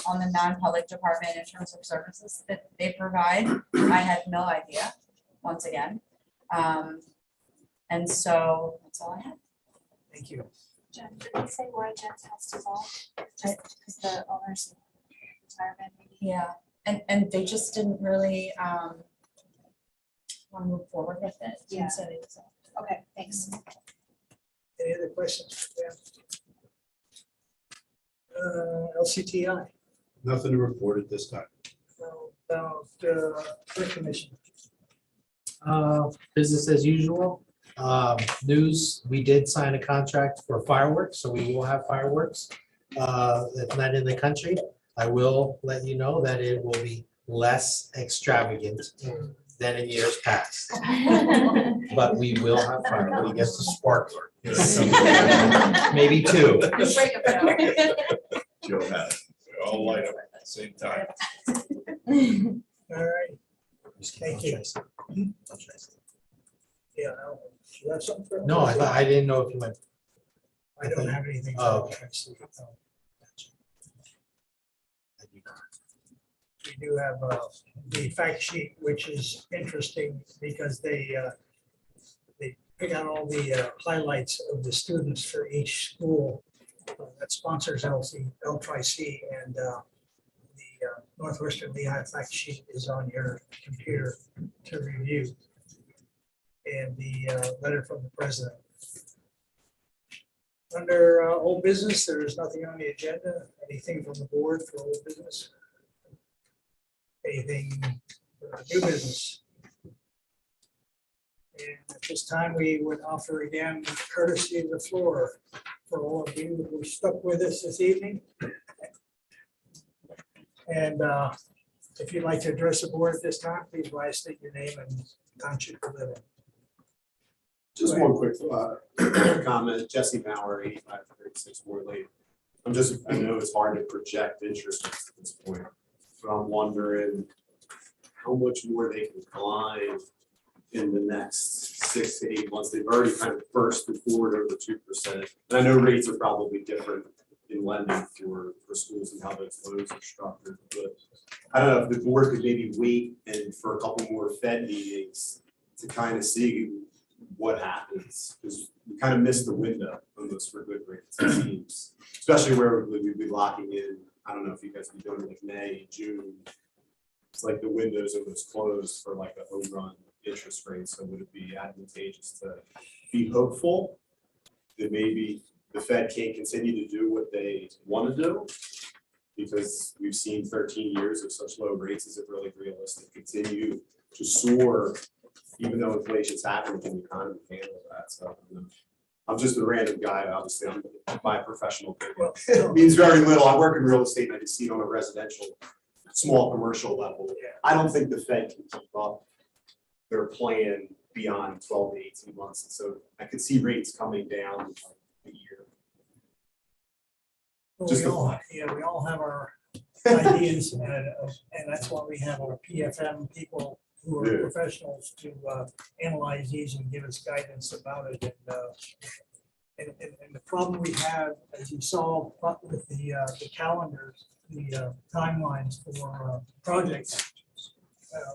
on the non-public department in terms of services that they provide. I had no idea, once again. And so that's all I have. Thank you. Jen, did they say why Jen's house dissolved? Just because the owner's retirement? Yeah, and they just didn't really want to move forward with it. Yeah. So they dissolved. Okay, thanks. Any other questions? Yeah. LCTI. Nothing to report at this time. About Tree Commission. Business as usual. News, we did sign a contract for fireworks, so we will have fireworks. That's not in the country. I will let you know that it will be less extravagant than in years past. But we will have fireworks. He gets a sparkler. Maybe two. Joe has it. They all light up at the same time. All right. Thank you. Yeah. You have something for- No, I didn't know if you went. I don't have anything. Oh, okay. We do have the fact sheet, which is interesting because they pick out all the highlights of the students for each school that sponsors L-Tri-C, and the Northwestern Lehigh fact sheet is on your computer to review. And the letter from the president. Under old business, there is nothing on the agenda. Anything from the board for old business? Anything for new business? And at this time, we would offer again courtesy of the floor for all of you who stuck with us this evening. And if you'd like to address the board at this time, please rise, state your name and township you live in. Just one quick comment, Jesse Mauer, 8536 Ward Lane. I know it's hard to project interest at this point, but I'm wondering how much more they can climb in the next 6 to 8 months. They've already kind of bursted forward over 2%. And I know rates are probably different in lending for schools and how those loans are structured, but I don't know if the board could maybe wait and for a couple more Fed meetings to kind of see what happens, because we kind of missed the window almost for good rates, it seems, especially where we'd be locking in. I don't know if you guys be doing like May, June. It's like the window's almost closed for like a home run interest rate. So would it be advantageous to be hopeful that maybe the Fed can't continue to do what they want to do? Because we've seen 13 years of such low rates. Is it really realistic to continue to soar? Even though inflation's happening, can the economy handle that? So I'm just a random guy. Obviously, I'm my professional opinion. It means very little. I work in real estate and I just see it on a residential, small commercial level. I don't think the Fed can keep up their plan beyond 12 to 18 months. And so I could see rates coming down like a year. Well, Just we a all, yeah, we all have our ideas, and that's why we have our PFM people who are Yeah. professionals to analyze these and give us guidance about it. And the problem we have, as you saw with the calendars, the timelines for projects,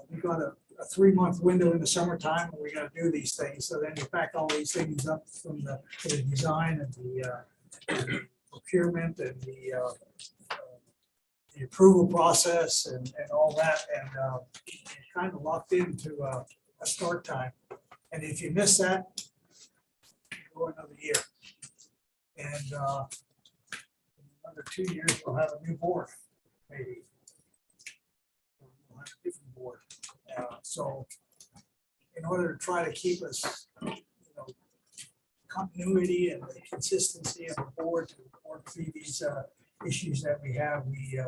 we've got a 3-month window in the summertime where we gotta do these things. So then you pack all these things up from the design and the procurement and the approval process and all that, and you're kind of locked into a start time. And if you miss that, go another year. And another 2 years, we'll have a new board, maybe. We'll have a different board. So in order to try to keep us, continuity and the consistency of the board to work through these issues that we have, we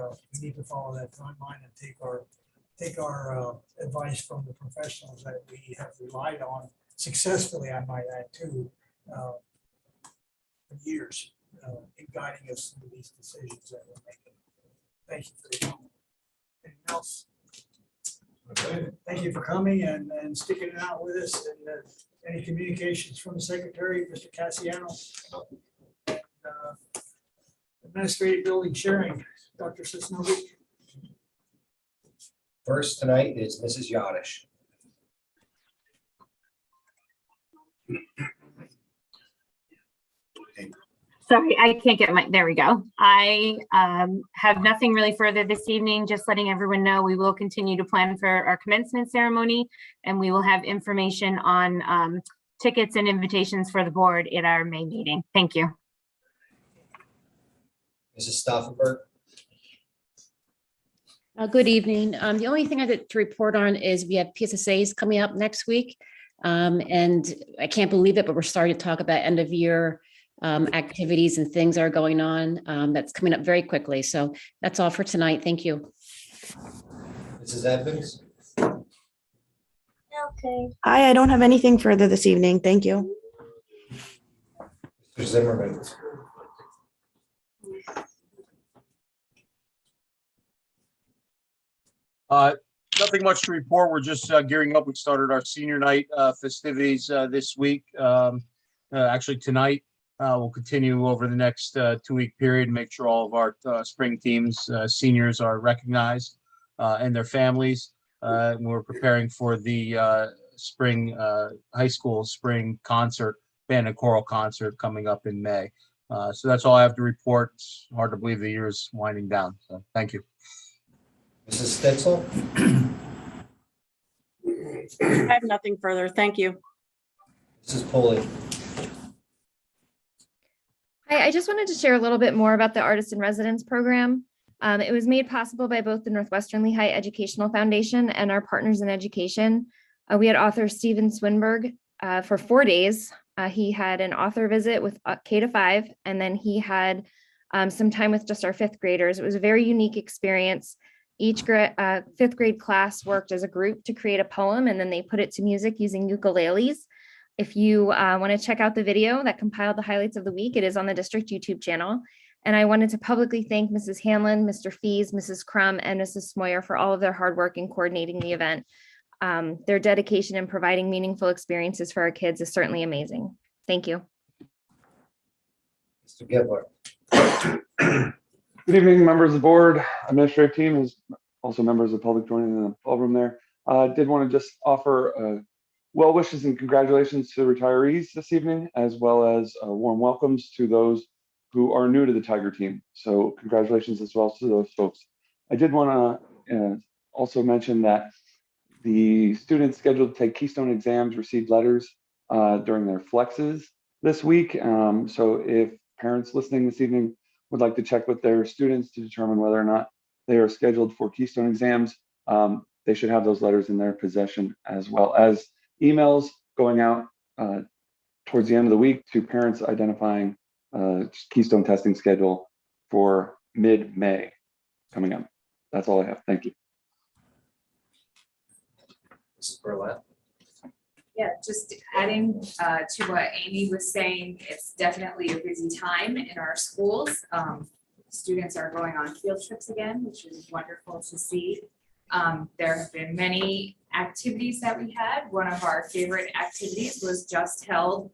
need to follow that timeline and take our advice from the professionals that we have relied on successfully, I might add too, for years in guiding us through these decisions that we're making. Thank you for the comment. Anything else? Okay. Thank you for coming and sticking it out with us. And any communications from the secretary, Mr. Cassiano? And, administrative building sharing, Dr. Sisnovic. First tonight is Mrs. Yadish. Sorry, I can't get my, there we go. I have nothing really further this evening, just letting everyone know we will continue to plan for our commencement ceremony, and we will have information on tickets and invitations for the board at our May meeting. Thank you. Mrs. Stauffenberg. Good evening. The only thing I did to report on is we have PSSAs coming up next week. And I can't believe it, but we're starting to talk about end of year activities and things that are going on. That's coming up very quickly. So that's all for tonight. Thank you. Mrs. Evans. Okay. Hi, I don't have anything further this evening. Thank you. Mr. Zimmerman. Nothing much to report. We're just gearing up. We started our senior night festivities this week. Actually tonight. We'll continue over the next 2-week period and make sure all of our spring teams, seniors are recognized and their families. And we're preparing for the spring high school spring concert, band and choral concert coming up in May. So that's all I have to report. It's hard to believe the year is winding down. So thank you. Mrs. Stitzel. I have nothing further. Thank you. Mrs. Pulley. Hi, I just wanted to share a little bit more about the Artist in Residence program. It was made possible by both the Northwestern Lehigh Educational Foundation and our partners in education. We had author Steven Swinberg for 4 days. He had an author visit with K-5, and then he had some time with just our 5th graders. It was a very unique experience. Each 5th grade class worked as a group to create a poem, and then they put it to music using ukuleles. If you want to check out the video that compiled the highlights of the week, it is on the district YouTube channel. And I wanted to publicly thank Mrs. Hanlon, Mr. Fees, Mrs. Crum, and Mrs. Smoyer for all of their hard work in coordinating the event. Their dedication in providing meaningful experiences for our kids is certainly amazing. Thank you. Mr. Gibler. Good evening, members of the board, administrative team, is also members of the public joining in the ballroom there. Did want to just offer well wishes and congratulations to the retirees this evening, as well as warm welcomes to those who are new to the Tiger team. So congratulations as well to those folks. I did want to also mention that the students scheduled to take Keystone exams received letters during their flexes this week. So if parents listening this evening would like to check with their students to determine whether or not they are scheduled for Keystone exams, they should have those letters in their possession, as well as emails going out towards the end of the week to parents identifying Keystone testing schedule for mid-May coming up. That's all I have. Thank you. Mrs. Burlett. Yeah, just adding to what Amy was saying, it's definitely a busy time in our schools. students are going on field trips again, which is wonderful to see. There have been many activities that we had. One of our favorite activities was just held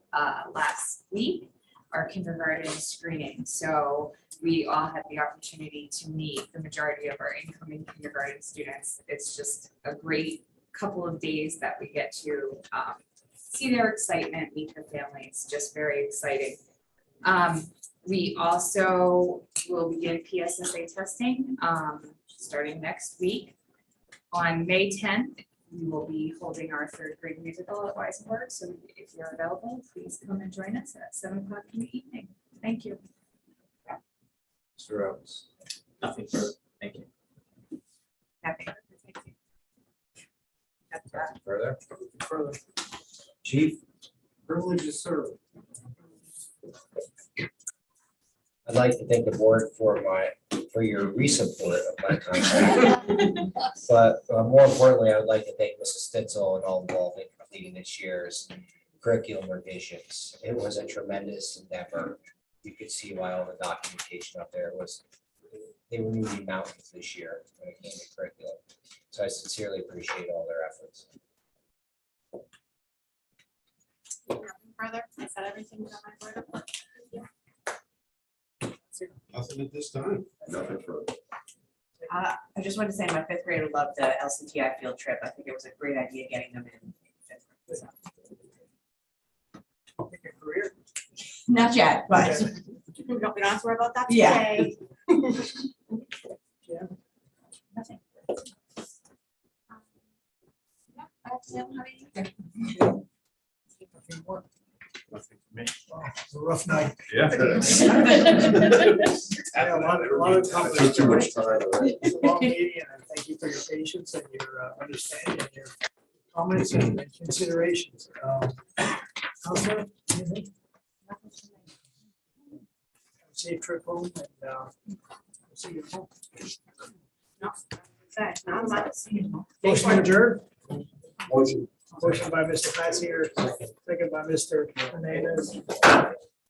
last week, our kindergarten screening. So we all had the opportunity to meet the majority of our incoming kindergarten students. It's just a great couple of days that we get to see their excitement, meet their families, just very exciting. We also will begin PSSA testing starting next week. On May 10th, we will be holding our third grade musical at Weisenberg. So if you're available, please come and join us at 7 o'clock in the evening. Thank you. Mr. Rhodes. Nothing further. Thank you. Happy birthday. Thank you. Nothing further. Further, Chief, privilege to serve. I'd like to thank the board for your re-support of my contract. But more importantly, I would like to thank Mrs. Stitzel and all involved in completing this year's curriculum revisions. It was a tremendous endeavor. You could see why all the documentation up there was, they were moving mountains this year when it came to curriculum. So I sincerely appreciate all their efforts. Nothing further, I said everything that I wanted to put. Nothing at this time. Nothing further. I just wanted to say my fifth grader loved the LCTI field trip. I think it was a great idea getting them in. Career. Not yet, but. We don't have to worry about that Yeah. today. Yeah. Nothing. Yeah, I don't have anything. Nothing more. Nothing for me. Oh, it's a rough night. Yeah. Yeah, a lot of I took too much time. It's a long meeting, and I thank you for your patience and your understanding and your comments and considerations. Counselor, anything? Safe trip home and see you home. Motion adjourned. Motion. Motion by Mr. Fattier, second by Mr. Hernandez.